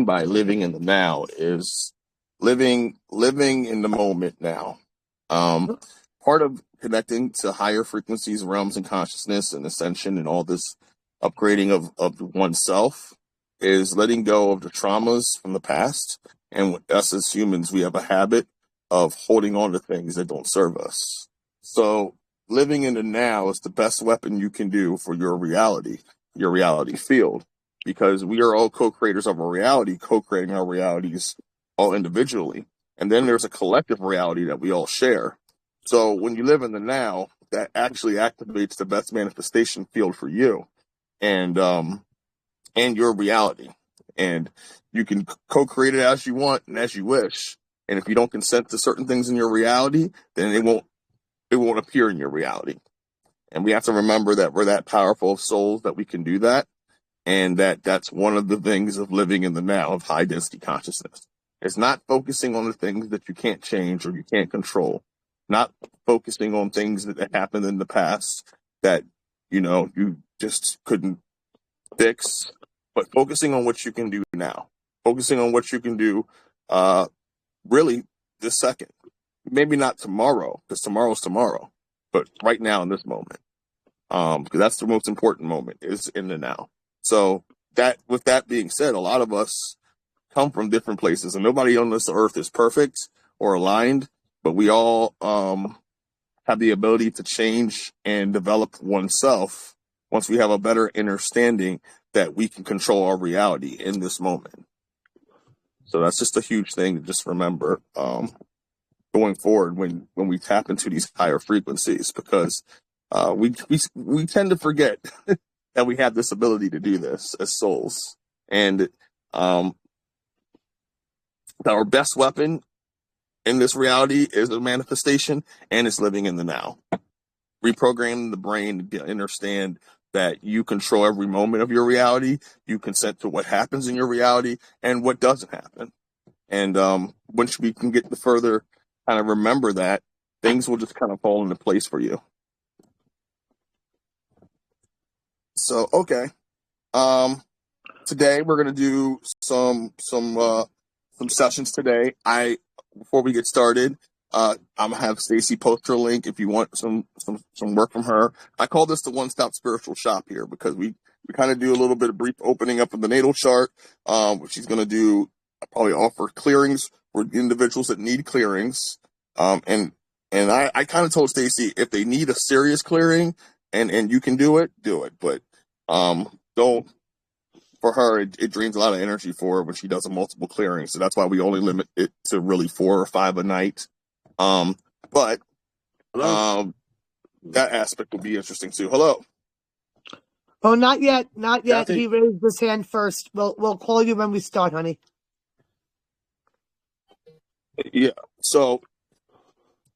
mean by living in the now is living in the moment now. Part of connecting to higher frequencies, realms, and consciousness and ascension and all this upgrading of oneself is letting go of the traumas from the past. And with us as humans, we have a habit of holding on to things that don't serve us. So living in the now is the best weapon you can do for your reality field, because we are all co-creators of our reality, co-creating our realities all individually. And then there's a collective reality that we all share. So when you live in the now, that actually activates the best manifestation field for you and your reality. And you can co-create it as you want and as you wish. And if you don't consent to certain things in your reality, then it won't appear in your reality. And we have to remember that we're that powerful of souls that we can do that. And that's one of the things of living in the now, of high density consciousness. It's not focusing on the things that you can't change or you can't control. Not focusing on things that happened in the past that, you just couldn't fix, but focusing on what you can do now. Focusing on what you can do really this second. Maybe not tomorrow, because tomorrow's tomorrow, but right now in this moment. Because that's the most important moment, is in the now. So with that being said, a lot of us come from different places, and nobody on this earth is perfect or aligned, but we all have the ability to change and develop oneself once we have a better understanding that we can control our reality in this moment. So that's just a huge thing to just remember going forward when we tap into these higher frequencies, because we tend to forget that we have this ability to do this as souls. And our best weapon in this reality is a manifestation, and it's living in the now. Reprogramming the brain to understand that you control every moment of your reality. You consent to what happens in your reality and what doesn't happen. And once we can get to further kind of remember that, things will just kind of fall into place for you. So, okay. Today we're going to do some sessions today. Before we get started, I'm gonna have Stacy post her link if you want some work from her. I call this the one-stop spiritual shop here, because we kind of do a little bit of brief opening up of the natal chart. She's gonna do probably offer clearings for individuals that need clearings. And I kind of told Stacy, if they need a serious clearing and you can do it. But don't. For her, it drains a lot of energy for her when she does a multiple clearing. So that's why we only limit it to really 4 or 5 a night. But that aspect will be interesting too. Hello. Oh, not yet. Kathy? He raised his hand first. We'll call you when we start, honey. Yeah. So,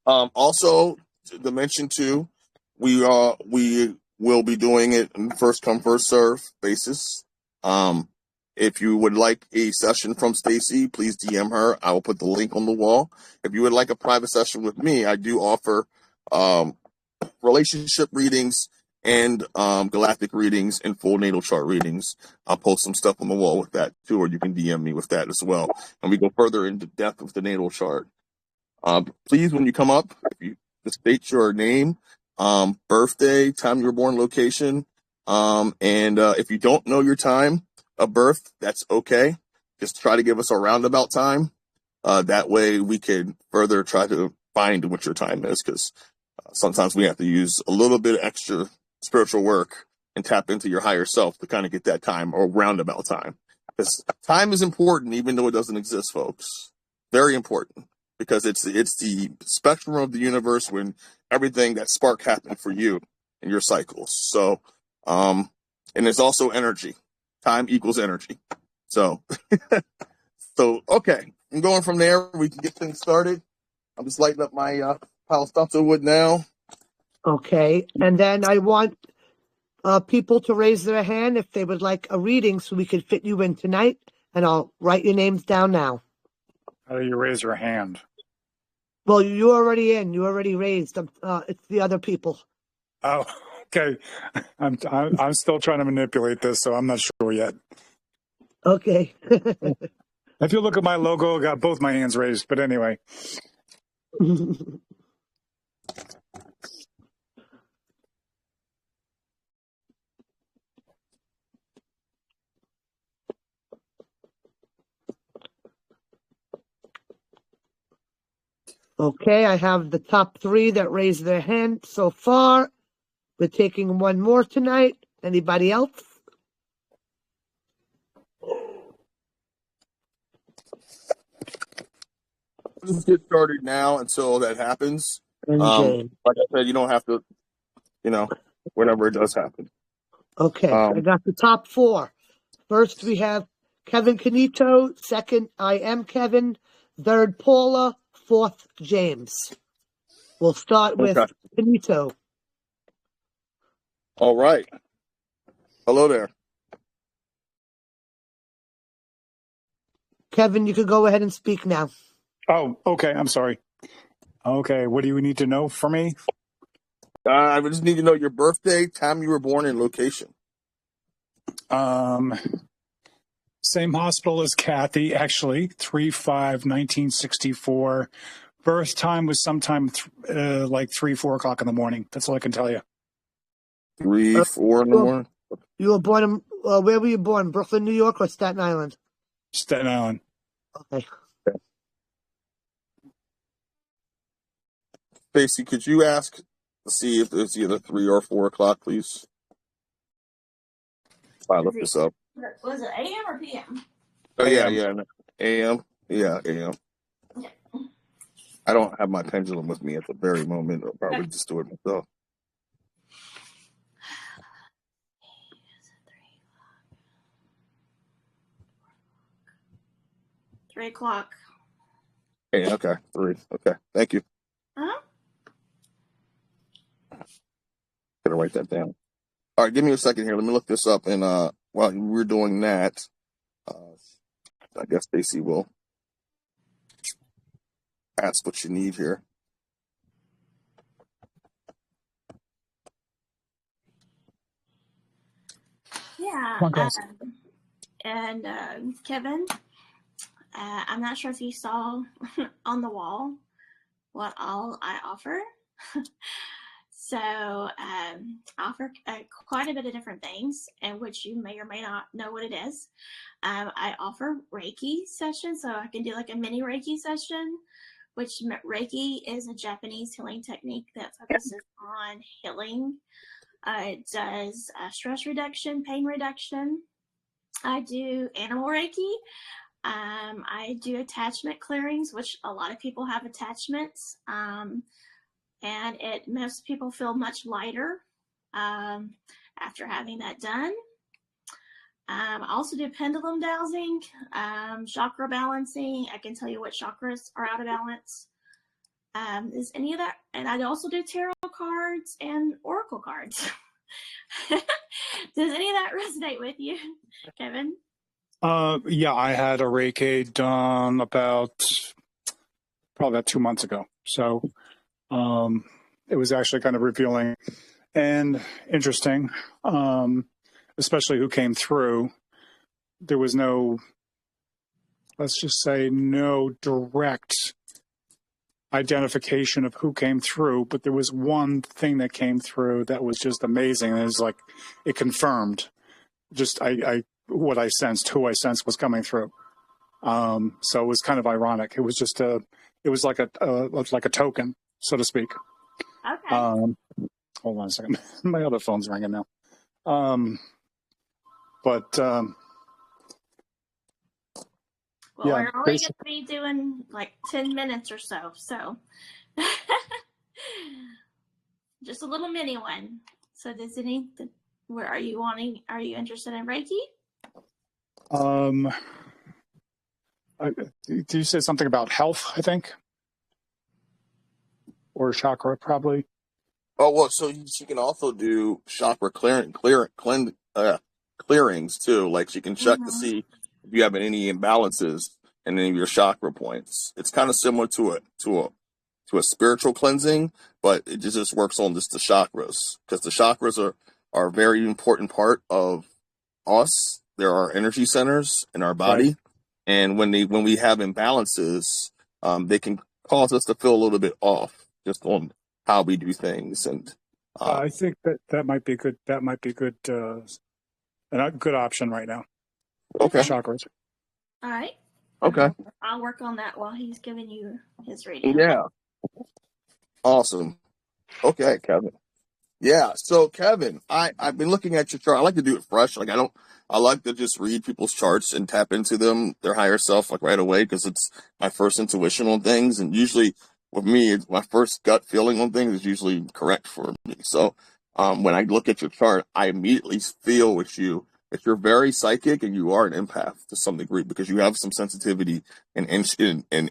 also to mention too, we will be doing it in first come first serve basis. If you would like a session from Stacy, please DM her. I will put the link on the wall. If you would like a private session with me, I do offer relationship readings and galactic readings and full natal chart readings. I'll post some stuff on the wall with that too, or you can DM me with that as well. And we go further into depth with the natal chart. Please, when you come up, if you just state your name, birthday, time you were born, location, and if you don't know your time of birth, that's okay. Just try to give us a roundabout time. That way we can further try to find what your time is, because sometimes we have to use a little bit of extra spiritual work and tap into your higher self to kind of get that time, or roundabout time. Because time is important, even though it doesn't exist, folks. Very important, because it's the spectrum of the universe when everything, that spark happened for you in your cycles. So, and it's also energy. Time equals energy. So, okay. I'm going from there. We can get things started. I'm just lighting up my Palo Santo wood now. Okay. And then I want people to raise their hand if they would like a reading so we could fit you in tonight. And I'll write your names down now. How do you raise your hand? Well, you're already in. You already raised. It's the other people. Oh, okay. I'm still trying to manipulate this, so I'm not sure yet. Okay. If you look at my logo, I got both my hands raised. But anyway, Okay, I have the top 3 that raised their hand so far. We're taking one more tonight. Anybody else? Let's get started now until that happens. And Jane. Like I said, you don't have to, whenever it does happen. Okay, I got the top 4. First, we have Kevin Canito. Second, I am Kevin. Third, Paula. Fourth, James. We'll start with Okay. Canito. All right. Hello there. Kevin, you could go ahead and speak now. oh, okay. I'm sorry. Okay, what do you need to know from me? I just need to know your birthday, time you were born, and location. Same hospital as Kathy, actually, 3/5/1964. Birth time was sometime like 3, 4 o'clock in the morning. That's all I can tell you. 3, 4 in the morning. You were born in, where were you born? Brooklyn, New York, or Staten Island? Staten Island. Okay. Stacy, could you ask to see if it's either 3 or 4 o'clock, please? I look this up. Was it AM or PM? Oh, yeah. AM. Yeah, AM. Okay. I don't have my pendulum with me at the very moment. I'll probably just do it myself. Three o'clock. Yeah, okay. 3. Okay. Thank you. Uh-huh. Gotta write that down. All right, give me a second here. Let me look this up. And while we're doing that, I guess Stacy will ask what you need here. Yeah. And Kevin, I'm not sure if you saw on the wall what all I offer. So I offer quite a bit of different things, and which you may or may not know what it is. I offer Reiki sessions, so I can do like a mini Reiki session, which Reiki is a Japanese healing technique that focuses on healing. It does stress reduction, pain reduction. I do animal Reiki. I do attachment clearings, which a lot of people have attachments. And most people feel much lighter after having that done. I also do pendulum dowsing, chakra balancing. I can tell you what chakras are out of balance. Is any of that? And I also do tarot cards and oracle cards. Does any of that resonate with you, Kevin? Yeah, I had a Reiki done probably about 2 months ago. So it was actually kind of revealing and interesting, especially who came through. There was no direct identification of who came through, but there was one thing that came through that was just amazing. And it was like, it confirmed just what I sensed, who I sensed was coming through. So it was kind of ironic. It was just it was like a token, so to speak. Okay. Hold on a second. My other phone's ringing now. Well, yeah, we're only going to be doing like 10 minutes or so. So just a little mini one. So are you interested in Reiki? Do you say something about health, I think? Or chakra, probably? Oh, well, so she can also do chakra clearings too. Like she can check to see if you have any imbalances in any of your chakra points. It's kind of similar to a spiritual cleansing, but it just works on just the chakras, because the chakras are a very important part of us, there are energy centers in our body, and when we have imbalances, they can cause us to feel a little bit off just on how we do things. And I think that might be good. That might be good. A good option right now. Okay. Chakras. All right. Okay. I'll work on that while he's giving you his reading. Yeah. Awesome. Okay, Kevin. Yeah. So Kevin, I've been looking at your chart. I like to do it fresh. I like to just read people's charts and tap into them, their higher self, like right away, because it's my first intuition on things. And usually with me, my first gut feeling on things is usually correct for me. So when I look at your chart, I immediately feel with you that you're very psychic and you are an empath to some degree because you have some sensitivity in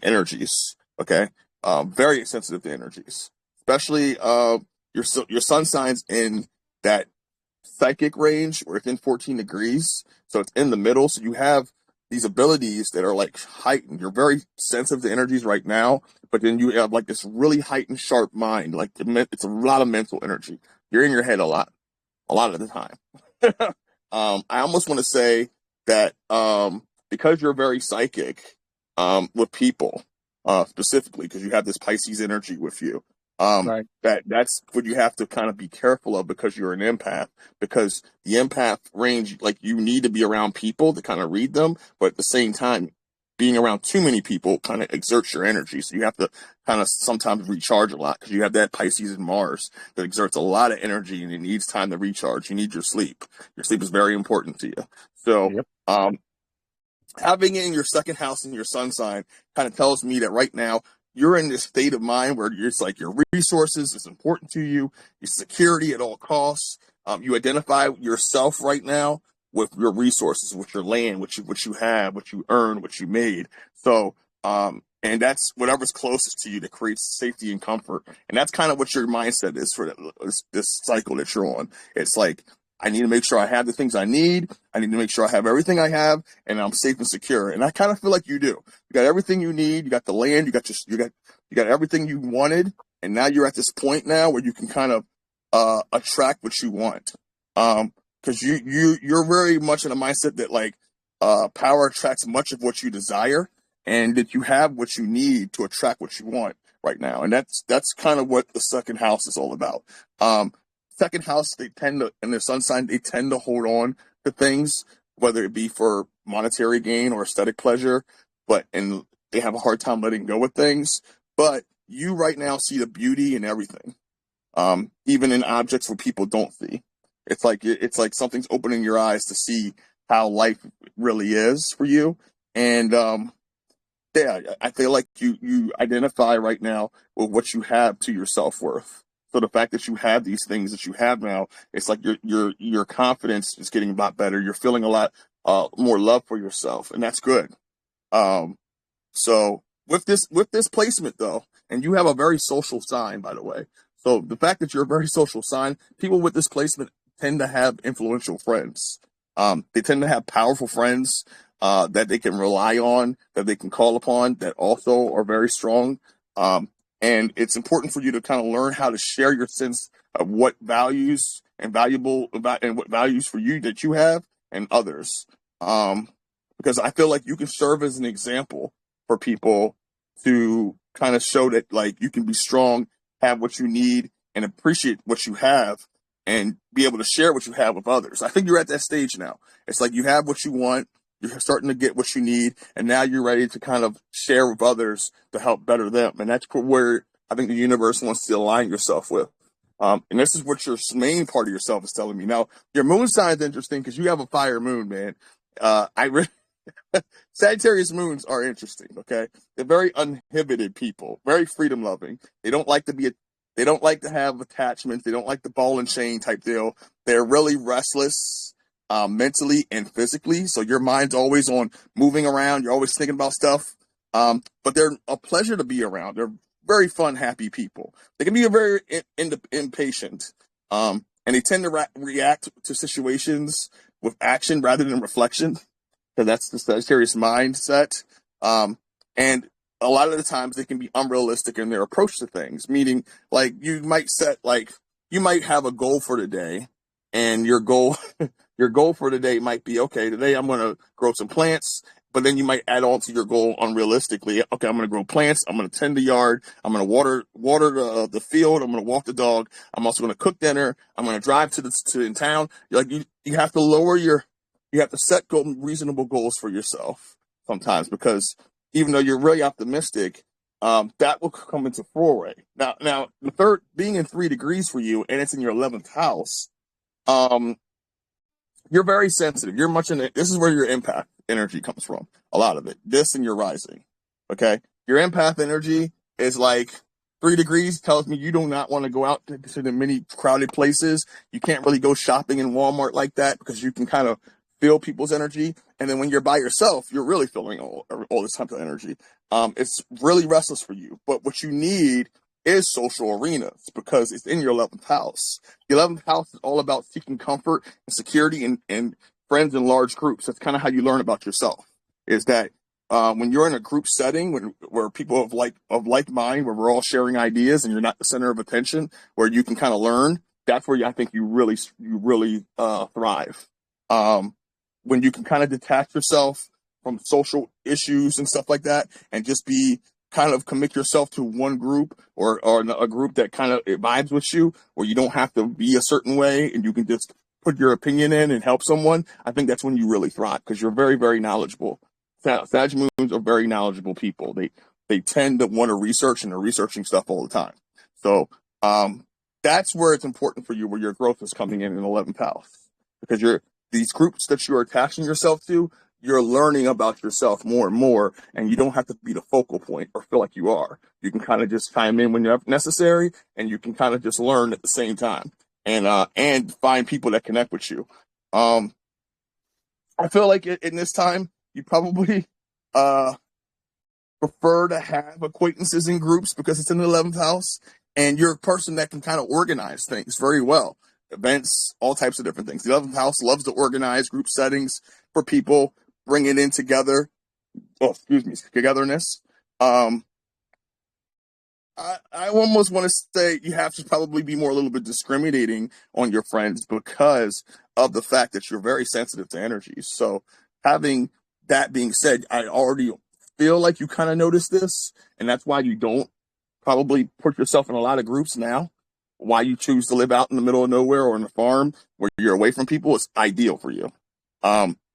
energies. Okay. Very sensitive to energies, especially your sun signs in that psychic range where it's in 14 degrees. So it's in the middle. So you have these abilities that are like heightened. You're very sensitive to energies right now, but then you have like this really heightened, sharp mind. Like it's a lot of mental energy. You're in your head a lot of the time. I almost want to say that because you're very psychic with people, specifically because you have this Pisces energy with you, that's what you have to kind of be careful of because you're an empath. Because the empath range, like you need to be around people to kind of read them, but at the same time, being around too many people kind of exerts your energy. So you have to kind of sometimes recharge a lot because you have that Pisces and Mars that exerts a lot of energy and it needs time to recharge. You need your sleep. Your sleep is very important to you. So, having it in your second house and your sun sign kind of tells me that right now you're in this state of mind where it's like your resources is important to you, your security at all costs. You identify yourself right now with your resources, with your land, what you have, what you earn, what you made. So, and that's whatever's closest to you that creates safety and comfort. And that's kind of what your mindset is for this cycle that you're on. It's like, I need to make sure I have the things I need. I need to make sure I have everything I have and I'm safe and secure. And I kind of feel like you do. You got everything you need. You got the land. You got everything you wanted. And now you're at this point now where you can kind of attract what you want. Because you're very much in a mindset that like power attracts much of what you desire, and that you have what you need to attract what you want right now. And that's kind of what the second house is all about. Second house, they tend to, in their sun sign, they tend to hold on to things, whether it be for monetary gain or aesthetic pleasure, and they have a hard time letting go of things. But you right now see the beauty in everything, even in objects where people don't see. It's like something's opening your eyes to see how life really is for you. And I feel like you identify right now with what you have to your self-worth. So the fact that you have these things that you have now, it's like your confidence is getting a lot better. You're feeling a lot more love for yourself, and that's good. So with this placement though, and you have a very social sign, by the way. So the fact that you're a very social sign, people with this placement tend to have influential friends. They tend to have powerful friends that they can rely on, that they can call upon, that also are very strong. And it's important for you to kind of learn how to share your sense of what values and what values for you that you have and others. Because I feel like you can serve as an example for people to kind of show that like you can be strong, have what you need, and appreciate what you have, and be able to share what you have with others. I think you're at that stage now. It's like you have what you want. You're starting to get what you need, and now you're ready to kind of share with others to help better them. And that's where I think the universe wants to align yourself with. And this is what your main part of yourself is telling me. Now, your moon sign is interesting because you have a fire moon, man. Sagittarius moons are interesting, okay? They're very uninhibited people, very freedom loving. They don't like to have attachments. They don't like the ball and chain type deal. They're really restless. Mentally and physically. So your mind's always on moving around. You're always thinking about stuff. But they're a pleasure to be around. They're very fun, happy people. They can be very impatient. And they tend to react to situations with action rather than reflection. Because that's the Sagittarius mindset. And a lot of the times they can be unrealistic in their approach to things. Meaning, like, you might have a goal for the day. and your goal your goal for today might be, okay, today I'm going to grow some plants, but then you might add on to your goal unrealistically. Okay, I'm going to grow plants. I'm going to tend the yard. I'm going to water the field. I'm going to walk the dog. I'm also going to cook dinner. I'm going to drive to in town. You have to you have to set reasonable goals for yourself sometimes, because even though you're really optimistic, that will come into foray. Now the third being in 3 degrees for you, and it's in your 11th house. You're very sensitive. You're much in it. This is where your empath energy comes from. A lot of it. This and your rising. Okay. Your empath energy is like 3 degrees tells me you do not want to go out to the many crowded places. You can't really go shopping in Walmart like that because you can kind of feel people's energy. And then when you're by yourself, you're really feeling all this type of energy. It's really restless for you. But what you need is social arenas, because it's in your 11th house. The 11th house is all about seeking comfort and security and friends in large groups. That's kind of how you learn about yourself, is that when you're in a group setting where people of like mind, where we're all sharing ideas and you're not the center of attention, where you can kind of learn, that's where I think you really thrive. When you can kind of detach yourself from social issues and stuff like that, and just be kind of commit yourself to one group or a group that kind of vibes with you, where you don't have to be a certain way and you can just put your opinion in and help someone. I think that's when you really thrive, because you're very, very knowledgeable. Sag moons are very knowledgeable people. They tend to want to research, and they're researching stuff all the time. So that's where it's important for you, where your growth is coming in 11th house, because these groups that you're attaching yourself to, you're learning about yourself more and more, and you don't have to be the focal point or feel like you are. You can kind of just chime in when necessary, and you can kind of just learn at the same time, and find people that connect with you. I feel like in this time, you probably prefer to have acquaintances in groups because it's in the 11th house, and you're a person that can kind of organize things very well. Events, all types of different things. The 11th house loves to organize group settings for people, bring it in together. Oh, excuse me, togetherness. I almost want to say you have to probably be a little bit discriminating on your friends, because of the fact that you're very sensitive to energies. So having that being said, I already feel like you kind of noticed this, and that's why you don't probably put yourself in a lot of groups now. Why you choose to live out in the middle of nowhere or on a farm where you're away from people is ideal for you.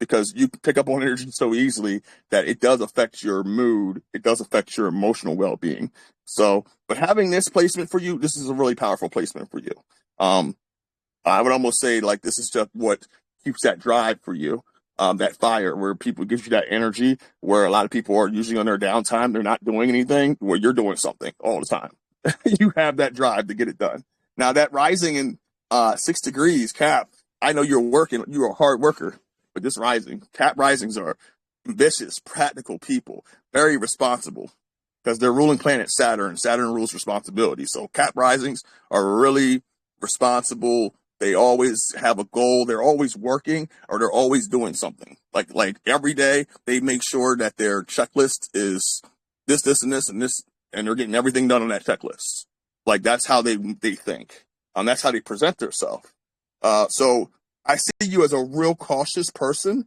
Because you pick up on energy so easily that it does affect your mood. It does affect your emotional well-being. So, but having this placement for you, this is a really powerful placement for you. I would almost say like this is just what keeps that drive for you. That fire where people gives you that energy, where a lot of people are usually on their downtime. They're not doing anything, where you're doing something all the time. You have that drive to get it done. Now that rising in 6 degrees, Cap, I know you're a hard worker, but this rising, Cap risings are ambitious, practical people, very responsible, because they're ruling planet Saturn. Saturn rules responsibility. So Cap risings are really responsible. They always have a goal. They're always working, or they're always doing something. Like every day they make sure that their checklist is this, and this, and this, and they're getting everything done on that checklist. Like that's how they think. That's how they present themselves. So I see you as a real cautious person,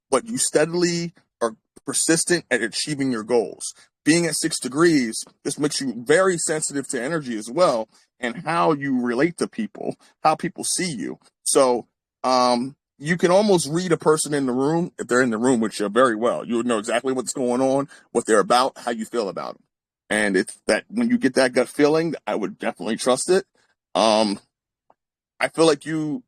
but you steadily are persistent at achieving your goals. Being at 6 degrees, this makes you very sensitive to energy as well, and how you relate to people, how people see you. So you can almost read a person in the room, if they're in the room with you, very well. You would know exactly what's going on, what they're about, how you feel about them. And it's that when you get that gut feeling, I would definitely trust it. I feel like you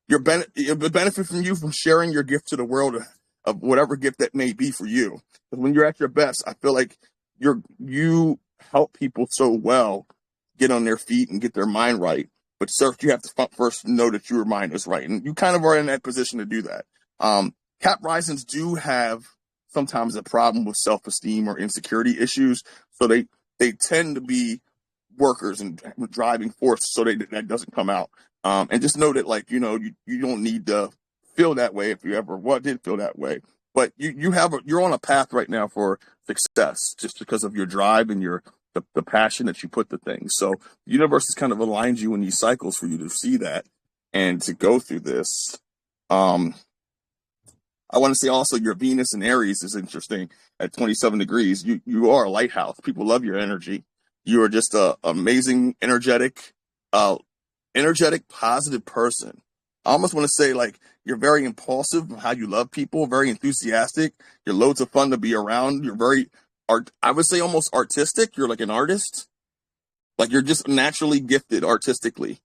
benefit from you from sharing your gift to the world, of whatever gift that may be for you. Because when you're at your best, I feel like you help people so well get on their feet and get their mind right. But you have to first know that your mind is right, and you kind of are in that position to do that. Cap risings do have sometimes a problem with self-esteem or insecurity issues, so they tend to be workers and driving force, so that doesn't come out. And just know that, like, you don't need to feel that way if you ever did feel that way. But you're on a path right now for success, just because of your drive and the passion that you put to things. So the universe has kind of aligned you in these cycles for you to see that. and to go through this. I want to say also your Venus in Aries is interesting at 27 degrees. You are a lighthouse. People love your energy. You are just a amazing, energetic, positive person. I almost want to say like you're very impulsive in how you love people, very enthusiastic. You're loads of fun to be around. You're very I would say almost artistic. You're like an artist. Like you're just naturally gifted artistically.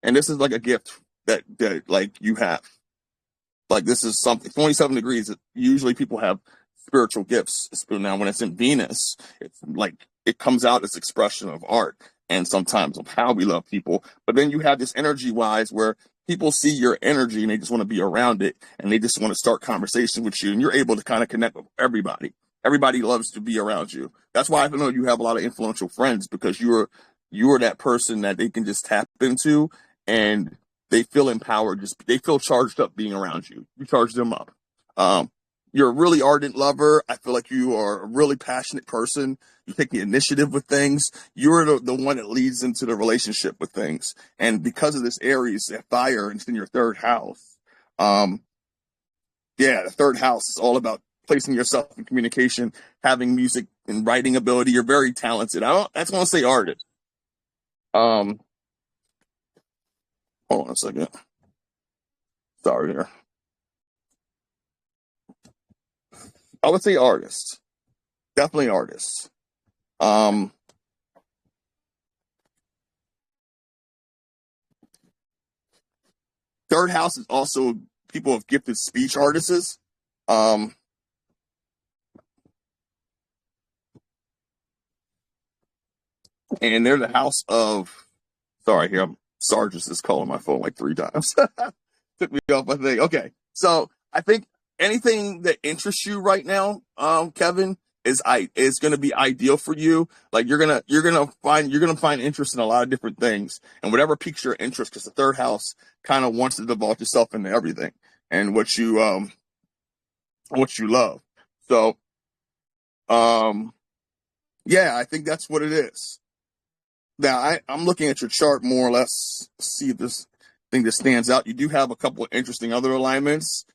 And this is like a gift that like you have. Like this is something 27 degrees. Usually people have spiritual gifts. Now when it's in Venus, it's like it comes out as expression of art and sometimes of how we love people. But then you have this energy wise where people see your energy and they just want to be around it and they just want to start conversation with you and you're able to kind of connect with everybody. Everybody loves to be around you. That's why I know you have a lot of influential friends because you are that person that they can just tap into and they feel empowered. They feel charged up being around you. You charge them up. You're a really ardent lover. I feel like you are a really passionate person. You take the initiative with things. You're the one that leads into the relationship with things. And because of this Aries, that fire, and it's in your third house. The third house is all about placing yourself in communication, having music and writing ability. You're very talented. That's going to say artist. Hold on a second. Sorry here. I would say artist. Definitely artist. Third house is also people of gifted speech artists. And they're the house of, sorry here, Sargis is calling my phone like 3 times. Took me off my thing. Okay. So I think anything that interests you right now, Kevin, is going to be ideal for you. Like you're going to find interest in a lot of different things and whatever piques your interest, because the third house kind of wants to devote yourself into everything and what you love. So, I think that's what it is. Now I'm looking at your chart more or less, see if this thing that stands out. You do have a couple of interesting other alignments.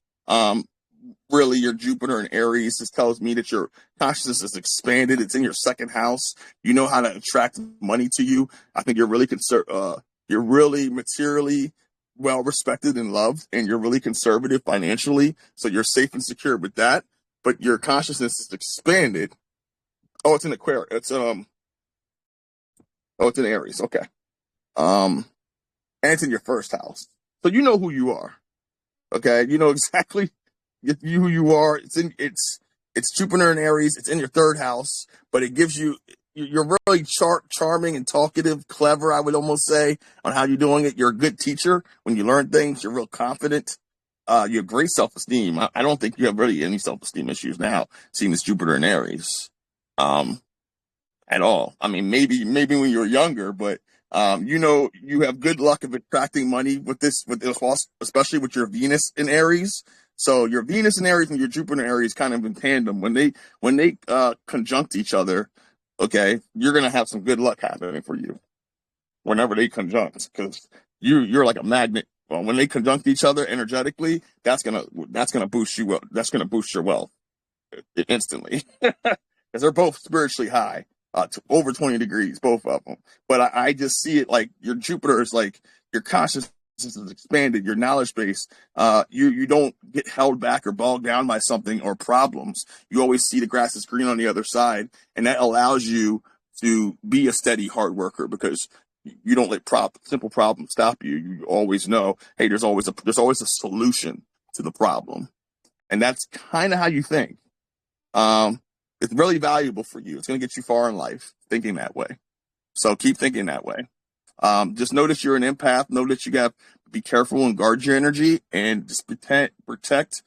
Really, your Jupiter and Aries, this tells me that your consciousness is expanded. It's in your second house. You know how to attract money to you. I think you're really you're really materially well respected and loved, and you're really conservative financially. So you're safe and secure with that. But your consciousness is expanded. Oh, it's in Aquarius. It's in Aries. Okay. And it's in your first house. So you know who you are. Okay. You know exactly who you are. It's Jupiter and Aries. It's in your third house, but it gives you're really charming and talkative, clever, I would almost say, on how you're doing it. You're a good teacher. When you learn things, you're real confident. You have great self-esteem. I don't think you have really any self-esteem issues now, seeing this Jupiter and Aries. At all. I mean, maybe when you were younger, but you have good luck of attracting money with this, especially with your Venus in Aries. So your Venus in Aries and your Jupiter in Aries kind of in tandem. When they conjunct each other, okay, you're gonna have some good luck happening for you whenever they conjunct, because you're like a magnet. Well, when they conjunct each other energetically, that's gonna boost you up. That's gonna boost your wealth instantly, because they're both spiritually high. To over 20 degrees, both of them. But I just see it like your Jupiter is like your consciousness is expanded, your knowledge base. You don't get held back or bogged down by something or problems. You always see the grass is green on the other side, and that allows you to be a steady hard worker because you don't let simple problems stop you. You always know, hey, there's always a solution to the problem, and that's kind of how you think. It's really valuable for you. It's going to get you far in life thinking that way. So keep thinking that way. Just know that you're an empath. Know that you got to be careful and guard your energy and just protect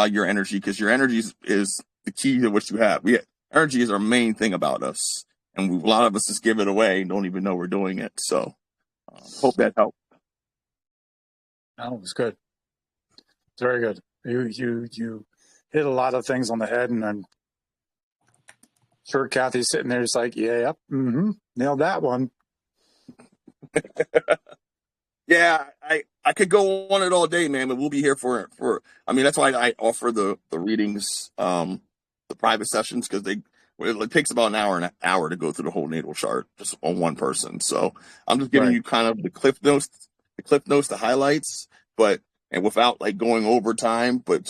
your energy, because your energy is the key to what you have. Energy is our main thing about us. And a lot of us just give it away and don't even know we're doing it. So hope that helped. That was good. It's very good. You hit a lot of things on the head, and I'm sure Kathy's sitting there just like, yep, nailed that one. Yeah, I could go on it all day, man, but we'll be here for. I mean, that's why I offer the readings, the private sessions, because it takes about an hour to go through the whole natal chart just on one person. So I'm just giving you kind of the cliff notes, the highlights, and without like going over time, but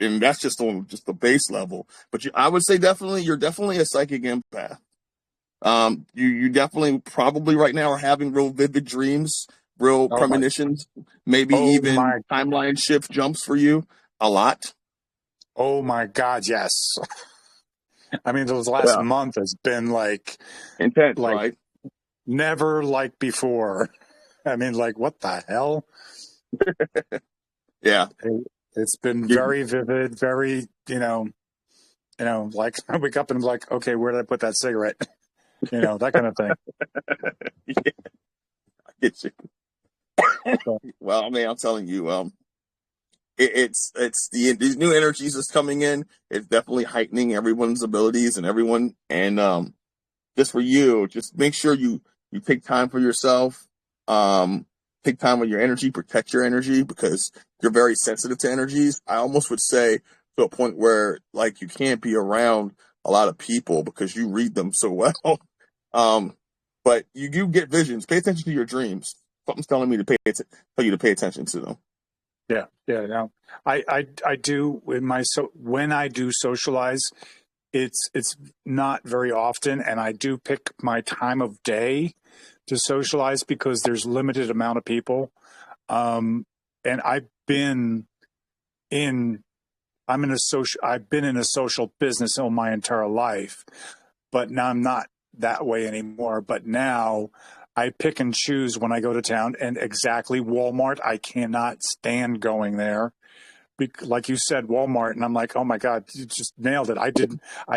and that's just on just the base level. But I would say you're definitely a psychic empath. You definitely probably right now are having real vivid dreams, real premonitions, maybe even timeline shift jumps for you a lot. Oh my God, yes. I mean, those last month has been like intense, right? Never like before. I mean, like, what the hell? Yeah. It's been very vivid, very, like I wake up and I'm like, okay, where did I put that cigarette? That kind of thing. Yeah, I get you. Well, I mean, I'm telling you, it's these new energies that's coming in. It's definitely heightening everyone's abilities and just for you, just make sure you take time for yourself. Take time with your energy, protect your energy because you're very sensitive to energies. I almost would say to a point where like you can't be around a lot of people because you read them so well. But you do get visions. Pay attention to your dreams. Something's telling me to tell you to pay attention to them. Yeah. No, I do when I do socialize, it's not very often, and I do pick my time of day to socialize because there's limited amount of people. And I've been in a social business all my entire life, but now I'm not that way anymore. But now I pick and choose when I go to town, and exactly Walmart, I cannot stand going there. Like you said, Walmart, and I'm like, oh my God, you just nailed it. I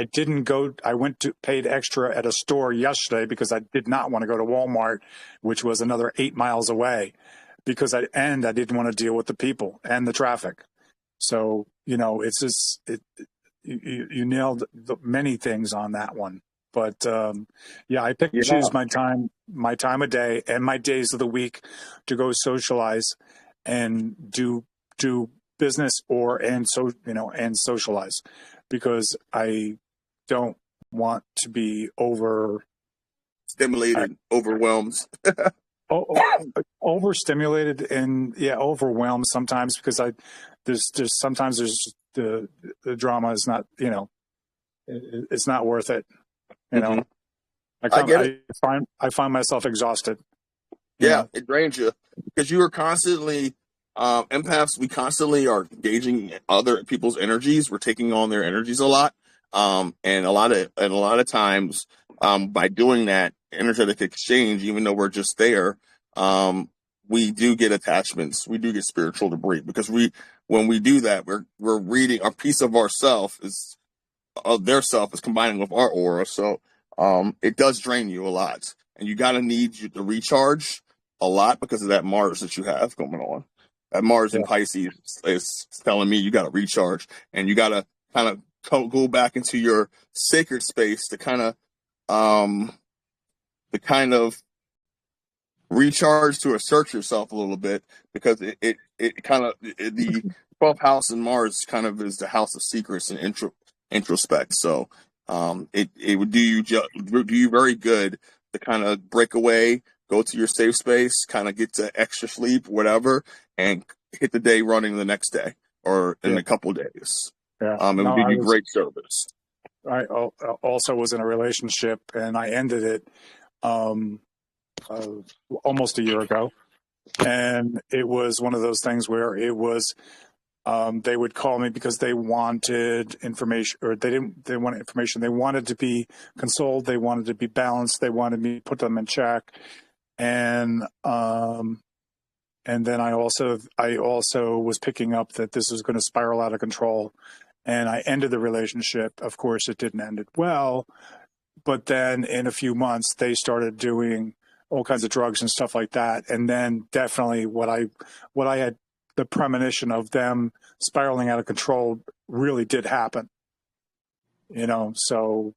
didn't go. I paid extra at a store yesterday because I did not want to go to Walmart, which was another 8 miles away, because I didn't want to deal with the people and the traffic. So it's just you nailed many things on that one. But I pick and choose my time of day and my days of the week to go socialize and do business and socialize, because I don't want to be stimulated, overwhelmed. Overstimulated and overwhelmed sometimes, because sometimes the drama is not, it's not worth it. I find myself exhausted. It drains you because you are constantly empaths. We constantly are engaging other people's energies. We're taking on their energies a lot, and a lot of times, by doing that energetic exchange, even though we're just there, we do get attachments. We do get spiritual debris because when we do that, we're reading a piece of ourself of their self is combining with our aura. So it does drain you a lot, and you need you to recharge a lot because of that Mars that you have going on. That Mars in Pisces is telling me you got to recharge, and you got to kind of go back into your sacred space to kind of recharge, to assert yourself a little bit, because the 12th house in Mars kind of is the house of secrets and introspect. So it would do you very good to kind of break away, go to your safe space, kind of get to extra sleep, whatever, and hit the day running the next day or in a couple of days. It would do you great service. I also was in a relationship, and I ended it almost a year ago, and it was one of those things where it was they would call me because they wanted information, or they wanted information. They wanted to be consoled. They wanted to be balanced. They wanted me to put them in check. And then I also was picking up that this was going to spiral out of control, and I ended the relationship. Of course, it didn't end it well, but then in a few months they started doing all kinds of drugs and stuff like that. And then definitely what I had, the premonition of them spiraling out of control, really did happen. So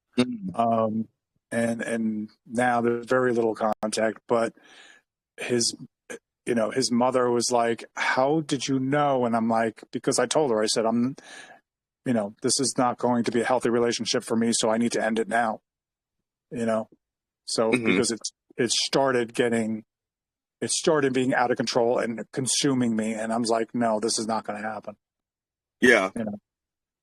and now there's very little contact, but his mother was like, how did you know? And I'm like, because I told her, I said, this is not going to be a healthy relationship for me, so I need to end it now. So because it started being out of control and consuming me, and I was like, no, this is not going to happen. Yeah.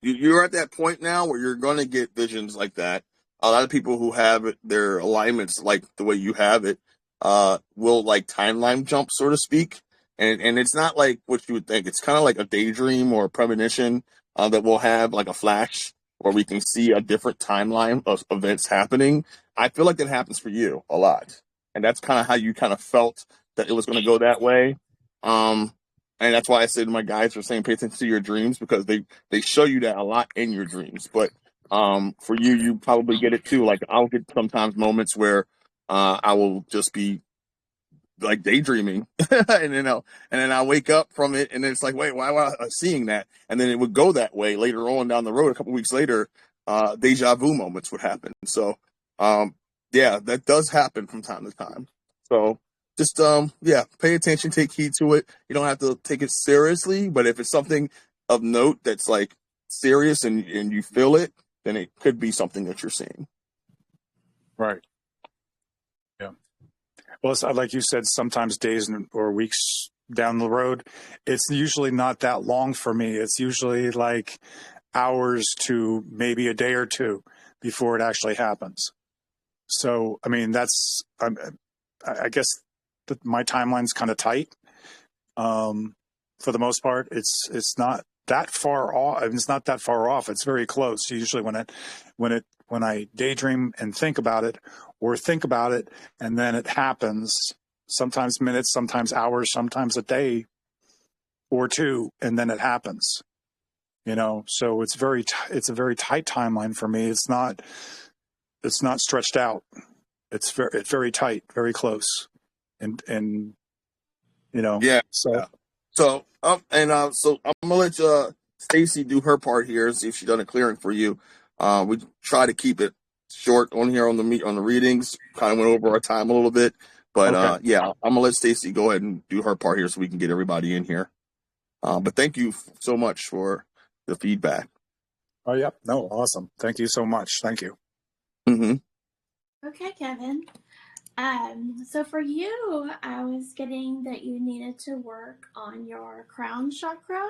You're at that point now where you're going to get visions like that. A lot of people who have their alignments like the way you have it will like timeline jump, so to speak. And it's not like what you would think. It's kind of like a daydream or a premonition that we'll have like a flash where we can see a different timeline of events happening. I feel like that happens for you a lot. And that's kind of how you kind of felt that it was going to go that way. And that's why I said my guys are saying pay attention to your dreams, because they show you that a lot in your dreams. But for you probably get it too. Like I'll get sometimes moments where I will just be like daydreaming and then I wake up from it and it's like, wait, why was I seeing that? And then it would go that way later on down the road. A couple weeks later, deja vu moments would happen. So yeah, that does happen from time to time. So just pay attention, take heed to it. You don't have to take it seriously, but if it's something of note that's like serious and you feel it, then it could be something that you're seeing. Right. Yeah. Well, like you said, sometimes days or weeks down the road, it's usually not that long for me. It's usually like hours to maybe a day or two before it actually happens. So, I mean, I guess my timeline's kind of tight. For the most part, it's not that far off. I mean, it's not that far off. It's very close. Usually when I daydream and think about it and then it happens, sometimes minutes, sometimes hours, sometimes a day or two, and then it happens, so it's a very tight timeline for me. It's not stretched out. It's very tight, very close. And Yeah. So I'm gonna let Stacy do her part here, see if she's done a clearing for you. We try to keep it short on here on the readings. Kind of went over our time a little bit, but okay. I'm gonna let Stacy go ahead and do her part here so we can get everybody in here. But thank you so much for the feedback. Oh, yep. No, awesome. Thank you so much. Thank you. Mm-hmm. Okay, Kevin. So for you, I was getting that you needed to work on your crown chakra.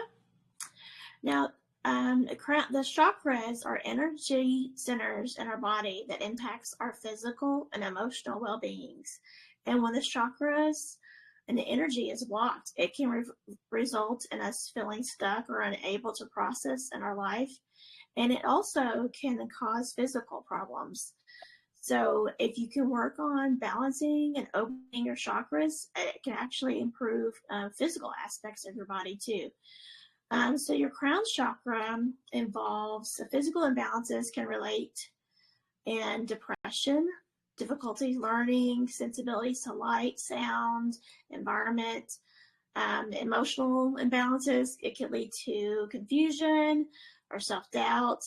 Now, the chakras are energy centers in our body that impacts our physical and emotional well-beings. And when the chakras and the energy is blocked, it can result in us feeling stuck or unable to process in our life. And it also can cause physical problems. So if you can work on balancing and opening your chakras, it can actually improve physical aspects of your body too. So your crown chakra involves physical imbalances can relate in depression, difficulty learning, sensibilities to light, sound, environment, emotional imbalances. It can lead to confusion or self-doubt.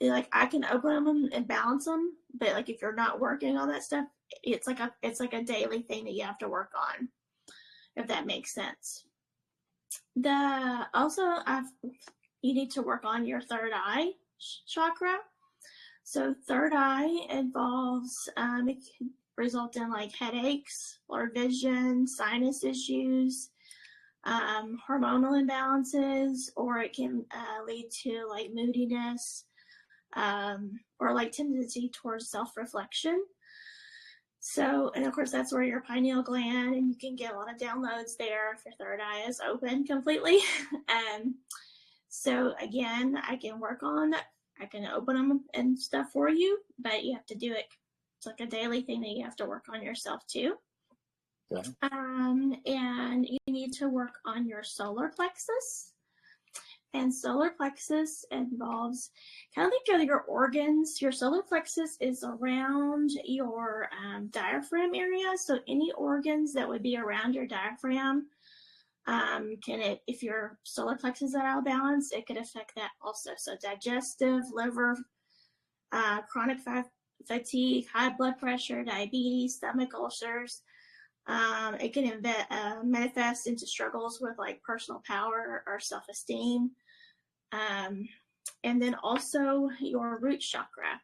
Like I can open them and balance them, but like if you're not working on that stuff, it's like a daily thing that you have to work on, if that makes sense. You need to work on your third eye chakra. So third eye involves it can result in like headaches, blurred vision, sinus issues, hormonal imbalances, or it can lead to like moodiness, or like tendency towards self-reflection. So, and of course that's where your pineal gland, and you can get a lot of downloads there if your third eye is open completely. So again, I can work on that. I can open them and stuff for you, but you have to do it. It's like a daily thing that you have to work on yourself too. Yeah. And you need to work on your solar plexus. And solar plexus involves kind of like your organs. Your solar plexus is around your diaphragm area. So any organs that would be around your diaphragm, if your solar plexus is out of balance, it could affect that also. So digestive, liver, chronic fatigue, high blood pressure, diabetes, stomach ulcers. It can manifest into struggles with like personal power or self-esteem. And then also your root chakra.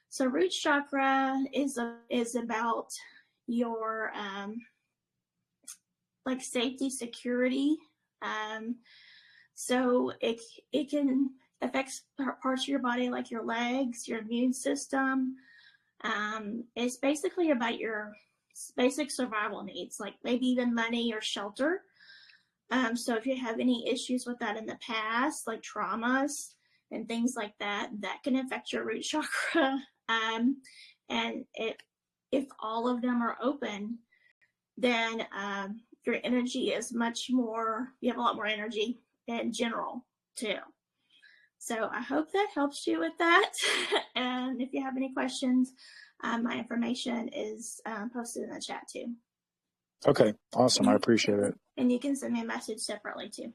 So root chakra is about your like safety, security. So it can affect parts of your body like your legs, your immune system. It's basically about your basic survival needs, like maybe even money or shelter. So if you have any issues with that in the past, like traumas and things like that, that can affect your root chakra. And if all of them are open, then your energy is much more, you have a lot more energy in general too. So I hope that helps you with that. And if you have any questions, my information is posted in the chat too. Okay, awesome. I appreciate it. And you can send me a message separately too.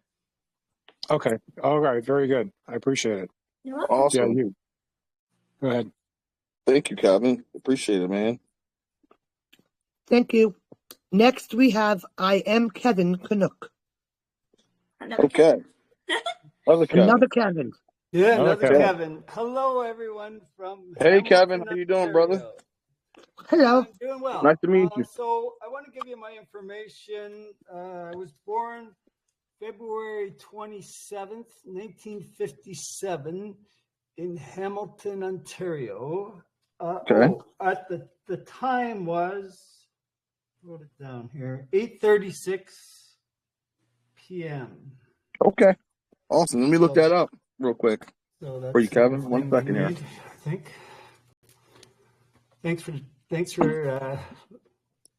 Okay, all right, very good. I appreciate it. You're welcome. Awesome. Yeah, you. Go ahead. Thank you, Kevin. Appreciate it, man. Thank you. Next, we have I am Kevin Canuck. Okay. Another Kevin. Another Kevin. Yeah, Another another Kevin. Kevin. Hello, everyone from Hey, Hamilton, Kevin. How you doing, brother? Ontario. Hello. I'm doing well. Nice to meet you. So I want to give you my information. I was born February 27th, 1957 in Hamilton, Ontario. Okay. At the time was, wrote it down here, 8:36 p.m. Okay. Awesome. Let me look that up real quick. So that's For you, Kevin. everything 1 second we here. need, I think. Thanks for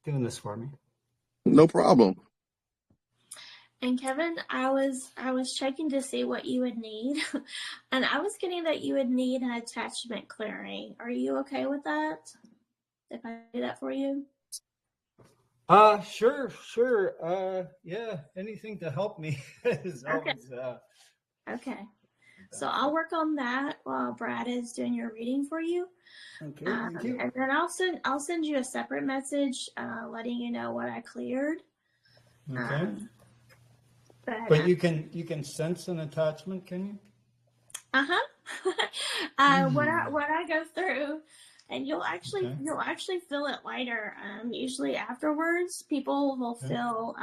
doing this for me. No problem. And Kevin, I was checking to see what you would need, and I was getting that you would need an attachment clearing. Are you okay with that? If I do that for you? Sure. Yeah, anything to help me is always. Okay. So I'll work on that while Brad is doing your reading for you. Okay, thank you. And then I'll send you a separate message letting you know what I cleared. Okay. But you can sense an attachment, can you? What I go through, and you'll actually feel it lighter. Usually afterwards, people will feel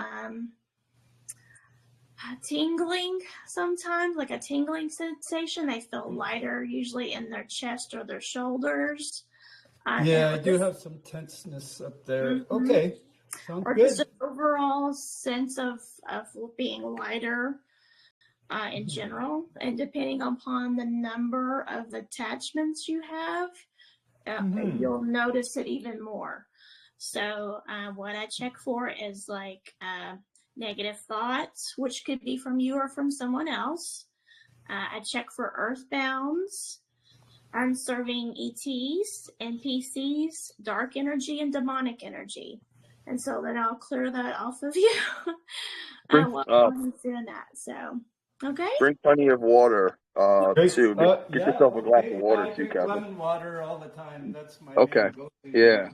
tingling sometimes, like a tingling sensation. They feel lighter, usually in their chest or their shoulders. Yeah, I do have some tenseness up there. Mm-hmm. Okay, sounds or good. Just an overall sense of being lighter in general. And depending upon the number of attachments you have, you'll notice it even more. So what I check for is like negative thoughts, which could be from you or from someone else. I check for earthbounds, unserving ETs, NPCs, dark energy, and demonic energy. And so then I'll clear that off of you while I'm doing that. So, okay. Drink plenty of water, too. Get yourself a glass of water, too, drink Kevin. lemon water all the time. That's my Okay. main go-to. Yeah.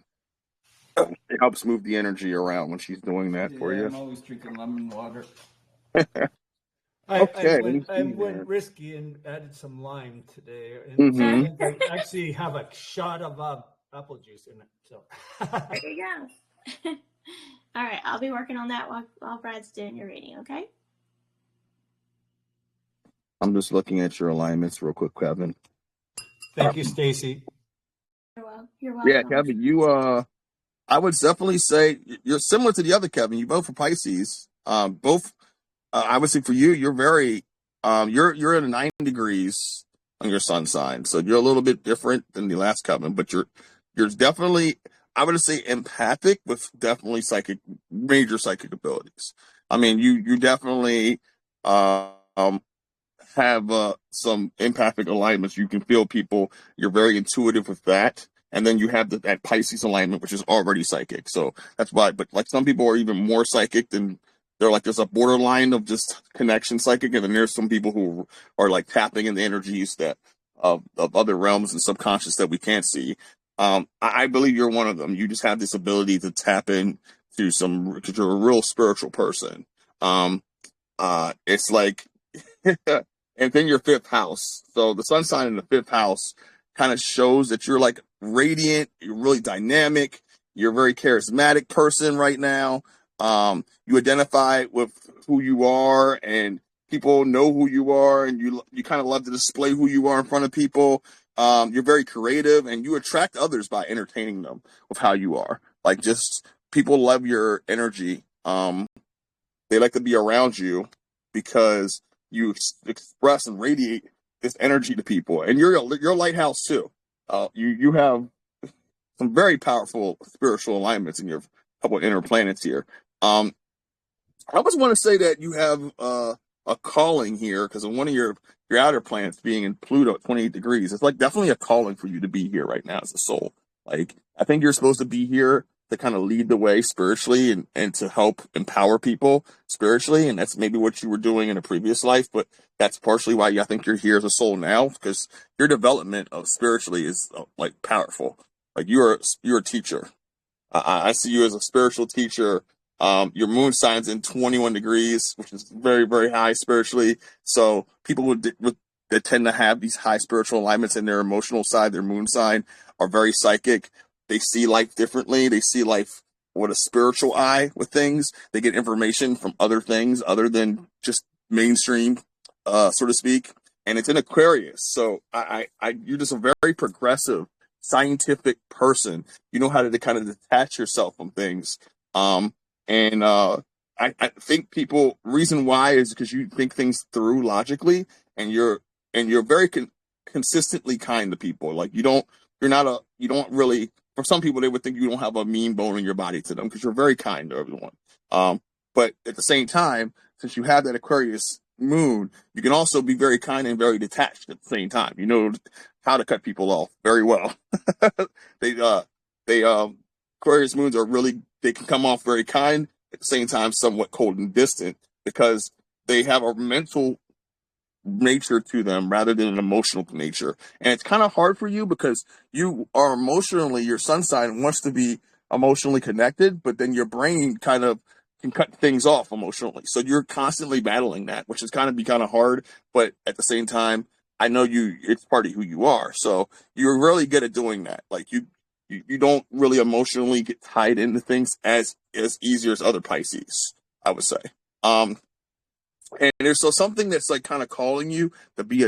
It helps move the energy around when she's doing that for you. I'm always drinking lemon water. Okay. I went risky and added some lime today. And I actually have a shot of apple juice in it. So there you go. All right, I'll be working on that while Brad's doing your reading, okay? I'm just looking at your alignments real quick, Kevin. Thank you, Stacy. You're welcome. Yeah, Kevin, you I would definitely say you're similar to the other Kevin. You both are Pisces. Both I would say for you, you're very you're at 9 degrees on your sun sign. So you're a little bit different than the last Kevin, but you're definitely, I would say, empathic with definitely major psychic abilities. I mean, you definitely have some empathic alignments. You can feel people. You're very intuitive with that. And then you have that Pisces alignment, which is already psychic. So that's why, but like some people are even more psychic than, they're like, there's a borderline of just connection psychic. And then there's some people who are like tapping in the energies that of other realms and subconscious that we can't see. I believe you're one of them. You just have this ability to tap in to some, because you're a real spiritual person. It's like, and then your fifth house. So the sun sign in the fifth house kind of shows that you're like radiant, you're really dynamic, you're a very charismatic person right now. You identify with who you are, and people know who you are, and you kind of love to display who you are in front of people. You're very creative, and you attract others by entertaining them with how you are. Like, just people love your energy. They like to be around you because you express and radiate this energy to people, and you're a lighthouse too. You have some very powerful spiritual alignments in your couple of inner planets here. I always want to say that you have a calling here, because of one of your outer planets being in Pluto at 28 degrees. It's like definitely a calling for you to be here right now as a soul. Like, I think you're supposed to be here to kind of lead the way spiritually, and to help empower people spiritually. And that's maybe what you were doing in a previous life, but that's partially why I think you're here as a soul now, because your development of spiritually is like powerful. Like, you're a teacher. I see you as a spiritual teacher. Your moon sign's in 21 degrees, which is very, very high spiritually. So people that tend to have these high spiritual alignments in their emotional side, their moon sign, are very psychic. They see life differently. They see life with a spiritual eye with things. They get information from other things other than just mainstream, so to speak. And it's in Aquarius. So you're just a very progressive, scientific person. You know how to kind of detach yourself from things. I think reason why is because you think things through logically, and you're very consistently kind to people. Like, you don't really, for some people, they would think you don't have a mean bone in your body to them, because you're very kind to everyone. But at the same time, since you have that Aquarius moon, you can also be very kind and very detached at the same time. You know how to cut people off very well. Aquarius moons they can come off very kind, at the same time somewhat cold and distant, because they have a mental nature to them rather than an emotional nature. And it's kind of hard for you, because you are emotionally, your sun sign wants to be emotionally connected, but then your brain kind of can cut things off emotionally. So you're constantly battling that, which is kind of hard. But at the same time, I know it's part of who you are. So you're really good at doing that. Like, you don't really emotionally get tied into things as easier as other Pisces, I would say. And there's something that's like kind of calling you to be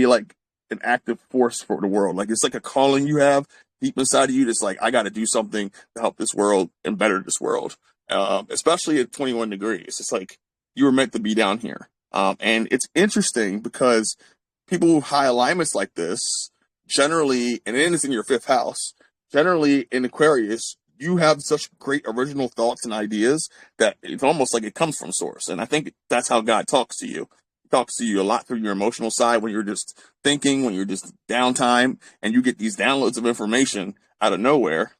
like an active force for the world. Like, it's like a calling you have deep inside of you that's like, I got to do something to help this world and better this world. Especially at 21 degrees. It's like you were meant to be down here. And it's interesting because people with high alignments like this, generally, and it is in your fifth house, generally in Aquarius, you have such great original thoughts and ideas that it's almost like it comes from source. And I think that's how God talks to you. He talks to you a lot through your emotional side, when you're just thinking, when you're just downtime, and you get these downloads of information out of nowhere.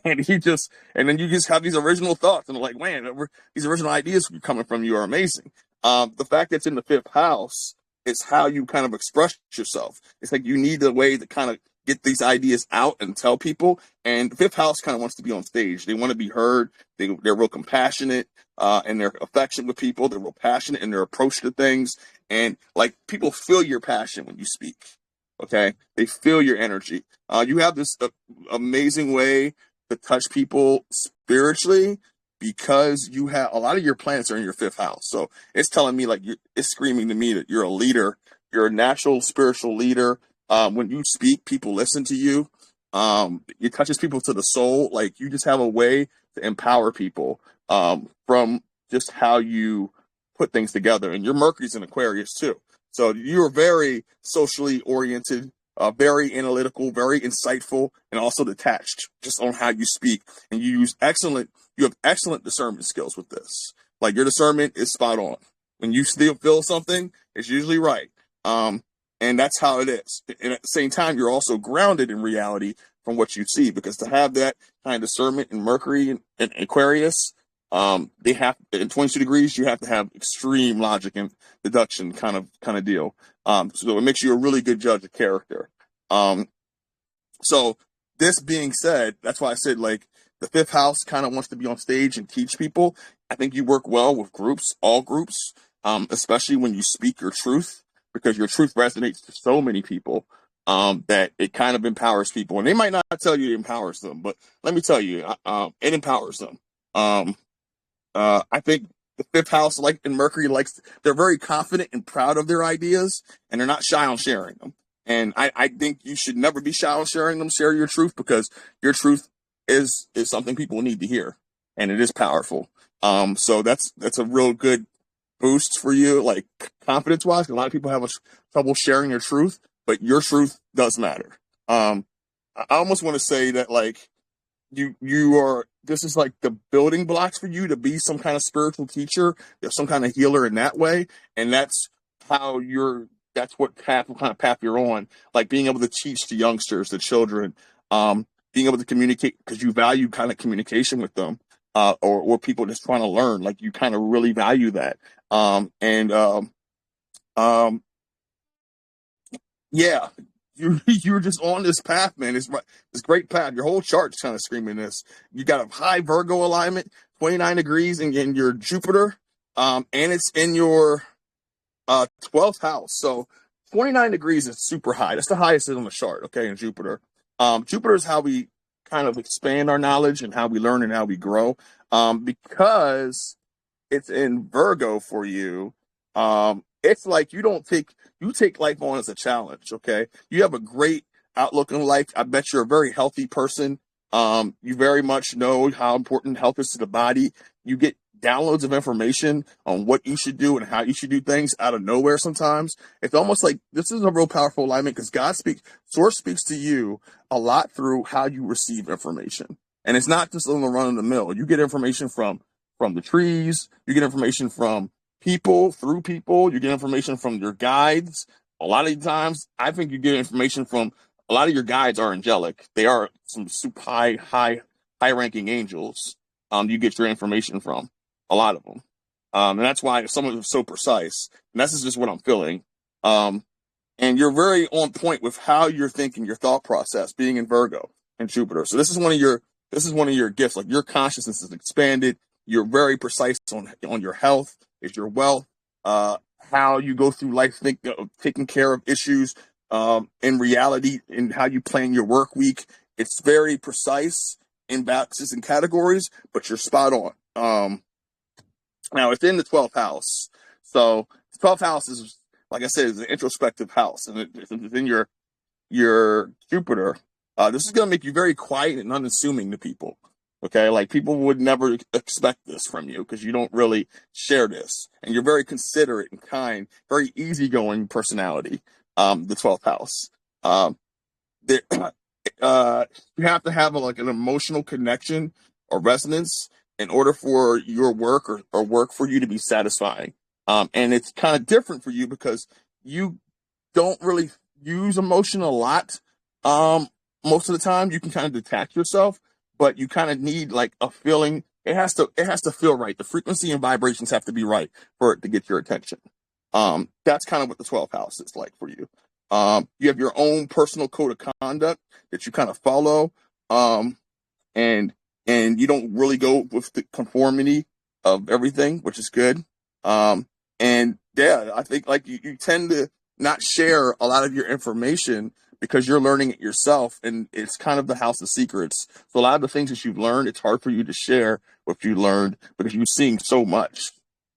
and then you just have these original thoughts, and like, man, these original ideas coming from you are amazing. The fact that it's in the fifth house is how you kind of express yourself. It's like you need a way to kind of get these ideas out and tell people. And the fifth house kind of wants to be on stage. They want to be heard. They're real compassionate in their affection with people. They're real passionate in their approach to things. And like, people feel your passion when you speak. Okay, they feel your energy. You have this amazing way to touch people spiritually, because you have a lot of your planets are in your fifth house. So it's telling me, like, it's screaming to me that you're a leader. You're a natural spiritual leader. When you speak, people listen to you. It touches people to the soul. Like, you just have a way to empower people from just how you put things together. And your Mercury's in Aquarius too. So you're very socially oriented, very analytical, very insightful, and also detached just on how you speak. And you have excellent discernment skills with this. Like, your discernment is spot on. When you still feel something, it's usually right. And that's how it is. And at the same time, you're also grounded in reality from what you see, because to have that kind of discernment in Mercury and Aquarius, they have, in 22 degrees, you have to have extreme logic and deduction kind of deal. So it makes you a really good judge of character. So this being said, that's why I said, like, the fifth house kind of wants to be on stage and teach people. I think you work well with groups, all groups, especially when you speak your truth, because your truth resonates to so many people, that it kind of empowers people. And they might not tell you it empowers them, but let me tell you, it empowers them. I think the fifth house, like in Mercury, they're very confident and proud of their ideas, and they're not shy on sharing them. And I think you should never be shy on sharing them. Share your truth, because your truth is something people need to hear, and it is powerful. So that's a real good boost for you, like confidence wise. A lot of people have trouble sharing their truth, but your truth does matter. I almost want to say that, like, this is like the building blocks for you to be some kind of spiritual teacher, some kind of healer in that way. And that's what kind of path you're on, like being able to teach the youngsters, the children, being able to communicate, because you value kind of communication with them, or people just trying to learn, like you kind of really value that. Yeah, you're just on this path, man. It's this great path. Your whole chart's kind of screaming this. You got a high Virgo alignment, 29 degrees in your Jupiter, and it's in your 12th house. So 29 degrees is super high. That's the highest on the chart, okay, in Jupiter. Jupiter is how we kind of expand our knowledge and how we learn and how we grow, because it's in Virgo for you. It's like you take life on as a challenge. Okay. You have a great outlook on life. I bet you're a very healthy person. You very much know how important health is to the body. You get downloads of information on what you should do and how you should do things out of nowhere sometimes. It's almost like this is a real powerful alignment, because Source speaks to you a lot through how you receive information. And it's not just on the run of the mill. You get information from the trees, you get information from people, through people, you get information from your guides. A lot of times, I think you get information from a lot of your guides are angelic. They are some super high ranking angels. You get your information from a lot of them. And that's why some of them are so precise. And this is just what I'm feeling. And you're very on point with how you're thinking, your thought process, being in Virgo and Jupiter. So this is one of your gifts. Like, your consciousness is expanded. You're very precise on your health, is your wealth, how you go through life, taking care of issues, in reality, and how you plan your work week. It's very precise in boxes and categories, but you're spot on. Now it's in the 12th house. So the 12th house is, like I said, is an introspective house, and it's in your Jupiter. This is going to make you very quiet and unassuming to people. Okay, like people would never expect this from you, because you don't really share this, and you're very considerate and kind, very easygoing personality. The 12th house. You have to have an emotional connection or resonance in order for your work or work for you to be satisfying. And it's kind of different for you, because you don't really use emotion a lot. Most of the time you can kind of detach yourself, but you kind of need like a feeling. It has to feel right. The frequency and vibrations have to be right for it to get your attention. That's kind of what the 12th house is like for you. You have your own personal code of conduct that you kind of follow. And you don't really go with the conformity of everything, which is good. And yeah, I think like you tend to not share a lot of your information because you're learning it yourself, and it's kind of the house of secrets. So a lot of the things that you've learned, it's hard for you to share what you learned because you're seeing so much,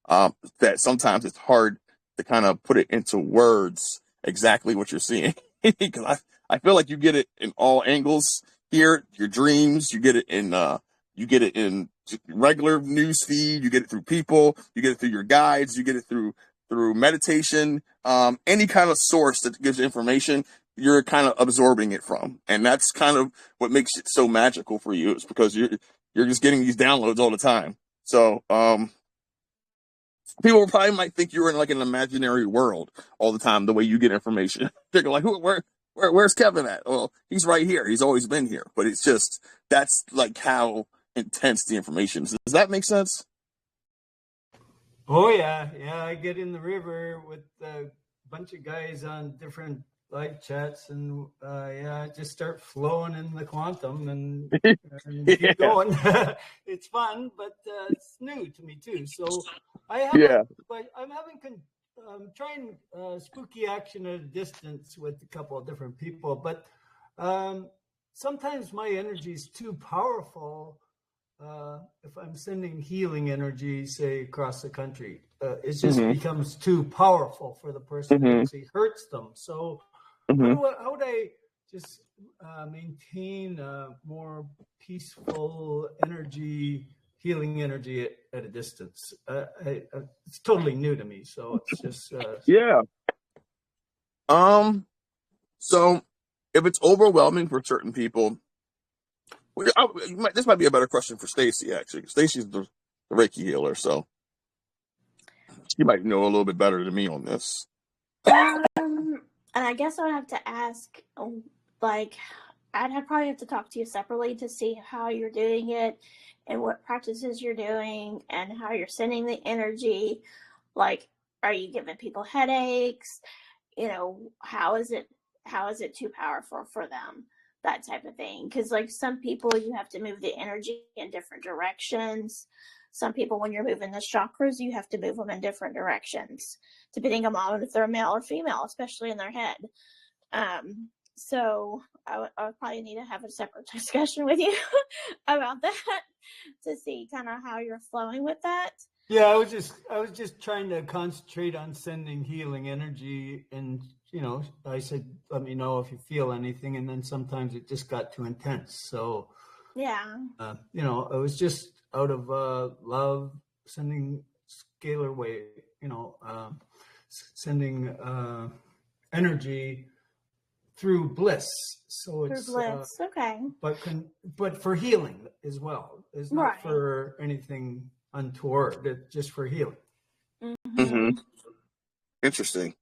that sometimes it's hard to kind of put it into words exactly what you're seeing. Because I feel like you get it in all angles here, your dreams, you get it in regular news feed, you get it through people, you get it through your guides, you get it through meditation, any kind of source that gives you information, you're kind of absorbing it from. And that's kind of what makes it so magical for you, is because you're just getting these downloads all the time. So people probably might think you're in like an imaginary world all the time, the way you get information. They're like, where's Kevin at? Well, he's right here. He's always been here. But it's just, that's like how intense the information is. Does that make sense? Oh yeah. I get in the river with a bunch of guys on different live chats, and just start flowing in the quantum and Yeah. keep going. It's fun, but it's new to me too. So I have, I'm trying spooky action at a distance with a couple of different people, but sometimes my energy is too powerful. If I'm sending healing energy, say across the country, it just becomes too powerful for the person. It actually hurts them. So how would I just maintain a more peaceful energy, healing energy at a distance? It's totally new to me. So it's just... So if it's overwhelming for certain people, this might be a better question for Stacy, actually. Stacy's the Reiki healer, so she might know a little bit better than me on this. And I guess I would have to ask, like, I'd probably have to talk to you separately to see how you're doing it and what practices you're doing and how you're sending the energy. Like, are you giving people headaches? How is it too powerful for them? That type of thing. Because like some people, you have to move the energy in different directions. Some people, when you're moving the chakras, you have to move them in different directions, depending on if they're male or female, especially in their head. So I would probably need to have a separate discussion with you about that to see kind of how you're flowing with that. Yeah, I was just trying to concentrate on sending healing energy, and I said, let me know if you feel anything, and then sometimes it just got too intense. So it was just out of love, sending scalar wave, sending energy through bliss. So it's through bliss, okay. But for healing as well. It's not for anything untoward. It's just for healing. Interesting.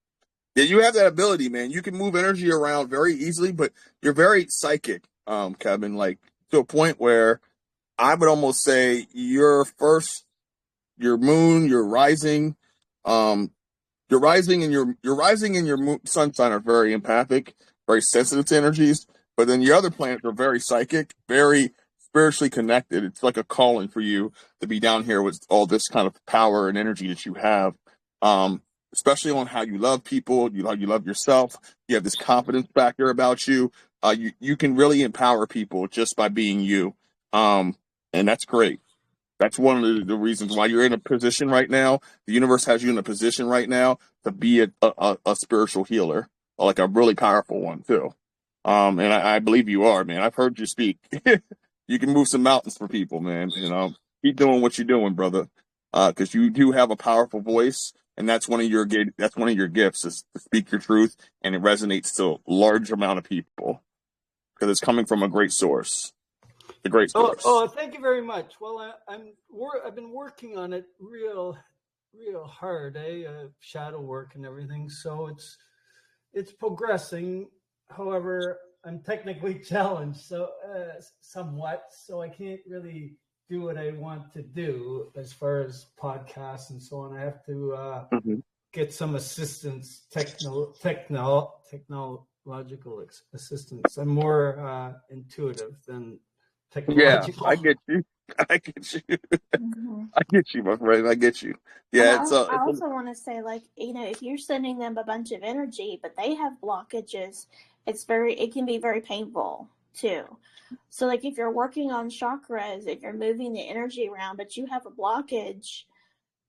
Yeah, you have that ability, man. You can move energy around very easily, but you're very psychic, Kevin, like to a point where I would almost say your moon, your rising and your moon, sun sign are very empathic, very sensitive to energies. But then your other planets are very psychic, very spiritually connected. It's like a calling for you to be down here with all this kind of power and energy that you have. Especially on how you love people, how you love yourself. You have this confidence factor about you. You can really empower people just by being you. And that's great. That's one of the reasons why you're in a position right now. The universe has you in a position right now to be a spiritual healer, like a really powerful one too. And I believe you are, man. I've heard you speak. You can move some mountains for people, man. Keep doing what you're doing, brother. Because you do have a powerful voice, and that's one of your gifts is to speak your truth, and it resonates to a large amount of people because it's coming from a great source. The great source. Oh, thank you very much. Well, I've been working on it real hard, shadow work and everything. So it's progressing. However, I'm technically challenged, so somewhat. So I can't really do what I want to do as far as podcasts and so on. I have to get some assistance, technological assistance. I'm more intuitive than technological. Yeah, I get you. I get you, my friend. I get you. Yeah, I also want to say, like, if you're sending them a bunch of energy, but they have blockages, it can be very painful too. So like if you're working on chakras, if you're moving the energy around, but you have a blockage,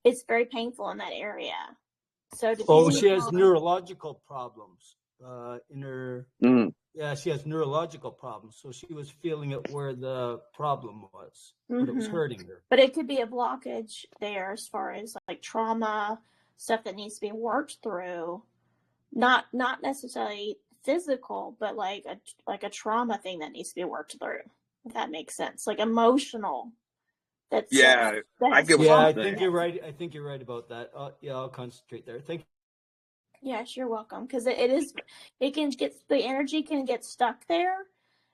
it's very painful in that area. So she has neurological problems in her. Yeah, she has neurological problems. So she was feeling it where the problem was, but it was hurting her. But it could be a blockage there as far as like trauma, stuff that needs to be worked through. Not necessarily physical, but like a trauma thing that needs to be worked through, if that makes sense. Like emotional. I get what you're saying. I think you're right. I think you're right about that. I'll concentrate there. Thank you. Yes, you're welcome. Because the energy can get stuck there,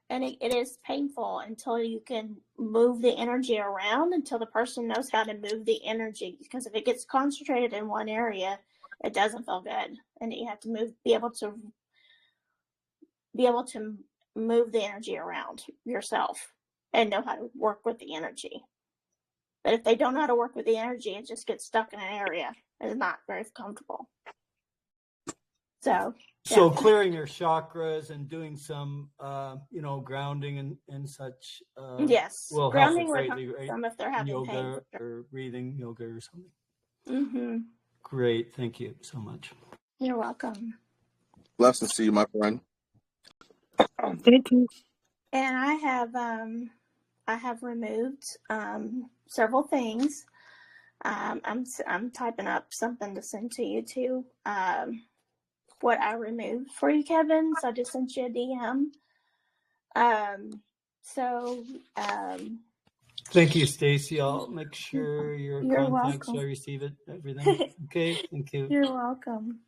and it is painful until you can move the energy around, until the person knows how to move the energy. Because if it gets concentrated in one area, it doesn't feel good, and you have to be able to be able to move the energy around yourself and know how to work with the energy. But if they don't know how to work with the energy, it just gets stuck in an area and is not very comfortable. So clearing your chakras and doing some, grounding and such. Yes, will grounding help would greatly, right? them if they're having Yoga pain. or breathing yoga or something. Mm-hmm. Great, thank you so much. You're welcome. Blessings to you, my friend. Thank you. And I have removed several things. I'm typing up something to send to you too. What I removed for you, Kevin. So I just sent you a DM. Thank you, Stacy. I'll make sure your You're contacts welcome. I receive it. Everything. Okay, thank you. You're welcome.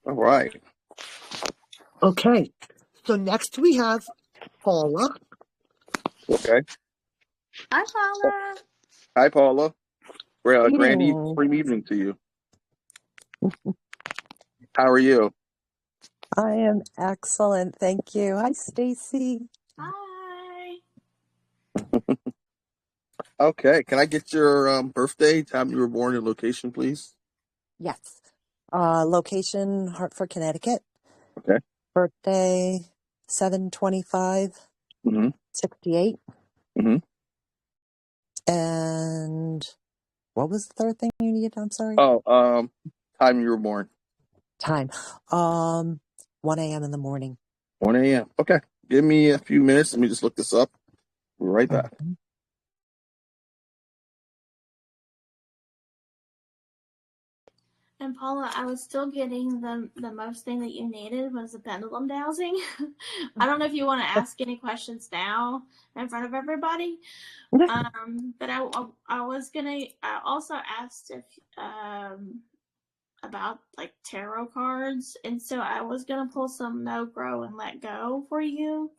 All right. Okay. So next we have Paula. Okay. Hi, Paula. Hi, Paula. Grand Hello. evening to you. How are you? I am excellent. Thank you. Hi, Stacy. Hi. Okay. Can I get your birthday, time you were born, and location, please? Yes. Location, Hartford, Connecticut. Okay. Birthday, 7/25, Mm-hmm. 68. Mm-hmm. And what was the third thing you needed? I'm sorry. Oh, time you were born. Time. 1 a.m. in the morning. 1 a.m. Okay. Give me a few minutes. Let me just look this up. We'll be right back. Mm-hmm. And Paula, I was still getting the most thing that you needed was the pendulum dowsing. I don't know if you want to ask any questions now in front of everybody. But I was gonna. I also asked if about like tarot cards, and so I was gonna pull some Know, Grow, and Let Go for you,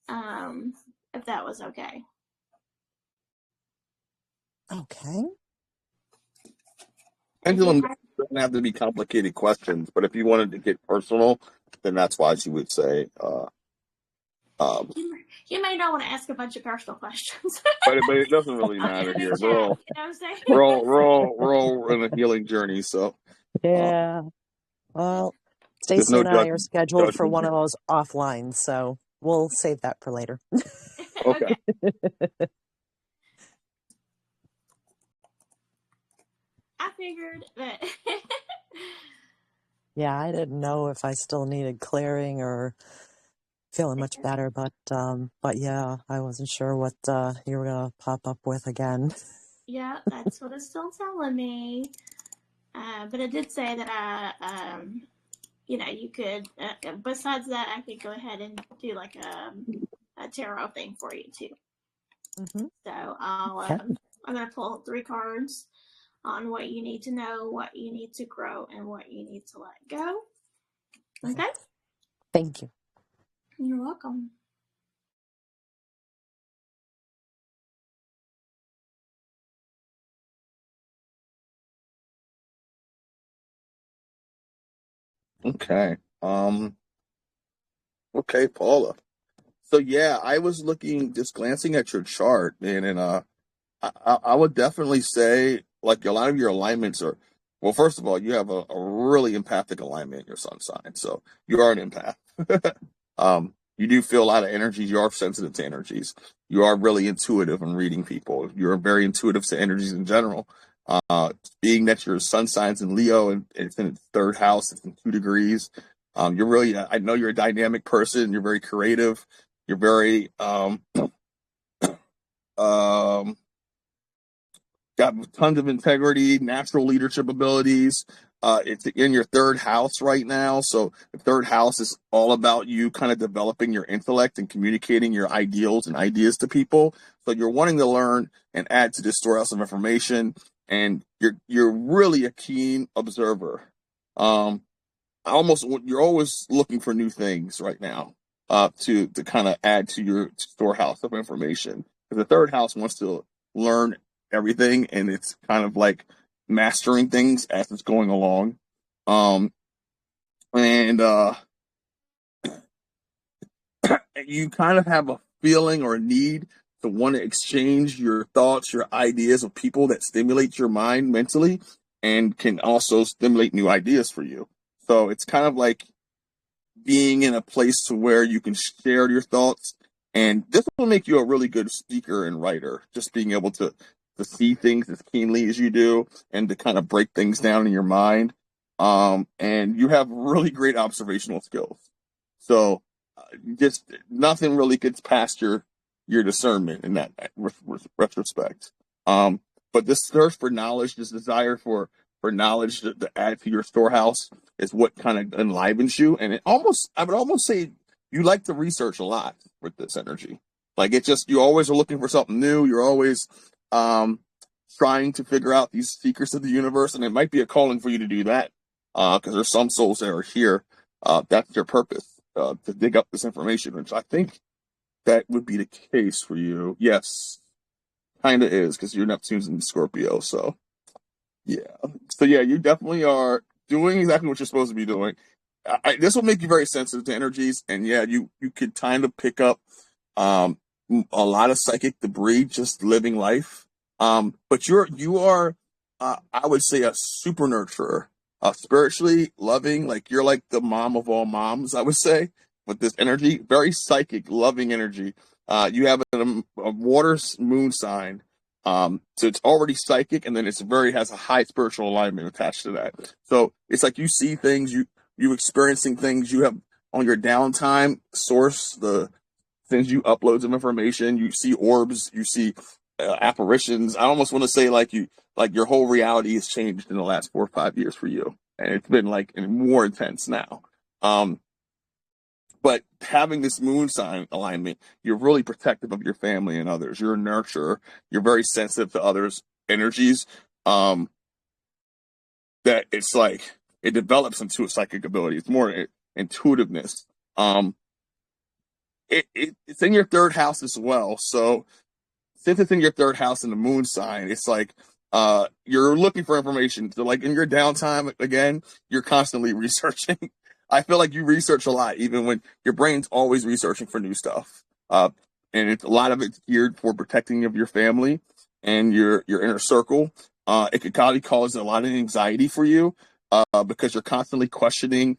if that was okay. Okay. Pendulum doesn't have to be complicated questions, but if you wanted to get personal, then that's why she would say. You may not want to ask a bunch of personal questions. but it doesn't really matter here. We're all we're all in a healing journey, so Yeah. Well, there's Stacy no and I are scheduled for judgment one here. of those offline, so we'll save that for later. Okay. I figured that. Yeah, I didn't know if I still needed clearing or feeling much better, but yeah, I wasn't sure what you were gonna pop up with again. Yeah, that's what it's still telling me. But it did say that you could. Besides that, I could go ahead and do like a tarot thing for you too. Mm-hmm. So I'm gonna pull 3 cards on what you need to know, what you need to grow, and what you need to let go. Okay? Thank you. You're welcome. Okay. Okay, Paula. So yeah, I was just glancing at your chart, man, and I would definitely say like a lot of your alignments are. Well, first of all, you have a really empathic alignment in your sun sign, so you are an empath. You do feel a lot of energies. You are sensitive to energies. You are really intuitive in reading people. You're very intuitive to energies in general. Being that your sun sign's in Leo and it's in its 3rd house, it's in 2 degrees. You're really, I know you're a dynamic person. You're very creative. You're very, got tons of integrity, natural leadership abilities. It's in your 3rd house right now. So the 3rd house is all about you kind of developing your intellect and communicating your ideals and ideas to people. So you're wanting to learn and add to this storehouse of information. And you're really a keen observer. You're always looking for new things right now, to kind of add to your storehouse of information. Because the 3rd house wants to learn everything, and it's kind of like mastering things as it's going along. And you kind of have a feeling or a need to want to exchange your thoughts, your ideas with people that stimulate your mind mentally and can also stimulate new ideas for you. So it's kind of like being in a place to where you can share your thoughts. And this will make you a really good speaker and writer, just being able to see things as keenly as you do and to kind of break things down in your mind. And you have really great observational skills. So just nothing really gets past your discernment in that retrospect. But this thirst for knowledge, this desire for knowledge to add to your storehouse is what kind of enlivens you. And I would almost say you like to research a lot with this energy. Like you always are looking for something new. You're always trying to figure out these secrets of the universe. And it might be a calling for you to do that because there's some souls that are here. That's their purpose, to dig up this information, which I think that would be the case for you. Yes, kind of is, because your Neptune's in Scorpio. So, yeah. So, yeah, you definitely are doing exactly what you're supposed to be doing. This will make you very sensitive to energies. And, yeah, you could kind of pick up a lot of psychic debris just living life. But you are, I would say, a super nurturer. Spiritually loving, like you're like the mom of all moms, I would say, with this energy, very psychic, loving energy. You have a water moon sign, so it's already psychic, and then has a high spiritual alignment attached to that. So it's like you see things, you experiencing things, you have on your downtime source the things you upload of information, you see orbs, you see apparitions. I almost want to say like your whole reality has changed in the last 4 or 5 years for you. And it's been like more intense now. But having this moon sign alignment, you're really protective of your family and others. You're a nurturer. You're very sensitive to others' energies. That it's like it develops into a psychic ability. It's more intuitiveness. It's in your third house as well. So since it's in your third house in the moon sign, it's like you're looking for information. So like in your downtime, again, you're constantly researching. I feel like you research a lot, even when your brain's always researching for new stuff. And a lot of it's geared for protecting of your family and your inner circle. It could probably cause a lot of anxiety for you because you're constantly questioning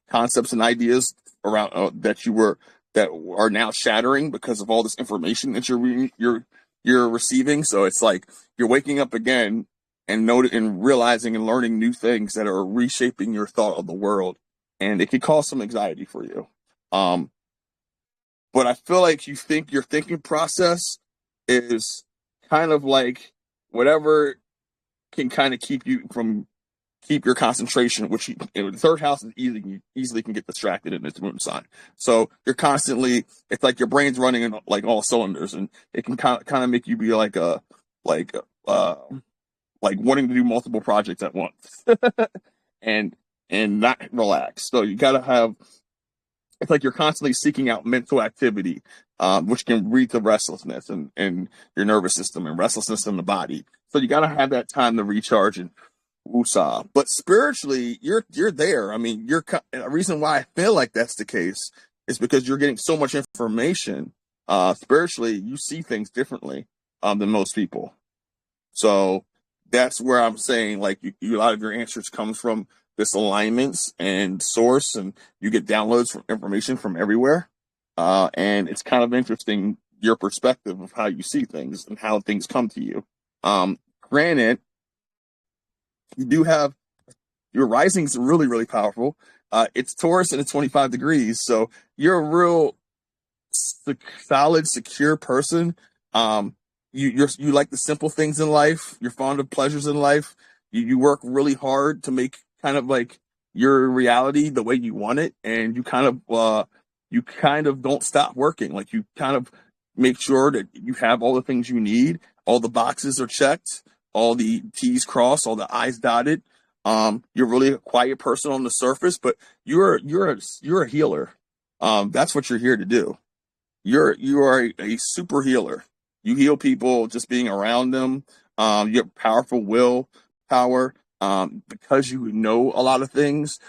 concepts and ideas around that are now shattering because of all this information that you're receiving. So it's like you're waking up again and realizing and learning new things that are reshaping your thought of the world, and it could cause some anxiety for you. But I feel like your thinking process is kind of like whatever can kind of keep your concentration, which the third house is easily can get distracted in its moon sign. So you're constantly, it's like your brain's running in like all cylinders, and it can kind of make you be like wanting to do multiple projects at once and not relax. So you got to have, it's like you're constantly seeking out mental activity, which can lead to restlessness and your nervous system and restlessness in the body. So you got to have that time to recharge and Usui. But spiritually, you're there. I mean, a reason why I feel like that's the case is because you're getting so much information. Spiritually, you see things differently than most people. So that's where I'm saying like a lot of your answers comes from this alignments and source, and you get downloads from information from everywhere. And it's kind of interesting your perspective of how you see things and how things come to you. Granted, you do have your rising's really, really powerful. It's Taurus and it's 25 degrees. So you're a real solid, secure person. You like the simple things in life. You're fond of pleasures in life. You work really hard to make kind of like your reality the way you want it. And you kind of don't stop working. Like you kind of make sure that you have all the things you need. All the boxes are checked. All the T's crossed, all the I's dotted. You're really a quiet person on the surface, but you're a healer. That's what you're here to do. You are a super healer. You heal people just being around them. You have powerful will power. Because you know a lot of things,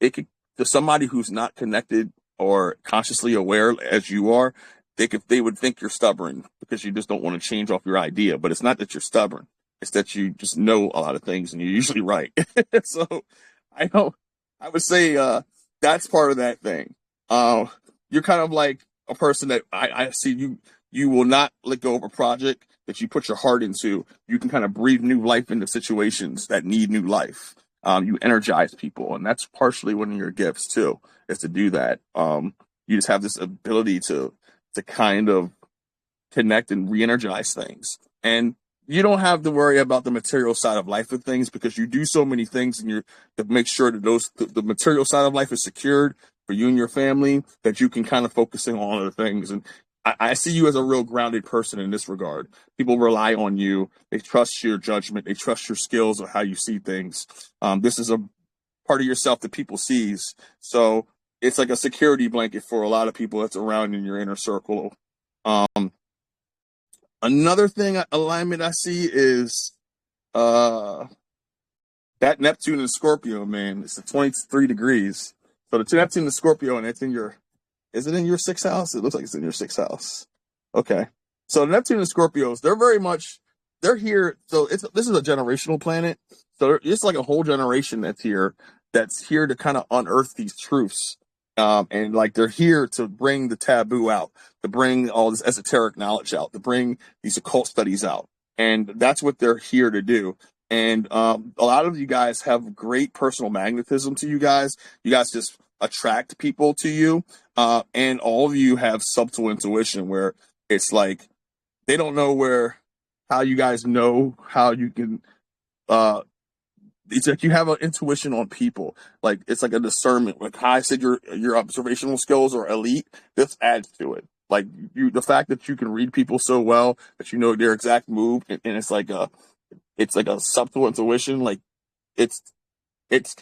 it could, to somebody who's not connected or consciously aware as you are, they would think you're stubborn because you just don't want to change off your idea. But it's not that you're stubborn. It's that you just know a lot of things and you're usually right. So I would say that's part of that thing. You're kind of like a person that I see you will not let go of a project that you put your heart into. You can kind of breathe new life into situations that need new life. You energize people, and that's partially one of your gifts too, is to do that. You just have this ability to kind of connect and re-energize things. And you don't have to worry about the material side of life with things because you do so many things and you're to make sure that the material side of life is secured for you and your family, that you can kind of focusing on other things. And I see you as a real grounded person in this regard. People rely on you. They trust your judgment. They trust your skills of how you see things. This is a part of yourself that people sees. So it's like a security blanket for a lot of people that's around in your inner circle. Another thing, alignment I see is that Neptune and Scorpio, man. It's 23 degrees. So the Neptune and Scorpio, and it's in your, is it in your 6th house? It looks like it's in your 6th house. Okay. So Neptune and Scorpios, they're here. So this is a generational planet. So it's like a whole generation that's here to kind of unearth these truths. And like they're here to bring the taboo out, to bring all this esoteric knowledge out, to bring these occult studies out. And that's what they're here to do. And a lot of you guys have great personal magnetism to you guys. You guys just attract people to you. And all of you have subtle intuition where it's like they don't know how you guys know how you can it's like you have an intuition on people. Like it's like a discernment. Like how I said your observational skills are elite, this adds to it. Like the fact that you can read people so well that you know their exact move, and it's like a subtle intuition. Like it's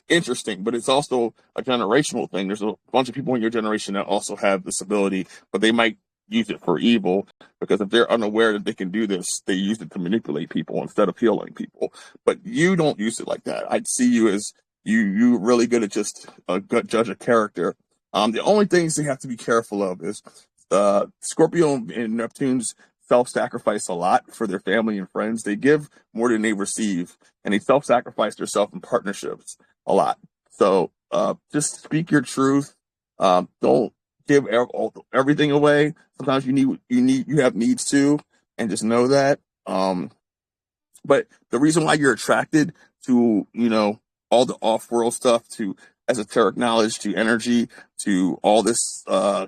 interesting, but it's also a generational thing. There's a bunch of people in your generation that also have this ability, but they might use it for evil because if they're unaware that they can do this, they use it to manipulate people instead of healing people. But you don't use it like that. I'd see you as you really good at just a good judge of character. The only things they have to be careful of is Scorpio and Neptune's self-sacrifice a lot for their family and friends. They give more than they receive, and they self-sacrifice themselves in partnerships a lot. So just speak your truth. Don't give everything away. Sometimes you have needs too, and just know that. But the reason why you're attracted to all the off-world stuff, to esoteric knowledge, to energy, to all this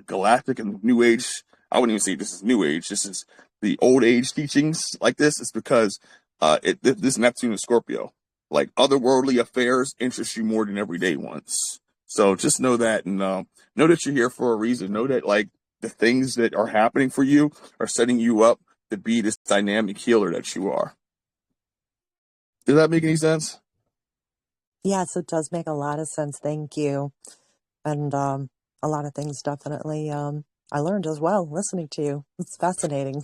galactic and new age, I wouldn't even say this is new age. This is the old age teachings like this. Is because this Neptune and Scorpio, like otherworldly affairs, interest you more than everyday ones. So just know that, and know that you're here for a reason. Know that like the things that are happening for you are setting you up to be this dynamic healer that you are. Does that make any sense? Yes, it does make a lot of sense. Thank you. And a lot of things definitely I learned as well listening to you. It's fascinating.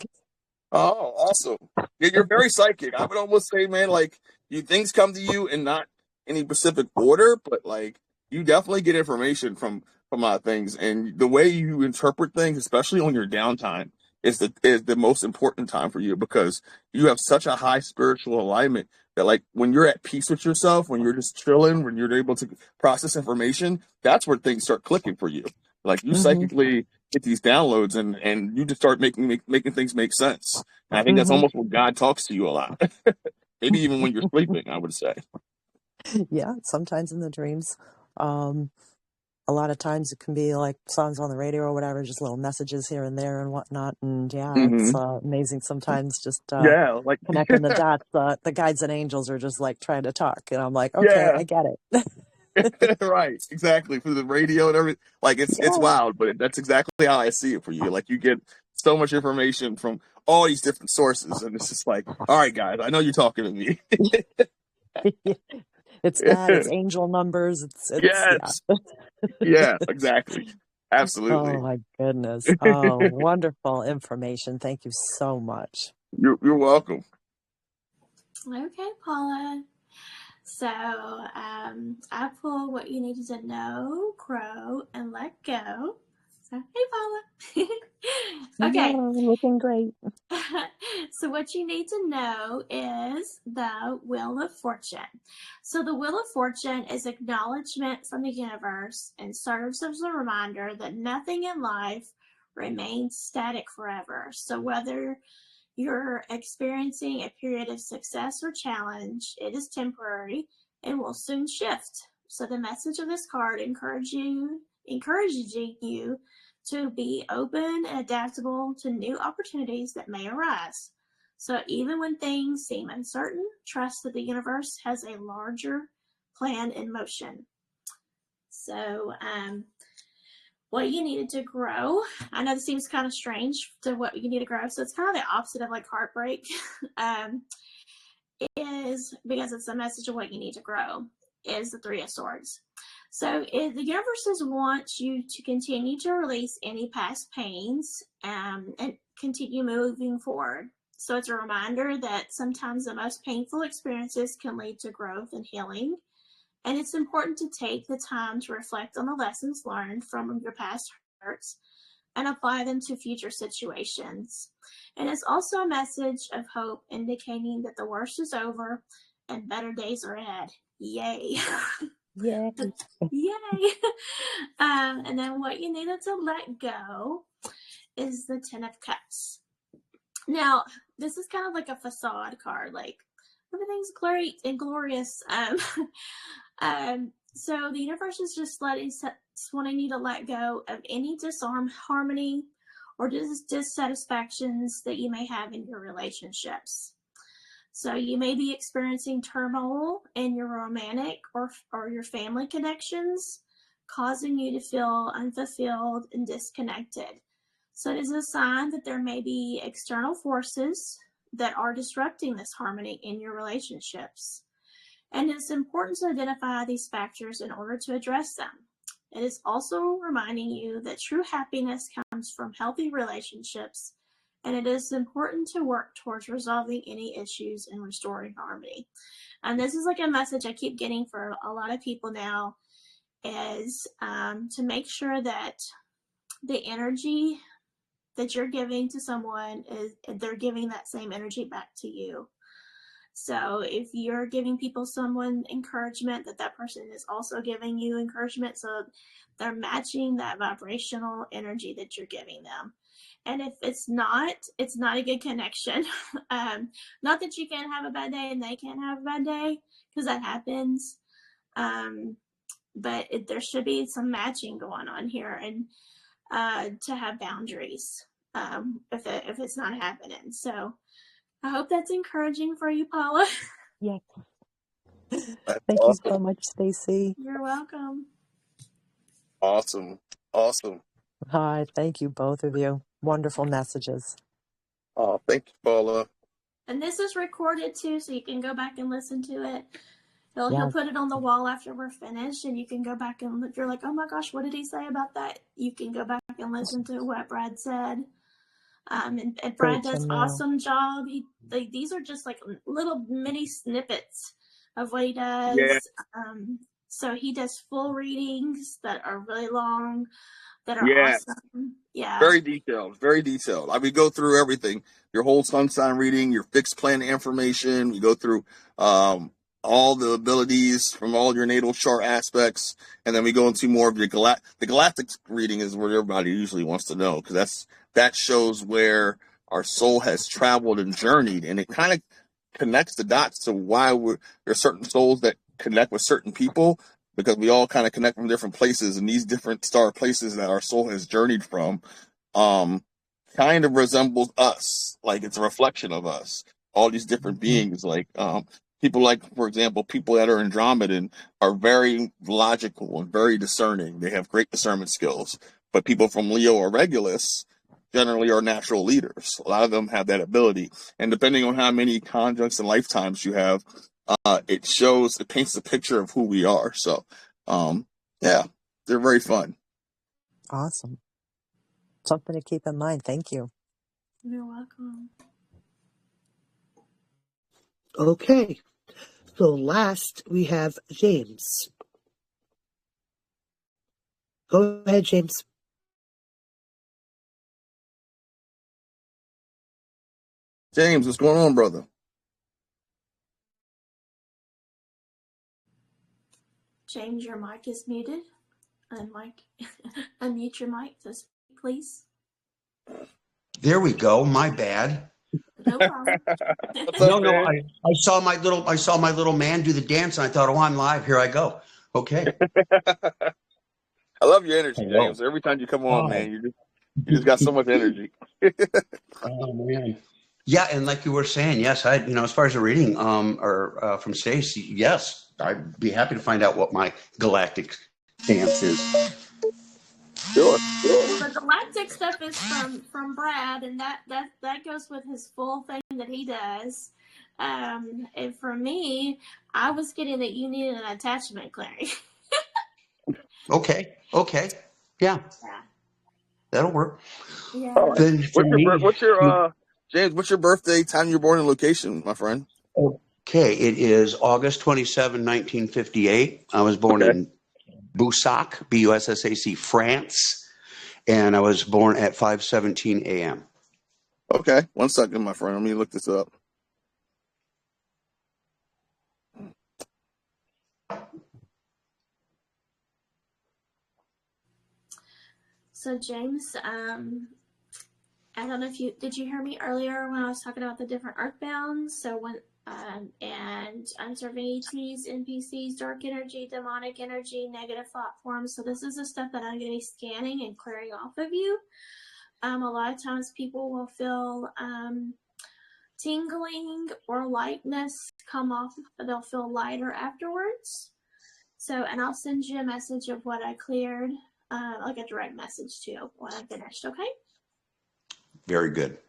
Oh, awesome. Yeah, you're very psychic. I would almost say, man, like things come to you in not any specific order, but like you definitely get information from things, and the way you interpret things, especially on your downtime, is the most important time for you because you have such a high spiritual alignment that like when you're at peace with yourself, when you're just chilling, when you're able to process information, that's where things start clicking for you. Like you psychically get these downloads and you just start making things make sense. And I think that's almost when God talks to you a lot. Maybe even when you're sleeping, I would say. Yeah, sometimes in the dreams. A lot of times it can be like songs on the radio or whatever, just little messages here and there and whatnot. And yeah, it's amazing sometimes just like connecting the dots. The guides and angels are just like trying to talk. And I'm like, okay, yeah. I get it. Right, exactly. For the radio and everything. Like it's wild, but that's exactly how I see it for you. Like you get so much information from all these different sources, and it's just like, all right, guys, I know you're talking to me. It's that. It's angel numbers. It's yes. Yeah, exactly. Absolutely. Oh my goodness. Oh, wonderful information. Thank you so much. You're welcome. Okay, Paula. So I pulled what you needed to know, grow, and let go. So, hey, Paula. Okay. Yeah, looking great. So what you need to know is the Wheel of Fortune. So the Wheel of Fortune is acknowledgement from the universe and serves as a reminder that nothing in life remains static forever. So whether you're experiencing a period of success or challenge, it is temporary and will soon shift. So the message of this card encouraging you to be open and adaptable to new opportunities that may arise. So even when things seem uncertain, trust that the universe has a larger plan in motion. So what you needed to grow, I know this seems kind of strange to what you need to grow, so it's kind of the opposite of like heartbreak, is because it's a message of what you need to grow, is the Three of Swords. So the universes want you to continue to release any past pains and continue moving forward. So it's a reminder that sometimes the most painful experiences can lead to growth and healing. And it's important to take the time to reflect on the lessons learned from your past hurts and apply them to future situations. And it's also a message of hope, indicating that the worst is over and better days are ahead. Yay. Yay. Yay. And then what you needed to let go is the Ten of Cups. Now, this is kind of like a facade card, like everything's great and glorious. So the universe is just wanting you to let go of any disharmony or dissatisfactions that you may have in your relationships. So you may be experiencing turmoil in your romantic or your family connections, causing you to feel unfulfilled and disconnected. So it is a sign that there may be external forces that are disrupting this harmony in your relationships. And it's important to identify these factors in order to address them. It is also reminding you that true happiness comes from healthy relationships, and it is important to work towards resolving any issues and restoring harmony. And this is like a message I keep getting for a lot of people now, is to make sure that the energy that you're giving to someone they're giving that same energy back to you. So if you're giving someone encouragement, that person is also giving you encouragement. So they're matching that vibrational energy that you're giving them. And if it's not a good connection. Not that you can't have a bad day and they can't have a bad day, because that happens. But there should be some matching going on here, and to have boundaries if it's not happening. So I hope that's encouraging for you, Paula. Yeah. That's Thank you so much, Stacy. You're welcome. Awesome. Hi, thank you, both of you. Wonderful messages. Oh, thank you, Paula. And this is recorded too, so you can go back and listen to it. He'll put it on the wall after we're finished, and you can go back and if you're like, oh my gosh, what did he say about that? You can go back and listen to what Brad said. And Brad does an awesome job. These are just like little mini snippets of what he does. Yeah. So he does full readings that are really long, that are awesome. Yeah. Very detailed. I mean, go through everything. Your whole sun sign reading, your fixed planet information. We go through all the abilities from all your natal chart aspects, and then we go into more of your the galactic reading is what everybody usually wants to know, because that shows where our soul has traveled and journeyed, and it kind of connects the dots to why there's certain souls that connect with certain people, because we all kind of connect from different places, and these different star places that our soul has journeyed from kind of resembles us. Like, it's a reflection of us, all these different beings. Like people, like, for example, people that are Andromedan are very logical and very discerning. They have great discernment skills. But people from Leo or Regulus generally are natural leaders. A lot of them have that ability. And depending on how many conjuncts and lifetimes you have, it paints a picture of who we are. So, yeah, they're very fun. Awesome. Something to keep in mind. Thank you. You're welcome. Okay. So last we have James. Go ahead, James. James, what's going on, brother? James, your mic is muted. Unmute your mic, please. There we go. My bad. No problem. No. I saw my little man do the dance, and I thought, oh, I'm live. Here I go. Okay. I love your energy, Hello. James. Every time you come on, man, you just got so much energy. Oh man. Yeah, and like you were saying, yes, as far as a reading, or from Stacey, yes, I'd be happy to find out what my galactic dance is. Sure. The galactic stuff is from Brad, and that goes with his full thing that he does. And for me, I was getting that you needed an attachment clearing. Okay. Yeah. That'll work. Yeah. All right. Then James, what's your birthday, time you were born, and location, my friend? Okay, it is August 27, 1958. I was born in Bussac, Bussac, France, and I was born at 5:17 a.m. Okay, 1 second, my friend. Let me look this up. So James, I don't know if did you hear me earlier when I was talking about the different earthbounds? So when and uncertainties, NPCs, dark energy, demonic energy, negative thought forms. So this is the stuff that I'm going to be scanning and clearing off of you. A lot of times people will feel tingling or lightness come off, but they'll feel lighter afterwards. So, and I'll send you a message of what I cleared, like a direct message to you when I'm finished, okay? Very good.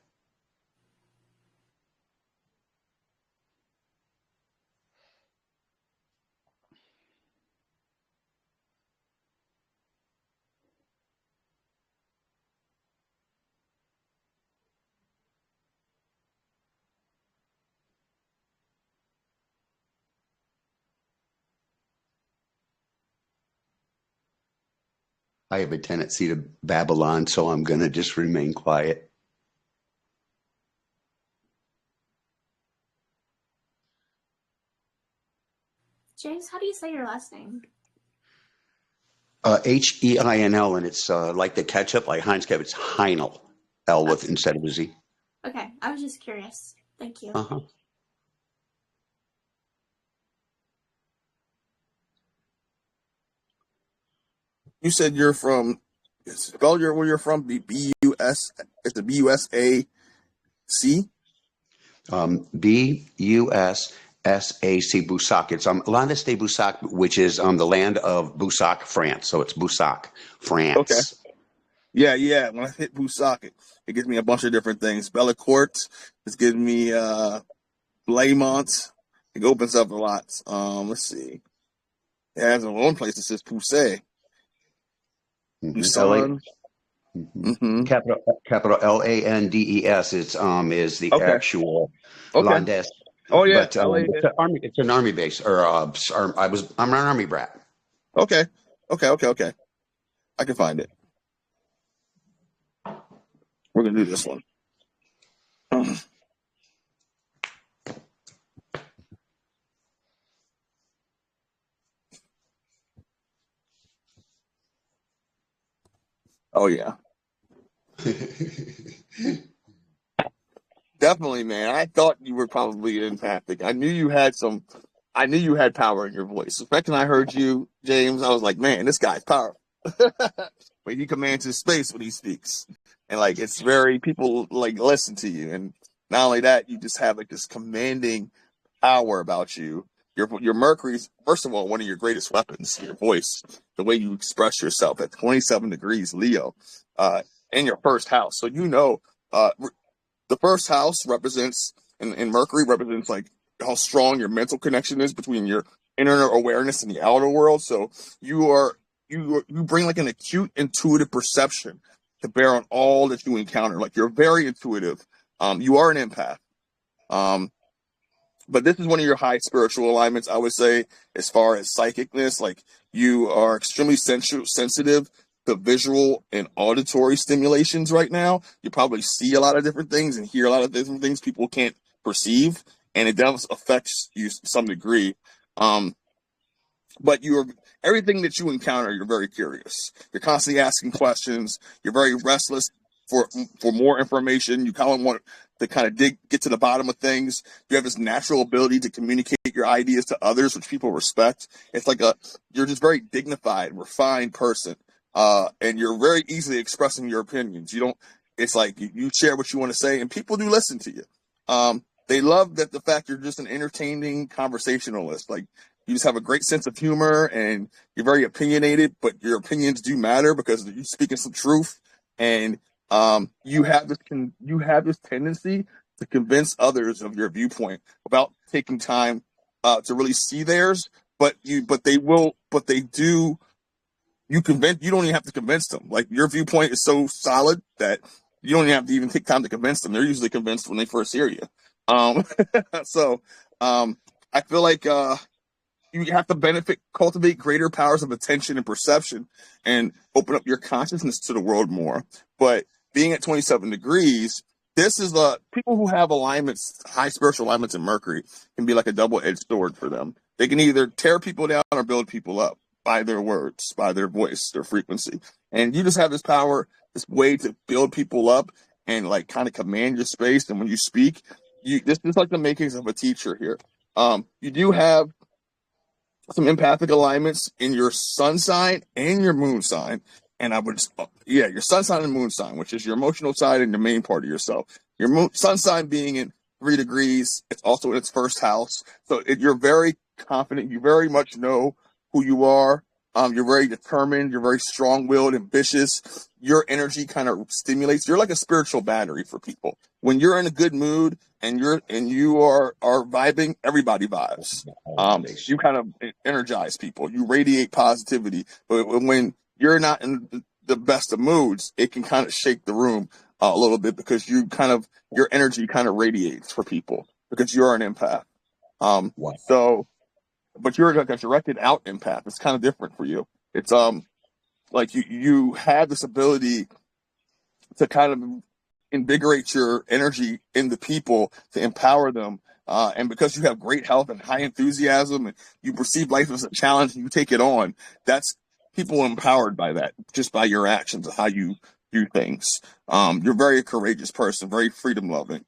I have a tendency to Babylon, so I'm going to just remain quiet. James, how do you say your last name? Heinl, and it's like the ketchup, like Heinz ketchup. It's Heinl, L with instead of a Z. Okay, I was just curious. Thank you. Uh-huh. You said you're from. Spell where you're from. B-U-S. It's the B-U-S-A-C. B-U-S-S-A-C, Bussac. It's Landais de Bussac, which is the land of Bussac, France. So it's Bussac, France. Okay. Yeah. When I hit Bussac, it gives me a bunch of different things. Bellecourt. It's giving me Blaymont. It opens up a lot. Let's see. It has one place that says Poussey. Busan. Mm-hmm. Capital Landes. It's is the actual Landais. Oh yeah, but it's an army base, or I'm an army brat. Okay. I can find it. We're gonna do this one. Oh yeah. Definitely, man. I thought you were probably empathic. I knew you had power in your voice. The second I heard you, James, I was like, man, this guy's powerful. But he commands his space when he speaks. And like it's people like listen to you. And not only that, you just have like this commanding power about you. Your Mercury's, first of all, one of your greatest weapons, your voice, the way you express yourself at 27 degrees Leo, in your first house. So the first house represents, and Mercury represents like how strong your mental connection is between your inner awareness and the outer world. So you bring like an acute intuitive perception to bear on all that you encounter. Like you're very intuitive. You are an empath. But this is one of your high spiritual alignments, I would say, as far as psychicness. Like you are extremely sensitive to visual and auditory stimulations right now. You probably see a lot of different things and hear a lot of different things people can't perceive, and it does affects you to some degree. But everything that you encounter, you're very curious. You're constantly asking questions. You're very restless for more information. You kind of want to kind of get to the bottom of things. You have this natural ability to communicate your ideas to others, which people respect. It's like you're just very dignified, refined person, and you're very easily expressing your opinions. It's like you share what you want to say, and people do listen to you. They love the fact you're just an entertaining conversationalist. Like, you just have a great sense of humor, and you're very opinionated, but your opinions do matter because you're speaking some truth. And you have this tendency to convince others of your viewpoint without taking time to really see theirs. But you don't even have to convince them. Like, your viewpoint is so solid that you don't even have to even take time to convince them. They're usually convinced when they first hear you. So I feel like you have to cultivate greater powers of attention and perception and open up your consciousness to the world more. But being at 27 degrees, this is people who have alignments, high spiritual alignments in Mercury, can be like a double-edged sword for them. They can either tear people down or build people up by their words, by their voice, their frequency. And you just have this power, this way to build people up and like kind of command your space. And when you speak, this is like the makings of a teacher here. You do have some empathic alignments in your sun sign and your moon sign. And your sun sign and moon sign, which is your emotional side and your main part of yourself. Your sun sign being in 3 degrees, it's also in its first house. So you're very confident. You very much know who you are. You're very determined. You're very strong-willed, ambitious. Your energy kind of stimulates. You're like a spiritual battery for people. When you're in a good mood and you are vibing, everybody vibes. You kind of energize people. You radiate positivity. But when you're not in the best of moods, it can kind of shake the room a little bit because your energy kind of radiates for people because you're an empath. But you're like a directed out empath. It's kind of different for you. It's like you have this ability to kind of invigorate your energy in the people, to empower them. And because you have great health and high enthusiasm and you perceive life as a challenge and you take it on, that's people empowered by that, just by your actions and how you do things. You're very a courageous person, very freedom loving.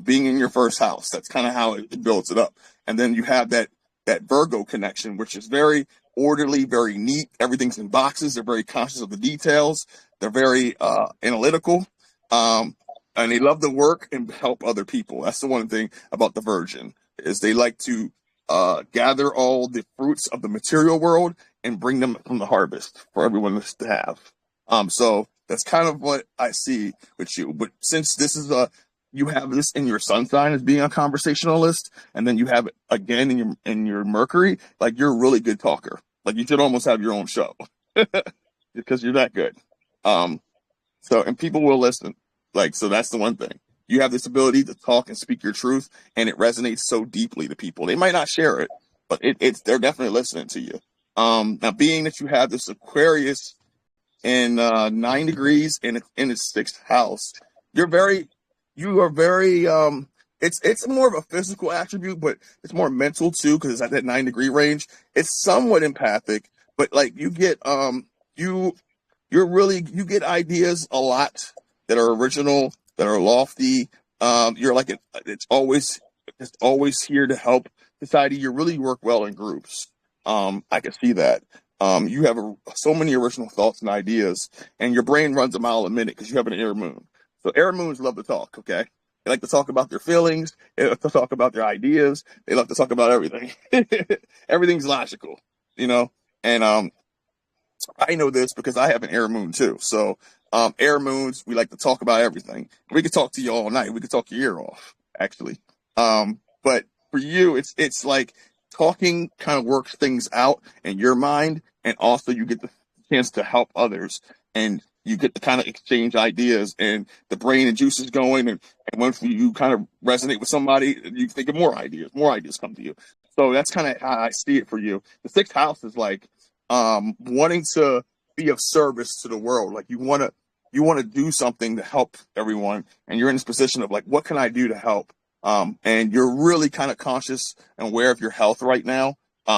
Being in your first house, that's kind of how it builds it up. And then you have that Virgo connection, which is very orderly, very neat. Everything's in boxes. They're very conscious of the details. They're very analytical. And they love to work and help other people. That's the one thing about the Virgin, is they like to gather all the fruits of the material world and bring them from the harvest for everyone to have. So that's kind of what I see with you. But since this is you have this in your sun sign as being a conversationalist, and then you have it again in your Mercury, like, you're a really good talker. Like, you should almost have your own show because you're that good. And people will listen. Like, so that's the one thing. You have this ability to talk and speak your truth, and it resonates so deeply to people. They might not share it, but they're definitely listening to you. Now, being that you have this Aquarius in 9 degrees in its 6th house, you are very it's more of a physical attribute, but it's more mental too, because it's at that 9 degree range. It's somewhat empathic, but like you get you get ideas a lot that are original, that are lofty. You're like it's always here to help society. You really work well in groups. I can see that. You have so many original thoughts and ideas, and your brain runs a mile a minute because you have an air moon. So air moons love to talk, okay? They like to talk about their feelings. They like to talk about their ideas. They love to talk about everything. Everything's logical, And I know this because I have an air moon too. So air moons, we like to talk about everything. We could talk to you all night. We could talk your ear off, actually. But for you, it's like talking kind of works things out in your mind, and also you get the chance to help others, and you get to kind of exchange ideas, and the brain and juices going, and once you kind of resonate with somebody, you think of more ideas come to you. So that's kind of how I see it for you. The 6th house is like wanting to be of service to the world. Like you want to do something to help everyone, and you're in this position of like, what can I do to help? And you're really kind of conscious and aware of your health right now,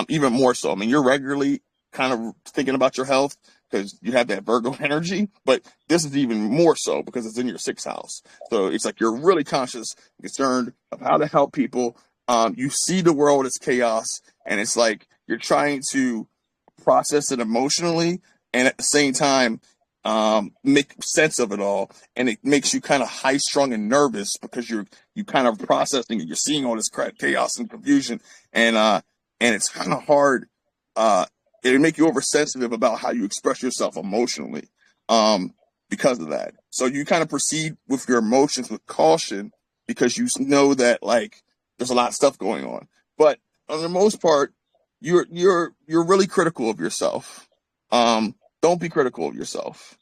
even more so. I mean, you're regularly kind of thinking about your health because you have that Virgo energy, but this is even more so because it's in your 6th house. So it's like you're really conscious, concerned of how to help people. You see the world as chaos, and it's like you're trying to process it emotionally and at the same time make sense of it all. And it makes you kind of high strung and nervous because you kind of processing it. You're seeing all this chaos and confusion, and it's kind of hard. It'll make you oversensitive about how you express yourself emotionally because of that. So you kind of proceed with your emotions with caution because you know that like there's a lot of stuff going on. But on the most part, you're really critical of yourself. Don't be critical of yourself,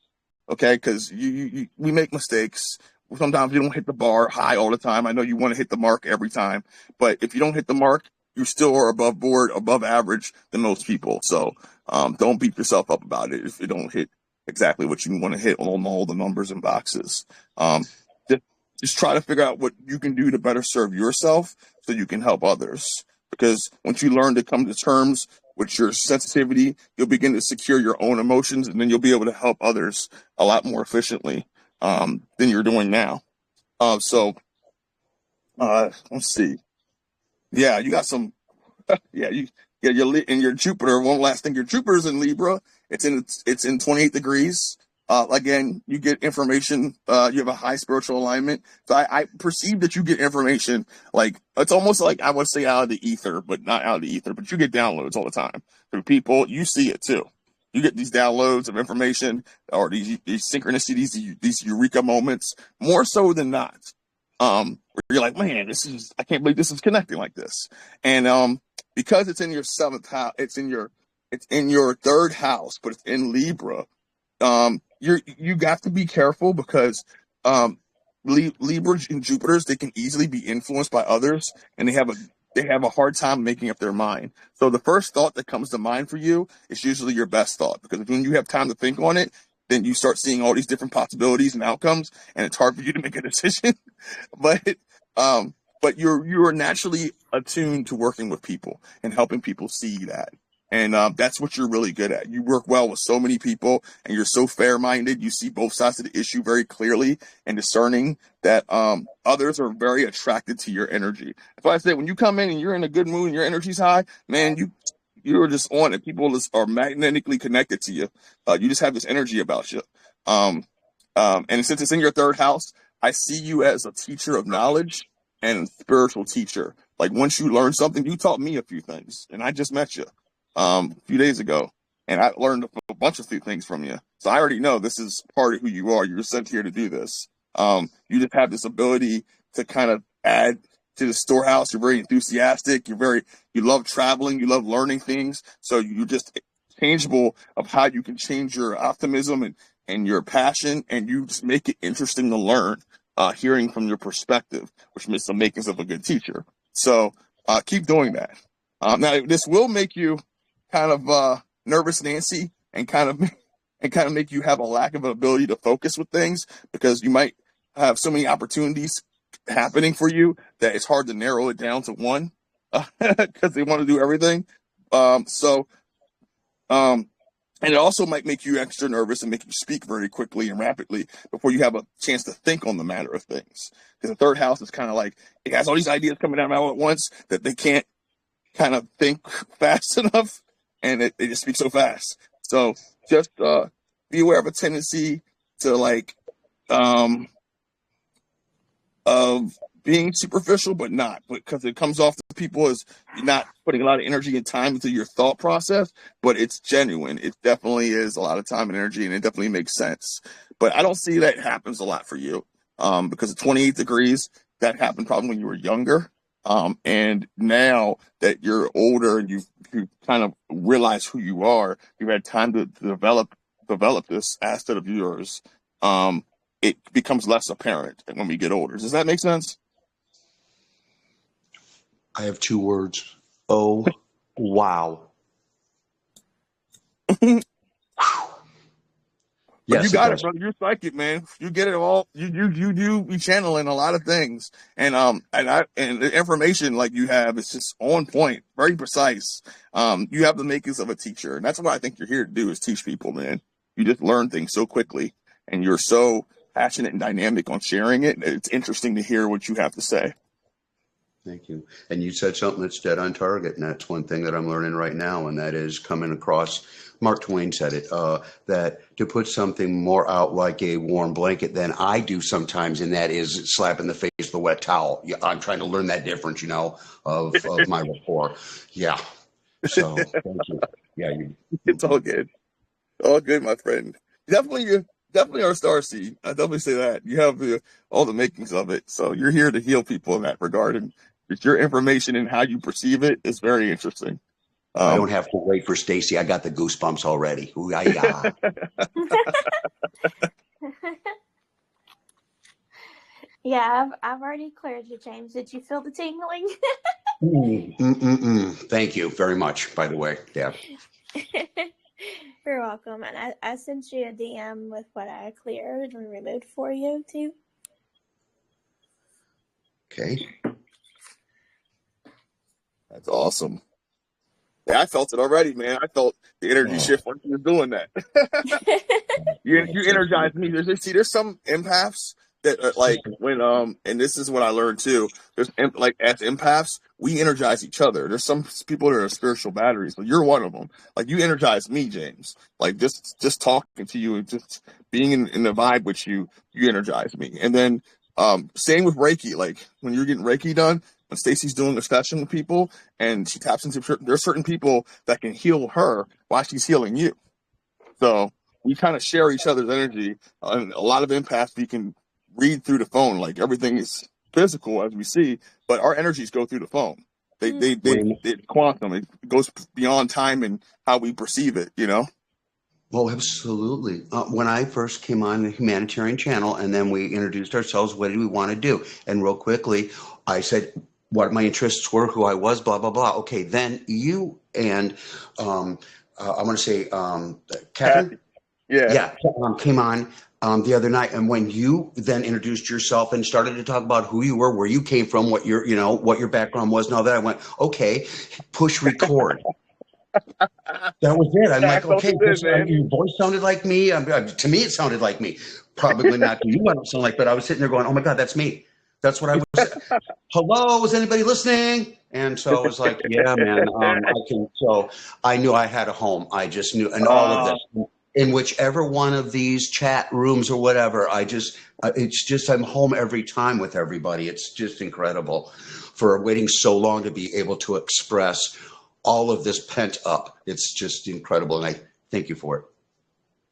okay? Because we make mistakes. Sometimes you don't hit the bar high all the time. I know you want to hit the mark every time, but if you don't hit the mark, you still are above board, above average than most people. So don't beat yourself up about it if you don't hit exactly what you want to hit on all the numbers and boxes. Just try to figure out what you can do to better serve yourself so you can help others. Because once you learn to come to terms with your sensitivity, you'll begin to secure your own emotions, and then you'll be able to help others a lot more efficiently than you're doing now. So let's see. Yeah, you got some. Yeah, your Jupiter. One last thing, your Jupiter's in Libra. It's in 28 degrees. Again, you get information. You have a high spiritual alignment. So I perceive that you get information. Like it's almost like I would say out of the ether, but not out of the ether. But you get downloads all the time through people. You see it too. You get these downloads of information or these synchronicities, these eureka moments, more so than not. Where you're like, man, I can't believe this is connecting like this. And because it's in your 7th house, it's in your 3rd house, but it's in Libra. You got to be careful because Libra and Jupiters, they can easily be influenced by others, and they have a hard time making up their mind. So the first thought that comes to mind for you is usually your best thought, because when you have time to think on it, then you start seeing all these different possibilities and outcomes, and it's hard for you to make a decision. But you're naturally attuned to working with people and helping people see that. And that's what you're really good at. You work well with so many people, and you're so fair-minded. You see both sides of the issue very clearly and discerning that others are very attracted to your energy. That's why I say when you come in and you're in a good mood and your energy's high, man, you're just on it. People are magnetically connected to you. You just have this energy about you. And since it's in your 3rd house, I see you as a teacher of knowledge and a spiritual teacher. Like once you learn something, you taught me a few things, and I just met you a few days ago, and I learned a bunch of things from you. So I already know this is part of who you are. You're sent here to do this. You just have this ability to kind of add to the storehouse. You're very enthusiastic. You love traveling. You love learning things. So you're just changeable of how you can change your optimism and your passion, and you just make it interesting to learn, hearing from your perspective, which makes the makings of a good teacher. So keep doing that. Now this will make you kind of nervous Nancy and kind of make you have a lack of ability to focus with things, because you might have so many opportunities happening for you that it's hard to narrow it down to one because they want to do everything. And it also might make you extra nervous and make you speak very quickly and rapidly before you have a chance to think on the matter of things. Because the 3rd house is kind of like, it has all these ideas coming out all at once that they can't kind of think fast enough, and they just speak so fast. So just be aware of a tendency to of being superficial, but not, because it comes off to people as you're not putting a lot of energy and time into your thought process, but it's genuine. It definitely is a lot of time and energy, and it definitely makes sense. But I don't see that happens a lot for you, because of 28 degrees, that happened probably when you were younger. And now that you're older and you kind of realize who you are, you've had time to develop this asset of yours. It becomes less apparent when we get older. Does that make sense? I have 2 words. Oh, wow. But Yes, you got it it, does. brother. You're psychic, man. You get it all. You channeling a lot of things, and the information like you have is just on point, very precise. You have the makings of a teacher, and that's what I think you're here to do is teach people, man. You just learn things so quickly, and you're so passionate and dynamic on sharing it. It's interesting to hear what you have to say. Thank you. And you said something that's dead on target, and that's one thing that I'm learning right now, and that is coming across. Mark Twain said it, that to put something more out like a warm blanket than I do sometimes, and that is slap in the face with a wet towel. Yeah, I'm trying to learn that difference, of my rapport. Yeah. So thank you. Yeah. It's all good. All good, my friend. You definitely are a star seed. I definitely say that. You have all the makings of it. So you're here to heal people in that regard. And it's your information and how you perceive it is very interesting. I don't have to wait for Stacy. I got the goosebumps already. Ooh, yeah. Yeah, I've already cleared you, James. Did you feel the tingling? Thank you very much, by the way. Yeah. You're welcome. And I sent you a DM with what I cleared and removed for you, too. Okay. That's awesome. Yeah, I felt it already, man. I felt the energy shift when you were doing that. you energized me. There's some empaths that like when and this is what I learned too. There's like as empaths, we energize each other. There's some people that are spiritual batteries, but you're one of them. Like you energize me, James. Like just talking to you and just being in the vibe with you energize me. And then same with Reiki. Like when you're getting Reiki done, when Stacy's doing a session with people and she taps into, there's certain people that can heal her while she's healing you. So we kind of share each other's energy. And a lot of empaths we can read through the phone. Like everything is physical as we see, but our energies go through the phone. It's quantum. It goes beyond time and how we perceive it, Well, absolutely. When I first came on the Humanitarian Channel and then we introduced ourselves, what did we want to do? And real quickly, I said what my interests were, who I was, blah, blah, blah. Okay, then you and I want to say Catherine? Yeah. Came on the other night. And when you then introduced yourself and started to talk about who you were, where you came from, what your background was and all that, I went, okay, push record. That was it. I'm like, okay, your voice sounded like me. To me, it sounded like me. Probably not to you. I don't sound like, but I was sitting there going, oh my God, that's me. That's what I was. Hello, is anybody listening? And so I was like, yeah, man, I can. So I knew I had a home. I just knew, and all of this, in whichever one of these chat rooms or whatever, it's just, I'm home every time with everybody. It's just incredible for waiting so long to be able to express all of this pent up. It's just incredible. And I thank you for it.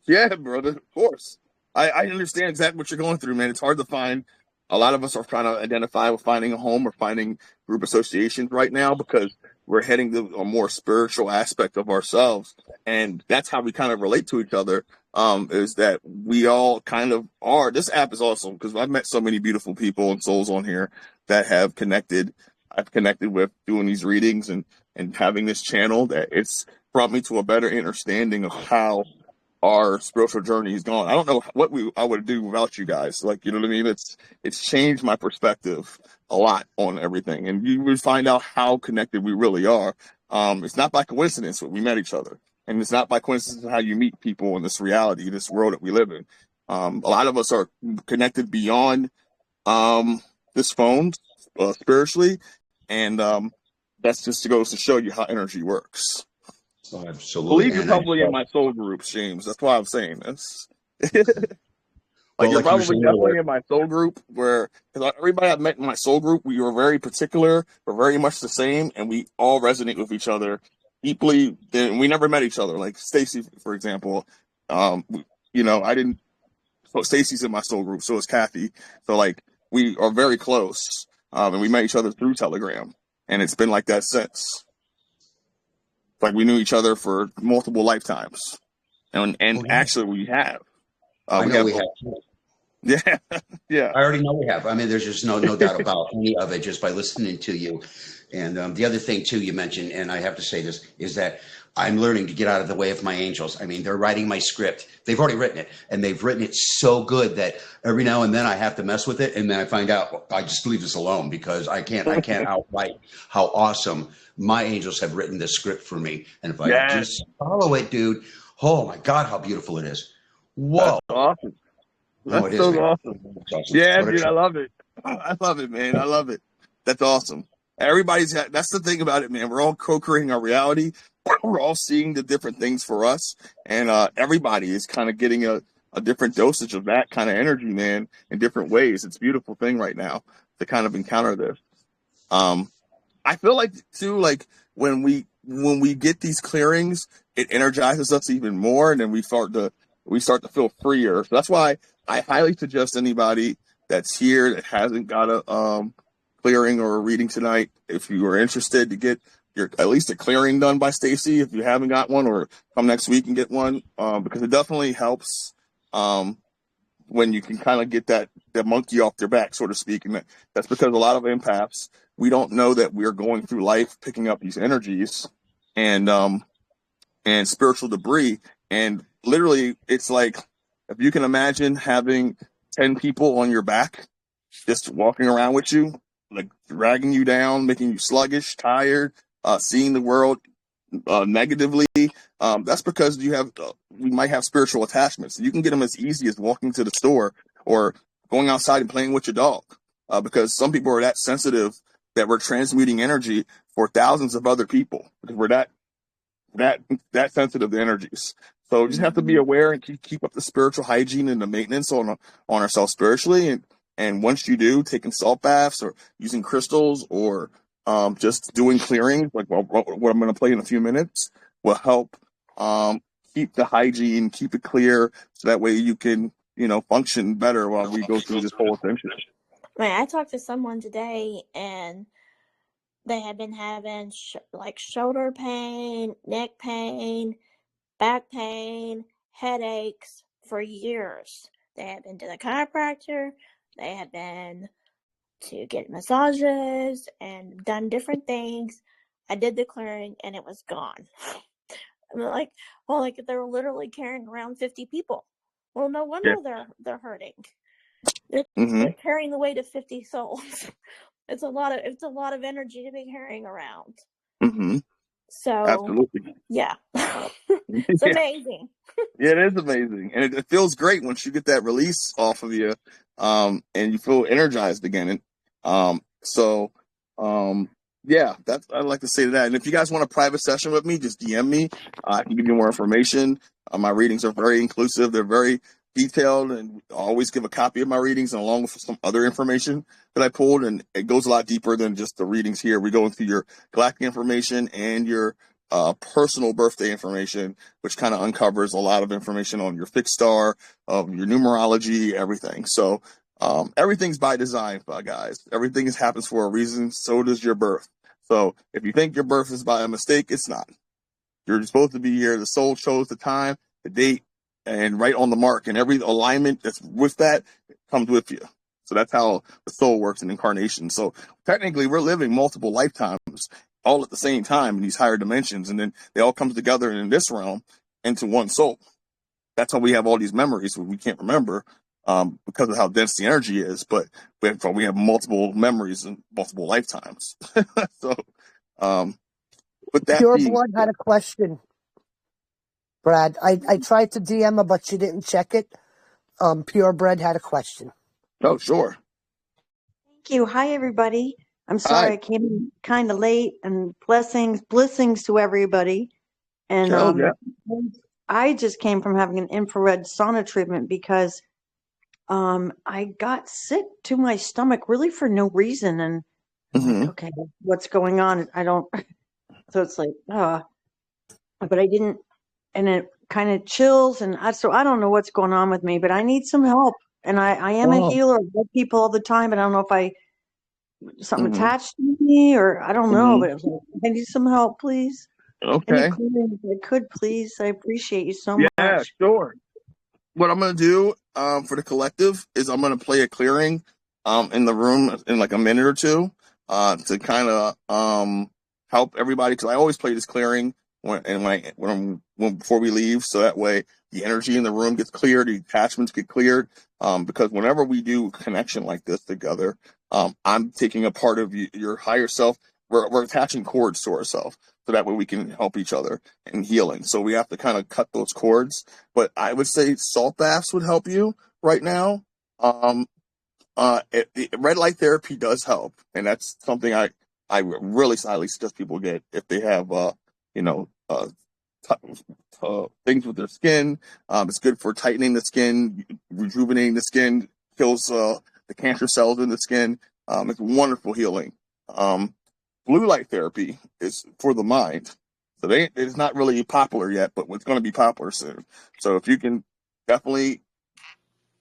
Yeah, brother. Of course. I understand exactly what you're going through, man. It's hard to find. A lot of us are trying to identify with finding a home or finding group associations right now because we're heading to a more spiritual aspect of ourselves. And that's how we kind of relate to each other, is that we all kind of are. This app is awesome because I've met so many beautiful people and souls on here that have connected. I've connected with doing these readings and having this channel that it's brought me to a better understanding of how our spiritual journey has gone. I don't know what I would do without you guys. Like, you know what I mean? It's changed my perspective a lot on everything. And you would find out how connected we really are. It's not by coincidence that we met each other. And it's not by coincidence how you meet people in this reality, this world that we live in. A lot of us are connected beyond this phone spiritually. And that's just goes to show you how energy works. Oh, absolutely. I believe you're probably in my soul groups, James. That's why I'm saying this. You're probably definitely in my soul group because everybody I've met in my soul group, we were very particular. We're very much the same, and we all resonate with each other deeply. Then we never met each other. Like Stacy, for example, I didn't. So Stacy's in my soul group, so is Kathy. So we are very close, and we met each other through Telegram, and it's been like that since. Like we knew each other for multiple lifetimes, and actually we have. We have. Yeah, yeah. I already know we have. I mean, there's just no doubt about any of it just by listening to you. And the other thing too you mentioned, and I have to say this, is that I'm learning to get out of the way of my angels. I mean, they're writing my script. They've already written it, and they've written it so good that every now and then I have to mess with it, and then I find out I just leave this alone because I can't outright how awesome my angels have written this script for me. And if I just follow it, dude, oh my God, how beautiful it is. Whoa. That's awesome. No, That's it so is, man. awesome. It's awesome. Yeah, What a dude, I trip. love it. I love it, man. I love it. That's awesome. That's the thing about it, man. We're all co-creating our reality. We're all seeing the different things for us. And everybody is kind of getting a different dosage of that kind of energy, man, in different ways. It's a beautiful thing right now to kind of encounter this. I feel like too, like when we get these clearings, it energizes us even more, and then we start to feel freer. So that's why I highly suggest anybody that's here that hasn't got a clearing or a reading tonight, if you are interested, to get your at least a clearing done by Stacy, if you haven't got one, or come next week and get one, because it definitely helps when you can kind of get that monkey off their back, so to speak. And that's because a lot of empaths, we don't know that we're going through life picking up these energies and spiritual debris. And literally, it's like, if you can imagine having 10 people on your back just walking around with you, like dragging you down, making you sluggish, tired, seeing the world negatively, that's because we might have spiritual attachments. You can get them as easy as walking to the store or going outside and playing with your dog, because some people are that sensitive that we're transmuting energy for thousands of other people, because we're that sensitive to energies. So we just have to be aware and keep up the spiritual hygiene and the maintenance on ourselves spiritually. And once you do, taking salt baths or using crystals or just doing clearings, like what I'm going to play in a few minutes, will help keep the hygiene, keep it clear, so that way you can, function better while we go through this whole adventure. Right, I talked to someone today, and they had been having shoulder pain, neck pain, back pain, headaches for years. They had been to the chiropractor. They had been to get massages and done different things. I did the clearing, and it was gone. I'm like, they were literally carrying around 50 people. Well, no wonder they're hurting. They're carrying the weight of 50 souls. It's a lot of energy to be carrying around. Mm-hmm. So absolutely, yeah, it's amazing. Yeah, it is amazing, and it feels great once you get that release off of you, and you feel energized again. And yeah, I'd like to say that. And if you guys want a private session with me, just DM me. I can give you more information. My readings are very inclusive. They're very detailed, and I always give a copy of my readings and along with some other information that I pulled. And it goes a lot deeper than just the readings here. We go into your galactic information and your personal birthday information, which kind of uncovers a lot of information on your fixed star, of your numerology, everything. So everything's by design, guys. Everything happens for a reason. So does your birth. So if you think your birth is by a mistake, it's not. You're supposed to be here. The soul chose the time, the date, and right on the mark. And every alignment that's with that comes with you. So that's how the soul works in incarnation. So technically, we're living multiple lifetimes all at the same time in these higher dimensions. And then they all come together in this realm into one soul. That's how we have all these memories we can't remember because of how dense the energy is. But we have multiple memories in multiple lifetimes. So with that Pure being Blood had a question, Brad. I tried to DM her, but she didn't check it. Pure Bread had a question. Oh, sure. Thank you. Hi, everybody. I'm sorry Hi. I came in kind of late, and blessings to everybody. And I just came from having an infrared sauna treatment because I got sick to my stomach really for no reason. And I'm like, okay, what's going on? I don't. So it's like, but I didn't, and it kind of chills, and so I don't know what's going on with me, but I need some help. And I am a healer. I help people all the time, but I don't know if something attached to me, or I don't know, but it was like, I need some help, please. Okay. Any clearings if I could, please. I appreciate you so much. Yeah, sure. What I'm going to do for the collective is I'm going to play a clearing in the room in like a minute or two to kind of help everybody, because I always play this clearing when before we leave, so that way the energy in the room gets cleared, the attachments get cleared. Because whenever we do a connection like this together, I'm taking a part of your higher self. We're attaching cords to ourselves, so that way we can help each other in healing. So we have to kind of cut those cords. But I would say salt baths would help you right now. Red light therapy does help, and that's something I really highly suggest people get if they have things with their skin. It's good for tightening the skin, rejuvenating the skin, kills the cancer cells in the skin. It's wonderful healing. Blue light therapy is for the mind. So it's not really popular yet, but it's going to be popular soon. So if you can definitely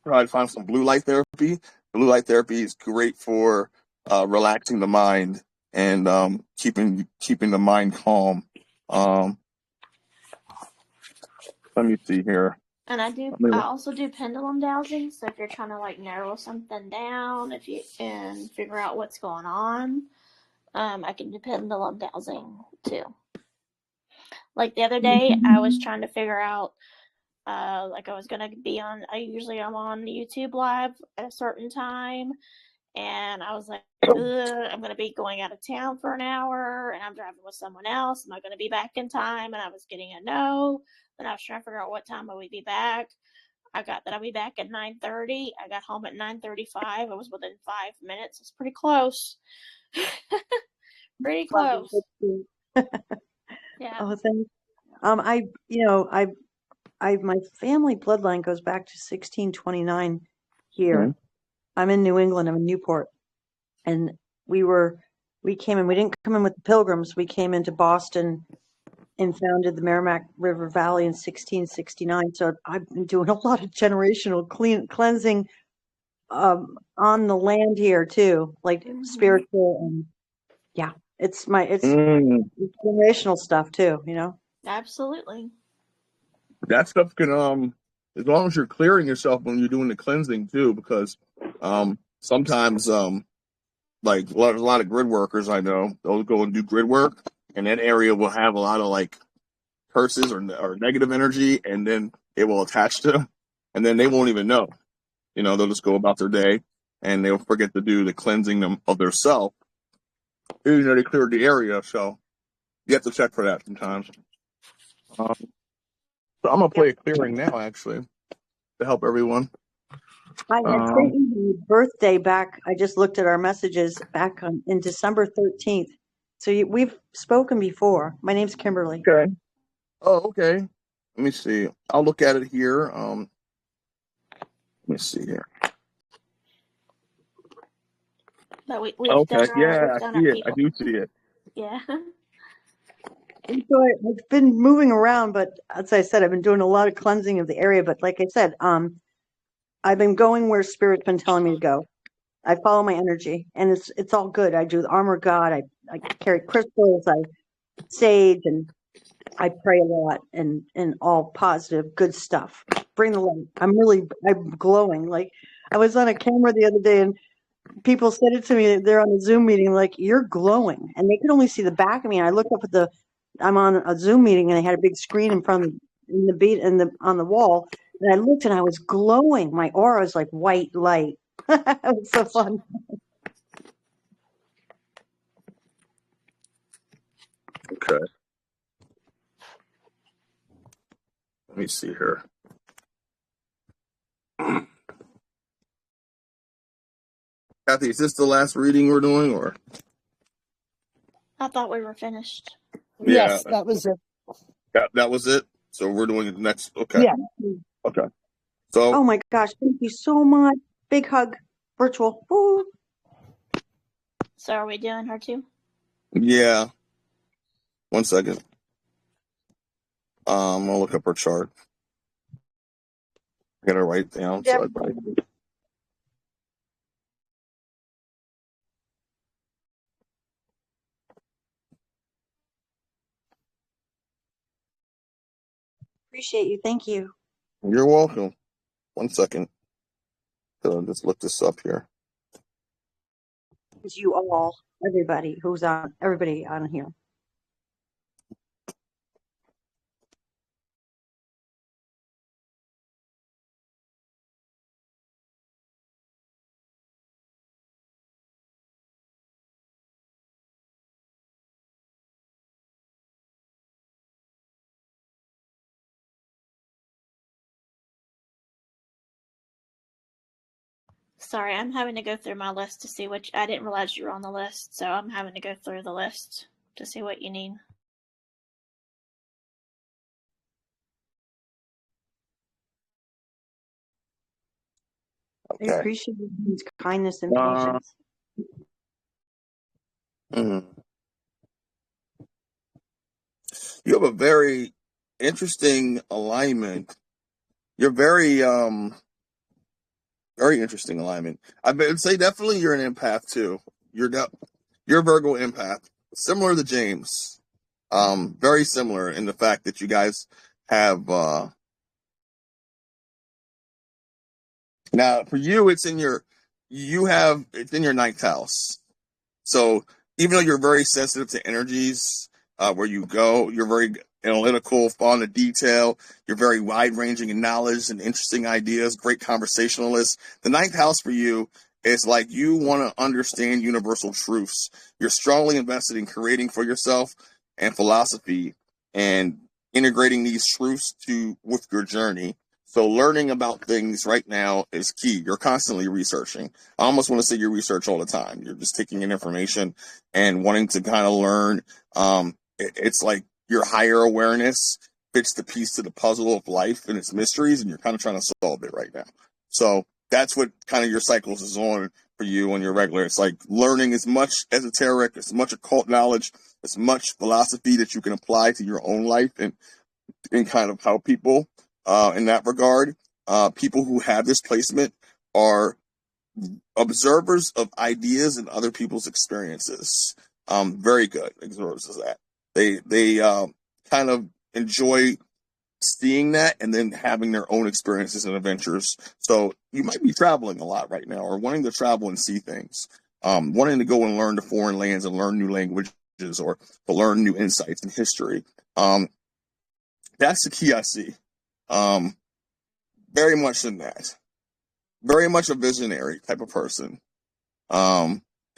try to find some blue light therapy. Blue light therapy is great for relaxing the mind and keeping the mind calm. Let me see here. And I also do pendulum dowsing. So if you're trying to like narrow something down, and figure out what's going on, I can do pendulum dowsing too. Like the other day, I was trying to figure out, like I was gonna be on. I'm on YouTube Live at a certain time, and I was like, I'm gonna be going out of town for an hour, and I'm driving with someone else. Am I gonna be back in time? And I was getting a no. Then I was trying to figure out what time I would be back. I got that I'll be back at 9:30. I got home at 9:35. I was within 5 minutes. It's pretty close. Pretty close. Yeah. Oh, thanks. My family bloodline goes back to 1629 here. Mm-hmm. I'm in New England. I'm in Newport, and we came in. We didn't come in with the Pilgrims. We came into Boston and founded the Merrimack River Valley in 1669. So I've been doing a lot of generational cleansing on the land here too, like spiritual, and yeah, it's generational stuff too, Absolutely. That stuff can as long as you're clearing yourself when you're doing the cleansing too, because sometimes like a lot of grid workers I know, they'll go and do grid work, and that area will have a lot of like curses or negative energy, and then it will attach to them, and then they won't even know. They'll just go about their day, and they'll forget to do the cleansing of their self. They cleared the area, so you have to check for that sometimes. So I'm gonna play a clearing now, actually, to help everyone. I had sent you the birthday back. I just looked at our messages back in December 13th. So we've spoken before. My name's Kimberly. Okay. Oh, okay. Let me see. I'll look at it here. Let me see here. But we've okay. done Yeah, I see it. I do see it. Yeah. And so I've been moving around, but as I said, I've been doing a lot of cleansing of the area. But like I said, I've been going where Spirit's been telling me to go. I follow my energy, and it's all good. I do the armor of God. I carry crystals. I sage, and I pray a lot, and all positive, good stuff. Bring the light. I'm glowing. Like I was on a camera the other day, and people said it to me. They're on a Zoom meeting, like you're glowing, and they could only see the back of me. And I looked up at I'm on a Zoom meeting, and they had a big screen in front of on the wall. And I looked, and I was glowing. My aura was like white light. It was so fun. Okay. Let me see here. Kathy, is this the last reading we're doing, or? I thought we were finished. Yes, that was it. That was it. So we're doing it next. Okay. Yeah. Okay. So. Oh my gosh! Thank you so much. Big hug, virtual. Woo. So are we doing her too? Yeah. 1 second. I'll look up her chart. I gotta write down. Yeah. Appreciate you. Thank you. You're welcome. 1 second. So just look this up here. It's you all, everybody on here. Sorry, I'm having to go through my list to see which. I didn't realize you were on the list, so I'm having to go through the list to see what you need. I appreciate his kindness and patience. You have a very interesting alignment. You're very interesting alignment. I would say definitely you're an empath too. You're a Virgo empath, similar to James. Very similar in the fact that you guys have now for you it's in your ninth house. So even though you're very sensitive to energies, where you go, you're very analytical, fond of detail. You're very wide-ranging in knowledge and interesting ideas, great conversationalist. The ninth house for you is like you want to understand universal truths. You're strongly invested in creating for yourself and philosophy and integrating these truths with your journey. So learning about things right now is key. You're constantly researching. I almost want to say you research all the time. You're just taking in information and wanting to kind of learn. It's like your higher awareness fits the piece to the puzzle of life and its mysteries, and you're kind of trying to solve it right now. So that's what kind of your cycles is on for you on your regular. It's like learning as much esoteric, as much occult knowledge, as much philosophy that you can apply to your own life and kind of how people in that regard. People who have this placement are observers of ideas and other people's experiences. Very good observers of that. They kind of enjoy seeing that and then having their own experiences and adventures. So you might be traveling a lot right now or wanting to travel and see things, wanting to go and learn the foreign lands and learn new languages or to learn new insights in history. That's the key I see. Very much in that. Very much a visionary type of person.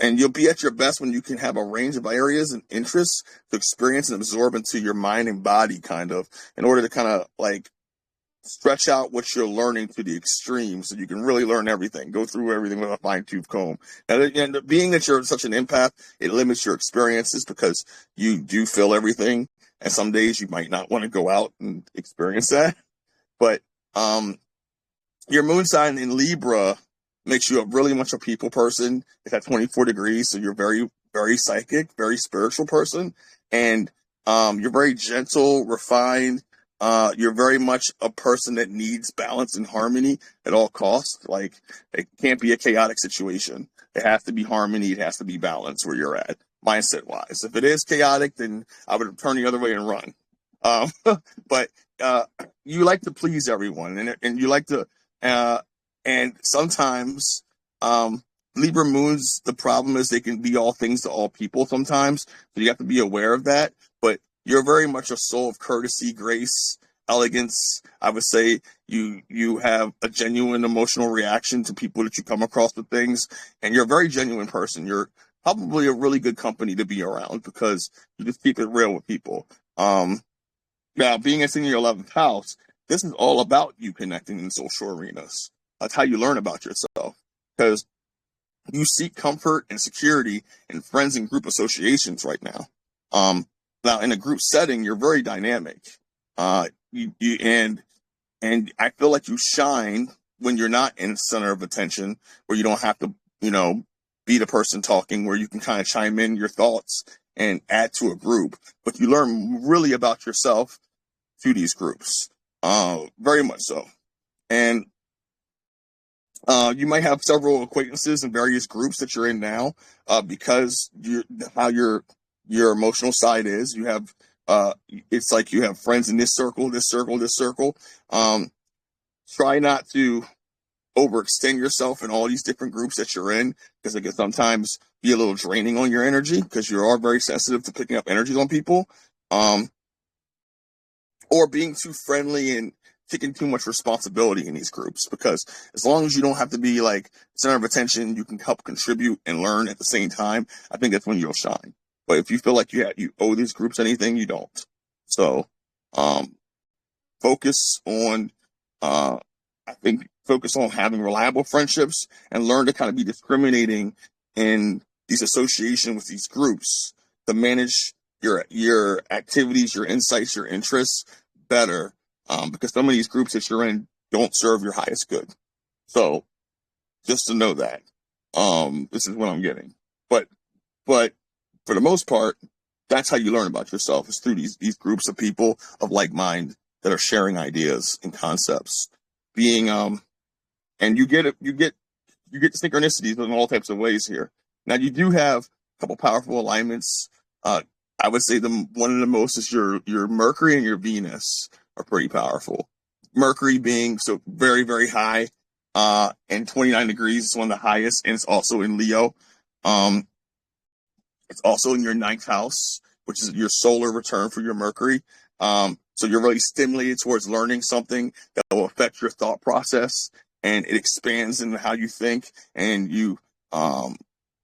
And you'll be at your best when you can have a range of areas and interests to experience and absorb into your mind and body, kind of, in order to kind of like stretch out what you're learning to the extreme so you can really learn everything, go through everything with a fine-tooth comb. And being that you're such an empath, it limits your experiences because you do feel everything. And some days you might not want to go out and experience that. But your moon sign in Libra makes you a really much a people person. It's at 24 degrees, so you're very, very psychic, very spiritual person. And you're very gentle, refined. You're very much a person that needs balance and harmony at all costs. Like, it can't be a chaotic situation. It has to be harmony. It has to be balance where you're at, mindset-wise. If it is chaotic, then I would turn the other way and run. But you like to please everyone, and you like to, and sometimes Libra moons, the problem is they can be all things to all people sometimes, so you have to be aware of that. But you're very much a soul of courtesy, grace, elegance. I would say you have a genuine emotional reaction to people that you come across with things, and you're a very genuine person. You're probably a really good company to be around because you just keep it real with people. Now, being in your 11th house, this is all about you connecting in social arenas. That's how you learn about yourself, because you seek comfort and security in friends and group associations right now. Now, in a group setting, you're very dynamic. And I feel like you shine when you're not in the center of attention, where you don't have to, be the person talking, where you can kind of chime in your thoughts and add to a group. But you learn really about yourself through these groups, very much so. And you might have several acquaintances in various groups that you're in now, because how your emotional side is. You have it's like you have friends in this circle, this circle, this circle. Try not to overextend yourself in all these different groups that you're in, because it can sometimes be a little draining on your energy, because you are very sensitive to picking up energies on people. Or being too friendly and taking too much responsibility in these groups, because as long as you don't have to be like center of attention, you can help contribute and learn at the same time. I think that's when you'll shine. But if you feel like you owe these groups anything, you don't. So focus on I think focus on having reliable friendships and learn to kind of be discriminating in these association with these groups to manage your activities, your insights, your interests better, because some of these groups that you're in don't serve your highest good. So just to know that, this is what I'm getting. But for the most part, that's how you learn about yourself, is through these groups of people of like mind that are sharing ideas and concepts. Being and you get synchronicities in all types of ways here. Now you do have a couple powerful alignments. I would say one of the most is your Mercury and your Venus are pretty powerful. Mercury being so very, very high, and 29 degrees is one of the highest, and it's also in Leo. It's also in your 9th house, which is your solar return for your Mercury. So you're really stimulated towards learning something that will affect your thought process, and it expands into how you think. And you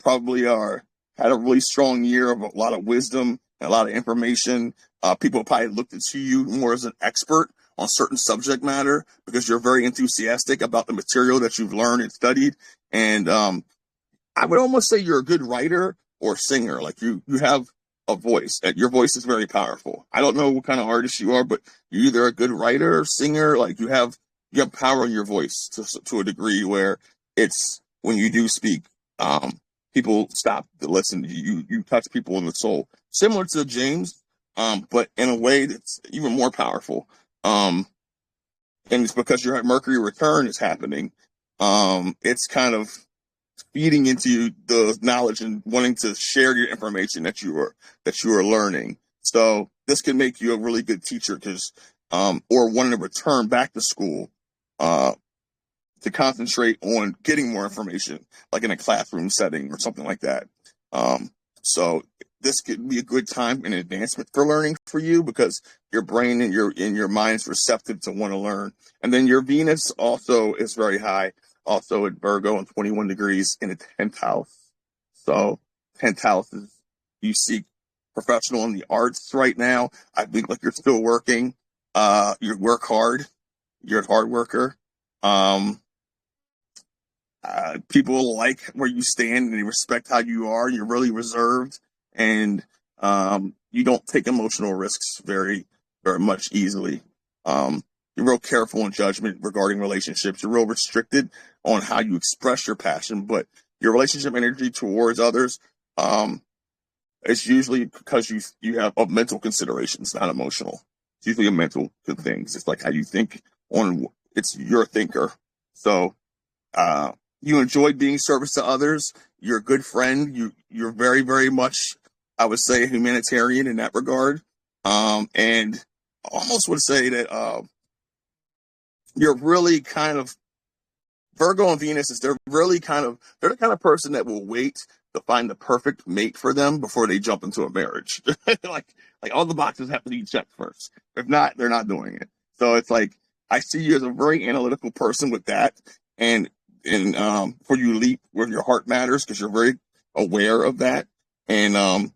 probably had a really strong year of a lot of wisdom and a lot of information. People probably looked at you more as an expert on certain subject matter because you're very enthusiastic about the material that you've learned and studied. And I would almost say you're a good writer or singer. Like you have a voice. Your voice is very powerful. I don't know what kind of artist you are, but you're either a good writer or singer. Like you have power in your voice to a degree where it's, when you do speak, people stop to listen to you. You touch people in the soul, similar to James, but in a way that's even more powerful. And it's because your Mercury return is happening. It's kind of feeding into the knowledge and wanting to share your information that you are learning. So this can make you a really good teacher, because or wanting to return back to school to concentrate on getting more information, like in a classroom setting or something like that. So this could be a good time and advancement for learning for you, because your brain and your mind is receptive to want to learn. And then your Venus also is very high, also at Virgo and 21 degrees in the 10th house. So 10th house is, you seek professional in the arts right now. I think like you're still working. You work hard. You're a hard worker. People like where you stand and they respect how you are. You're really reserved, and you don't take emotional risks very, very much easily. You're real careful in judgment regarding relationships. You're real restricted on how you express your passion, but your relationship energy towards others, it's usually because you have mental considerations, not emotional. It's usually a mental things. It's like how you think it's your thinker. So, you enjoy being service to others. You're a good friend. You're very, very much, I would say, humanitarian in that regard. And I almost would say that you're really kind of, Virgo and Venus they're the kind of person that will wait to find the perfect mate for them before they jump into a marriage. like all the boxes have to be checked first. If not, they're not doing it. So it's like, I see you as a very analytical person with that. And before you leap where your heart matters, because you're very aware of that. And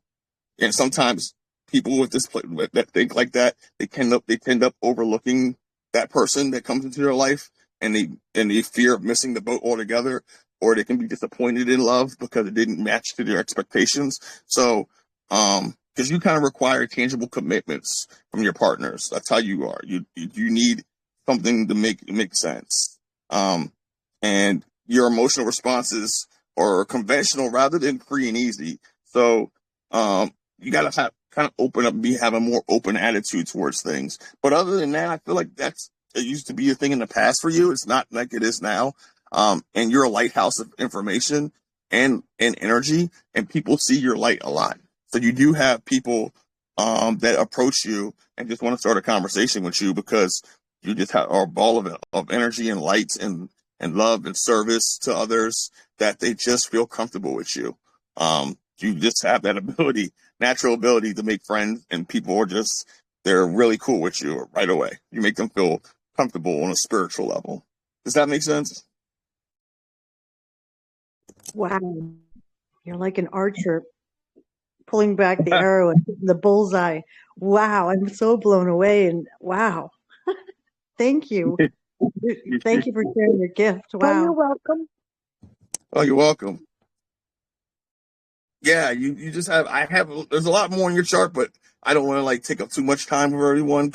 sometimes people with that think like that, they tend up overlooking that person that comes into their life, and they fear of missing the boat altogether, or they can be disappointed in love because it didn't match to their expectations. So, because you kind of require tangible commitments from your partners. That's how you are. You need something to make sense. And your emotional responses are conventional rather than free and easy. So, you got to kind of open up, have a more open attitude towards things. But other than that, I feel like it used to be a thing in the past for you. It's not like it is now. And you're a lighthouse of information and energy, and people see your light a lot. So you do have people, that approach you and just want to start a conversation with you because you just are a ball of energy and light and love and service to others, that they just feel comfortable with you. You just have that natural ability to make friends, and people they're really cool with you right away. You make them feel comfortable on a spiritual level. Does that make sense? Wow. You're like an archer pulling back the arrow and hitting the bullseye. Wow. I'm so blown away, and wow. Thank you. Thank you for sharing your gift. Oh, Wow. you're welcome. Oh, you're welcome. Yeah, you just there's a lot more in your chart, but I don't want to like take up too much time for everyone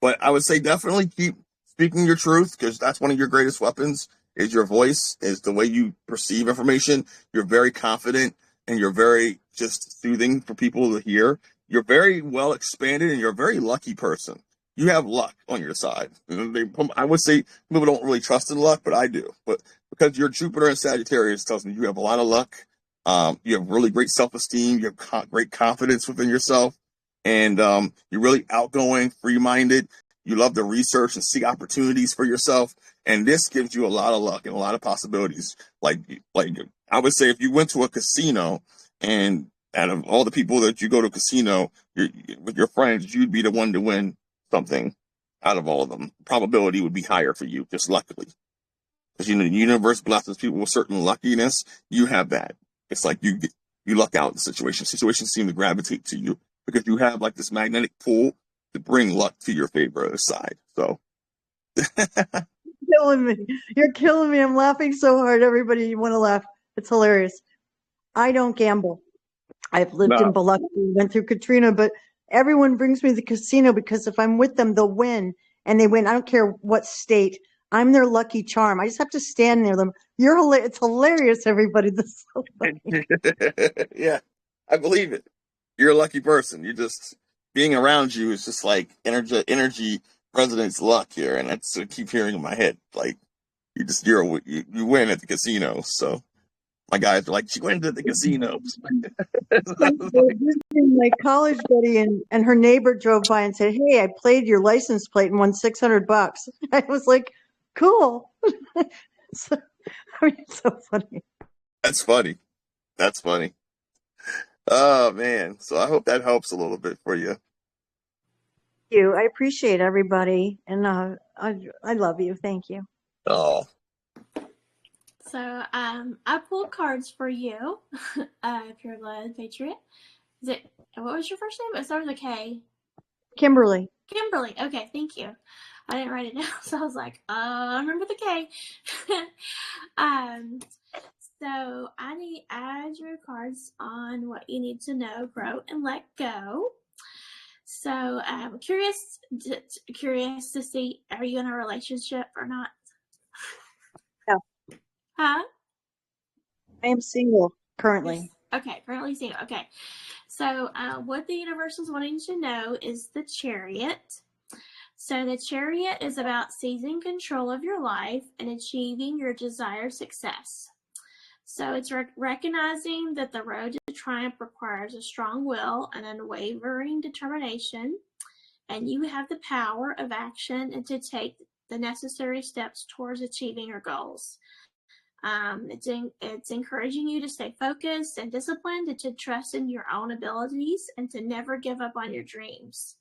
but I would say definitely keep speaking your truth, because that's one of your greatest weapons is your voice, is the way you perceive information. You're very confident and you're very just soothing for people to hear. You're very well expanded and you're a very lucky person. You have luck on your side. I would say people don't really trust in luck, but I do. But because your Jupiter and Sagittarius tells me you have a lot of luck. You have really great self-esteem. You have great confidence within yourself, and you're really outgoing, free-minded. You love to research and see opportunities for yourself, and this gives you a lot of luck and a lot of possibilities. Like I would say, if you went to a casino, and out of all the people that you go to a casino with your friends, you'd be the one to win something out of all of them. Probability would be higher for you, just luckily, because the universe blesses people with certain luckiness. You have that. It's like you luck out in the situation. Situations seem to gravitate to you because you have like this magnetic pull to bring luck to your favor side. So Killing me. You're killing me. I'm laughing so hard. Everybody, you want to laugh. It's hilarious. I don't gamble. I've lived in Biloxi, went through Katrina, but everyone brings me to the casino because if I'm with them, they'll win. And they win. I don't care what state. I'm their lucky charm. I just have to stand near them. You're hilarious. It's hilarious, everybody. This is so funny. Yeah, I believe it. You're a lucky person. You just being around you is just like energy president's luck here, and that's I keep hearing in my head. Like you win at the casino. So my guys are like, she wins at the casino. My college buddy and her neighbor drove by and said, "Hey, I played your license plate and won $600." I was like, "Cool." So, I mean, it's so funny. That's funny. That's funny. Oh man. So I hope that helps a little bit for you. Thank you. I appreciate everybody, and I love you. Thank you. Oh. So I pulled cards for you. If you're a Patriot. Is it? What was your first name? It started with a K. Kimberly. Kimberly. Okay, thank you. I didn't write it down, so I was like, I remember the K. So I need to add your cards on what you need to know, grow, and let go. So I'm curious to see, are you in a relationship or not? No. Huh? I am single currently. Okay, currently single. Okay. So what the universe is wanting to know is the Chariot. So the Chariot is about seizing control of your life and achieving your desired success. So it's recognizing that the road to triumph requires a strong will and unwavering determination, and you have the power of action and to take the necessary steps towards achieving your goals. It's encouraging you to stay focused and disciplined and to trust in your own abilities and to never give up on your dreams.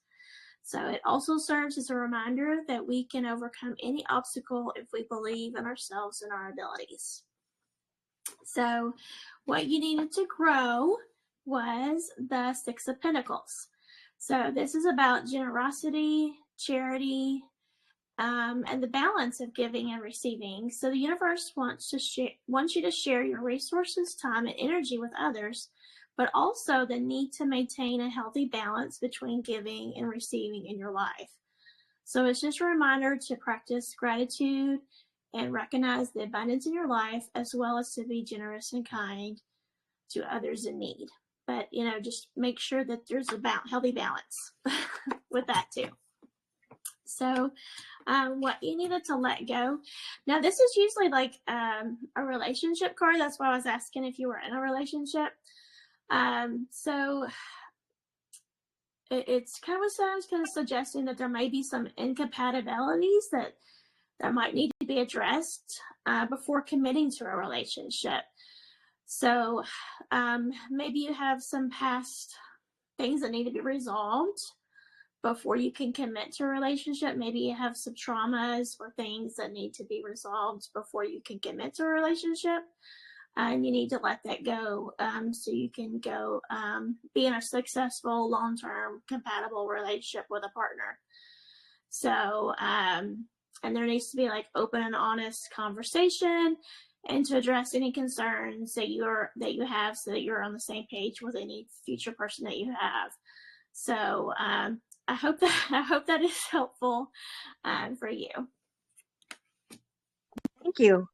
So it also serves as a reminder that we can overcome any obstacle if we believe in ourselves and our abilities. So what you needed to grow was the Six of Pentacles. So this is about generosity, charity, and the balance of giving and receiving. So the universe wants you to share your resources, time, and energy with others, but also the need to maintain a healthy balance between giving and receiving in your life. So it's just a reminder to practice gratitude and recognize the abundance in your life, as well as to be generous and kind to others in need. But, just make sure that there's a healthy balance with that too. So what you needed to let go. Now, this is usually like a relationship card. That's why I was asking if you were in a relationship. So it's kind of suggesting that there may be some incompatibilities that might need to be addressed before committing to a relationship. So maybe you have some past things that need to be resolved before you can commit to a relationship. Maybe you have some traumas or things that need to be resolved before you can commit to a relationship. And you need to let that go so you can go be in a successful, long-term, compatible relationship with a partner. So and there needs to be like open and honest conversation, and to address any concerns that you have, so that you're on the same page with any future person that you have. So I hope that is helpful for you. Thank you.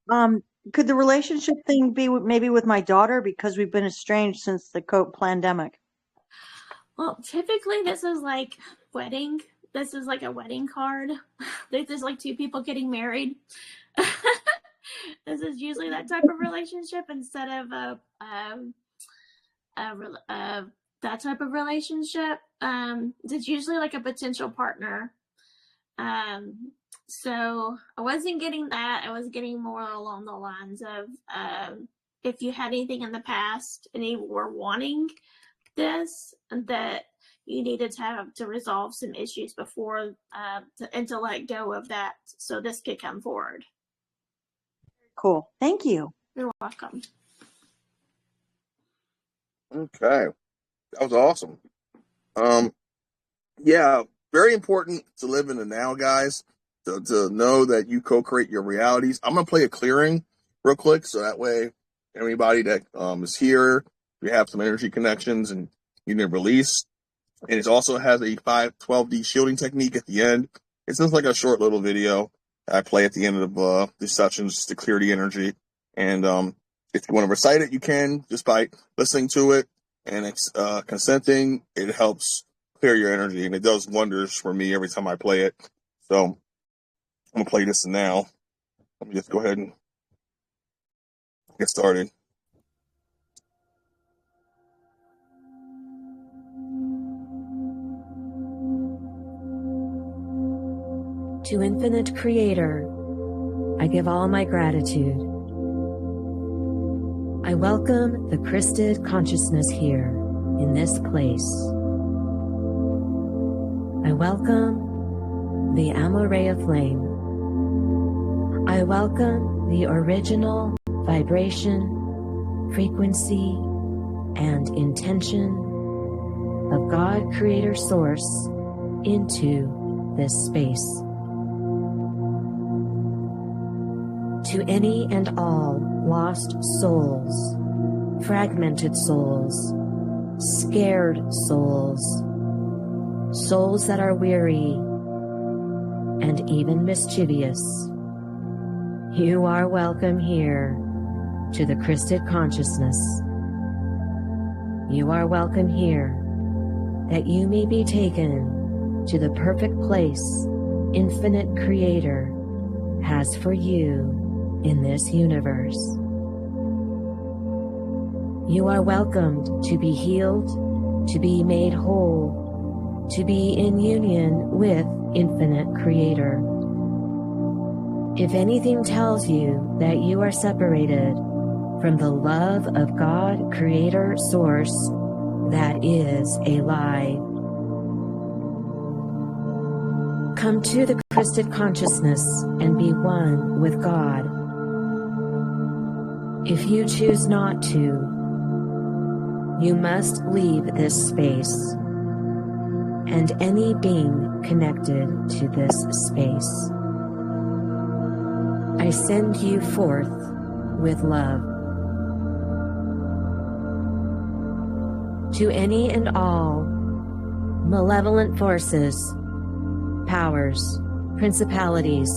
Could the relationship thing be maybe with my daughter, because we've been estranged since the pandemic? Well, typically this is like wedding. This is like a wedding card. This is like two people getting married. This is usually that type of relationship instead of that type of relationship. It's usually like a potential partner. So I wasn't getting that. I was getting more along the lines of if you had anything in the past and you were wanting this, and that you needed to resolve some issues before and to let go of that, so this could come forward. Cool. Thank you. You're welcome. Okay. That was awesome. Yeah, very important to live in the now, guys, to know that you co-create your realities. I'm going to play a clearing real quick, so that way everybody that is here, we have some energy connections and you need release. And it also has a 512D shielding technique at the end. It's just like a short little video I play at the end of the sessions just to clear the energy. And if you want to recite it, you can just by listening to it and consenting. It helps clear your energy, and it does wonders for me every time I play it. So I'm going to play this now. Let me just go ahead and get started. To Infinite Creator, I give all my gratitude. I welcome the Christed consciousness here in this place. I welcome the Amorea flame. I welcome the original vibration, frequency, and intention of God Creator Source into this space. To any and all lost souls, fragmented souls, scared souls, souls that are weary and even mischievous, you are welcome here to the Christed consciousness. You are welcome here that you may be taken to the perfect place Infinite Creator has for you in this universe. You are welcomed to be healed, to be made whole, to be in union with Infinite Creator. If anything tells you that you are separated from the love of God Creator Source, that is a lie. Come to the Christed consciousness and be one with God. If you choose not to, you must leave this space and any being connected to this space. I send you forth with love. To any and all malevolent forces, powers, principalities,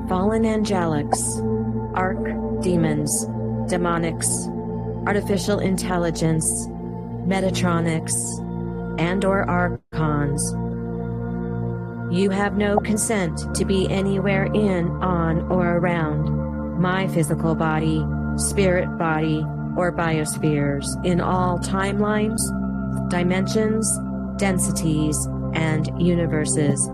fallen angelics, archdemons, demonics, artificial intelligence, metatronics, and or archons, you have no consent to be anywhere in, on, or around my physical body, spirit body, or biospheres in all timelines, dimensions, densities, and universes.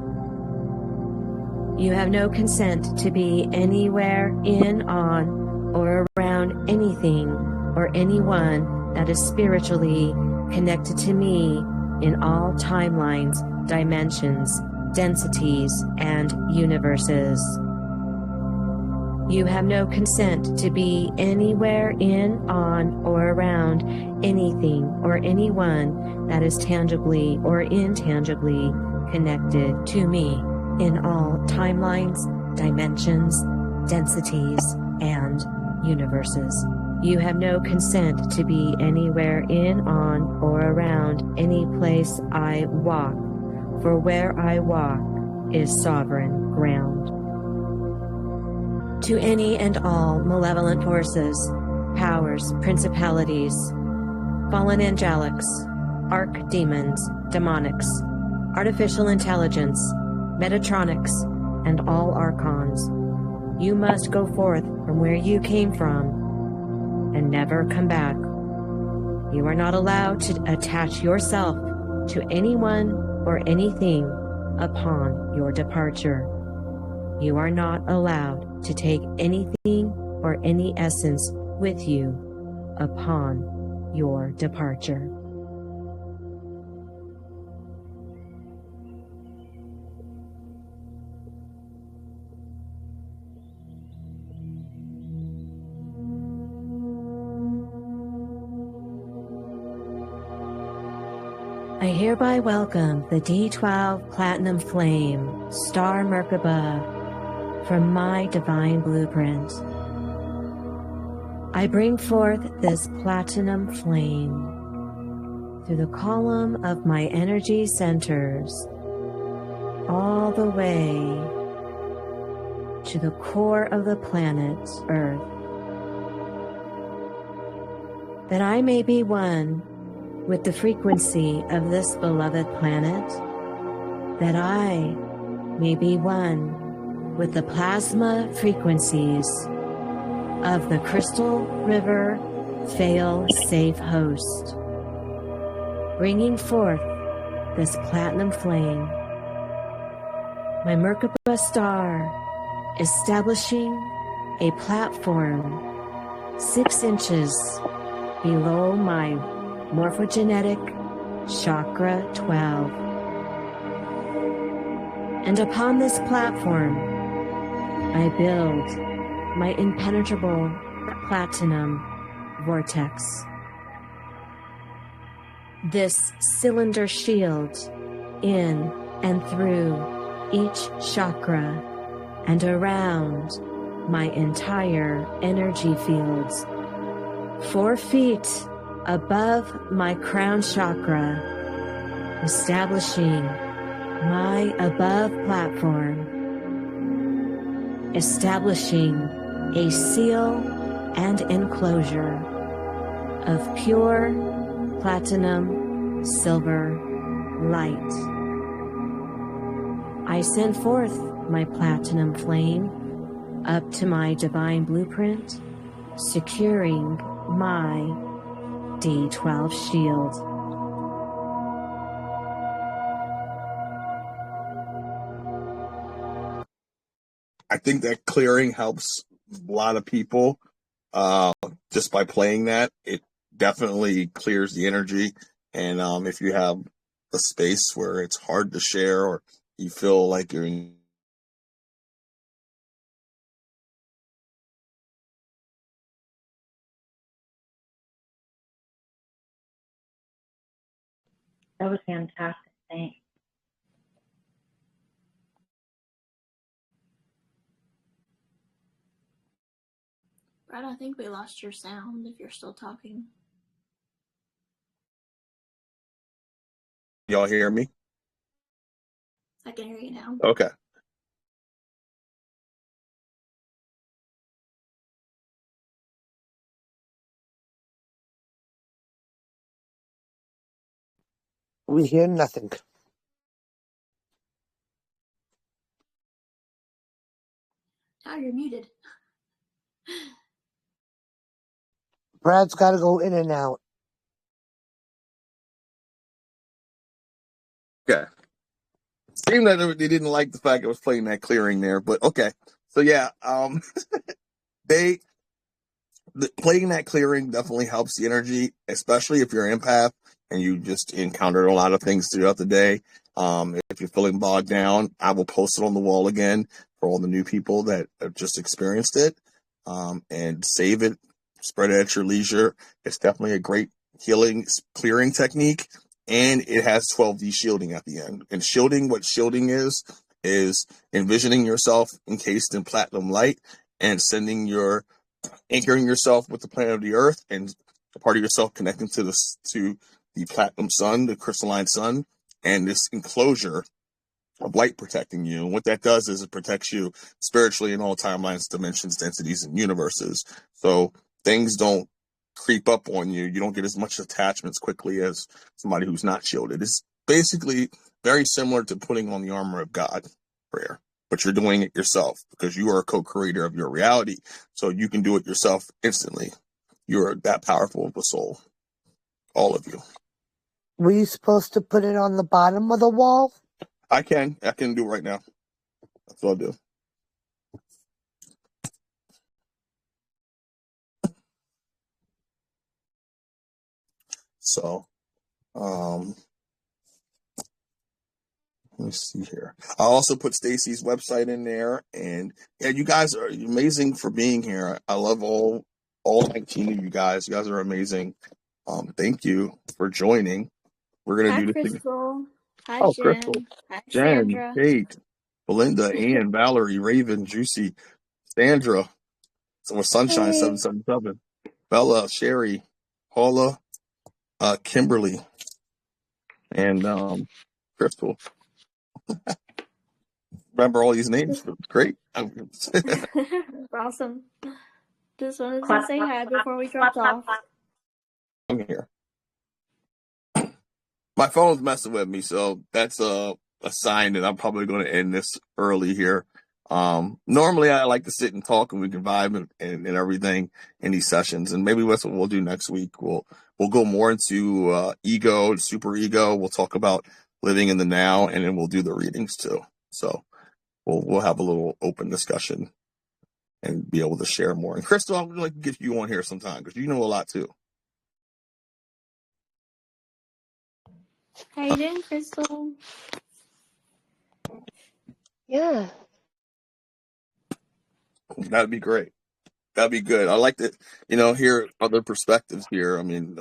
You have no consent to be anywhere in, on, or around anything or anyone that is spiritually connected to me in all timelines, dimensions, densities, and universes. You have no consent to be anywhere in, on, or around anything or anyone that is tangibly or intangibly connected to me in all timelines, dimensions, densities, and universes. You have no consent to be anywhere in, on, or around any place I walk, for where I walk is sovereign ground. To any and all malevolent forces, powers, principalities, fallen angelics, archdemons, demonics, artificial intelligence, Metatronics, and all archons, you must go forth from where you came from and never come back. You are not allowed to attach yourself to anyone or anything upon your departure. You are not allowed to take anything or any essence with you upon your departure. I hereby welcome the D12 Platinum Flame, Star Merkaba, from my divine blueprint. I bring forth this platinum flame through the column of my energy centers, all the way to the core of the planet Earth, that I may be one with the frequency of this beloved planet, that I may be one with the plasma frequencies of the Crystal River Fail-Safe Host, bringing forth this platinum flame. My Merkaba star establishing a platform 6 inches below my morphogenetic Chakra 12. And upon this platform, I build my impenetrable platinum vortex. This cylinder shield in and through each chakra and around my entire energy fields, 4 feet above my crown chakra, establishing my above platform, establishing a seal and enclosure of pure platinum silver light. I send forth my platinum flame up to my divine blueprint, securing my D12 shield. I think that clearing helps a lot of people. Just by playing that, it definitely clears the energy. And if you have a space where it's hard to share, or you feel like you're in That was fantastic. Thanks. Brad, I think we lost your sound if you're still talking. y'all hear me? I can hear you now. Okay. We hear nothing. Now you're muted. Brad's got to go in and out. Okay. Seemed that they didn't like the fact I was playing that clearing there, but okay. So yeah, playing that clearing definitely helps the energy, especially if you're an empath and you just encountered a lot of things throughout the day. If you're feeling bogged down, I will post it on the wall again for all the new people that have just experienced it, and save it, spread it at your leisure. It's definitely a great healing, clearing technique, and it has 12D shielding at the end. And shielding, what shielding is is envisioning yourself encased in platinum light and anchoring yourself with the planet of the earth, and a part of yourself connecting to the platinum sun, the crystalline sun, and this enclosure of light protecting you. And what that does is it protects you spiritually in all timelines, dimensions, densities, and universes. So things don't creep up on you. You don't get as much attachments quickly as somebody who's not shielded. It's basically very similar to putting on the armor of God prayer, but you're doing it yourself because you are a co-creator of your reality. So you can do it yourself instantly. You're that powerful of a soul. All of you. Were you supposed to put it on the bottom of the wall? I can do it right now. That's what I'll do. So, let me see here. I also put Stacy's website in there, and yeah, you guys are amazing for being here. I love all 19 of you guys. You guys are amazing. Thank you for joining. We're gonna Hi, do this thing. Crystal. Hi, Oh, Jen. Crystal, Hi, Jen, Sandra. Kate, Belinda, Ann, Valerie, Raven, Juicy, Sandra, with Sunshine 777, Bella, Sherry, Paula, Kimberly, and Crystal. Remember all these names? It's great. Awesome. Just wanted to say hi before we dropped off. I'm here. My phone's messing with me, so that's a sign that I'm probably going to end this early here. Normally I like to sit and talk and we can vibe and everything in these sessions, and maybe that's what we'll do next week. We'll go more into ego and super ego. We'll talk about living in the now, and then we'll do the readings too. So we'll have a little open discussion and be able to share more. And Crystal, I would like to get you on here sometime because you know a lot too. How you doing, Crystal? Yeah. That'd be great. That'd be good. I like to, hear other perspectives here. I mean,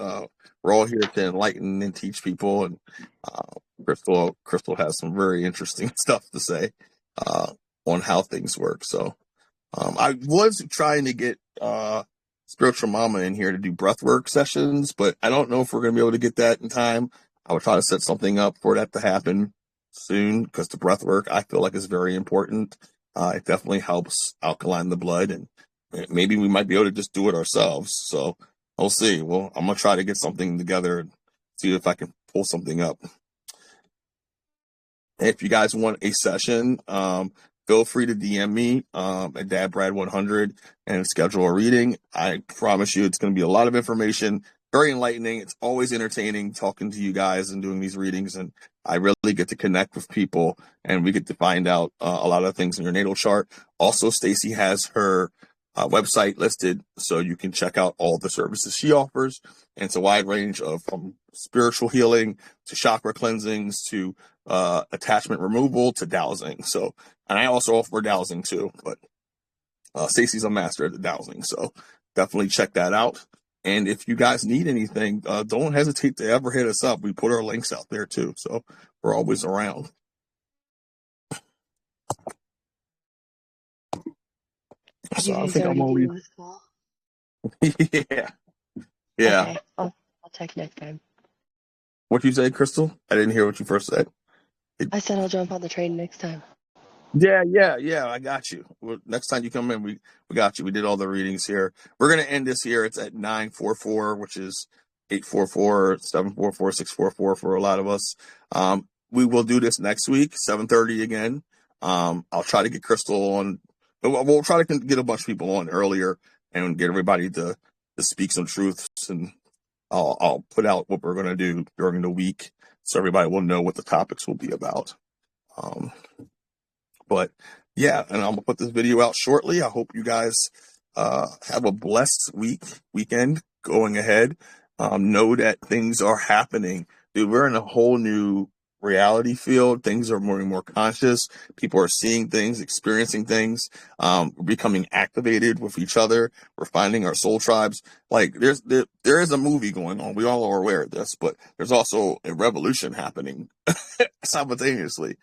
we're all here to enlighten and teach people, and Crystal has some very interesting stuff to say on how things work. So I was trying to get Spiritual Mama in here to do breathwork sessions, but I don't know if we're going to be able to get that in time. I would try to set something up for that to happen soon, because the breathwork I feel like is very important. It definitely helps alkaline the blood, and maybe we might be able to just do it ourselves. So we'll see. Well, I'm going to try to get something together and see if I can pull something up. If you guys want a session, feel free to DM me at DadBrad100 and schedule a reading. I promise you it's going to be a lot of information, very enlightening. It's always entertaining talking to you guys and doing these readings, and I really get to connect with people, and we get to find out a lot of things in your natal chart. Also, Stacy has her website listed, so you can check out all the services she offers. And it's a wide range of from spiritual healing to chakra cleansings to attachment removal to dowsing. So, and I also offer dowsing too, but Stacy's a master at the dowsing, so definitely check that out. And if you guys need anything, don't hesitate to ever hit us up. We put our links out there too, so we're always around. So I think I'm gonna leave. Yeah. Okay. I'll check next time. What'd you say, Crystal? I didn't hear what you first said. I said I'll jump on the train next time. Yeah. I got you. Well, next time you come in, we got you. We did all the readings here. We're gonna end this here. It's at 944, which is 844-744-644 for a lot of us. We will do this next week, 7:30 again. I'll try to get Crystal on. We'll try to get a bunch of people on earlier and get everybody to speak some truths, and I'll put out what we're gonna do during the week so everybody will know what the topics will be about. But yeah, and I'm gonna put this video out shortly. I hope you guys have a blessed weekend going ahead. Know that things are happening. Dude, we're in a whole new reality field. Things are more and more conscious. People are seeing things, experiencing things, becoming activated with each other. We're finding our soul tribes. Like there is a movie going on. We all are aware of this, but there's also a revolution happening simultaneously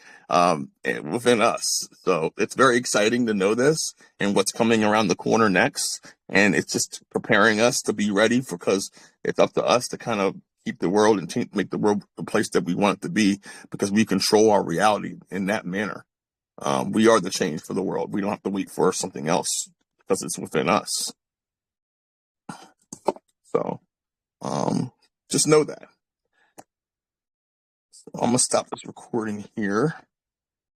within us. So it's very exciting to know this and what's coming around the corner next. And it's just preparing us to be ready, because it's up to us to kind of keep the world and make the world the place that we want it to be, because we control our reality in that manner. We are the change for the world. We don't have to wait for something else, because it's within us. So just know that. So I'm going to stop this recording here.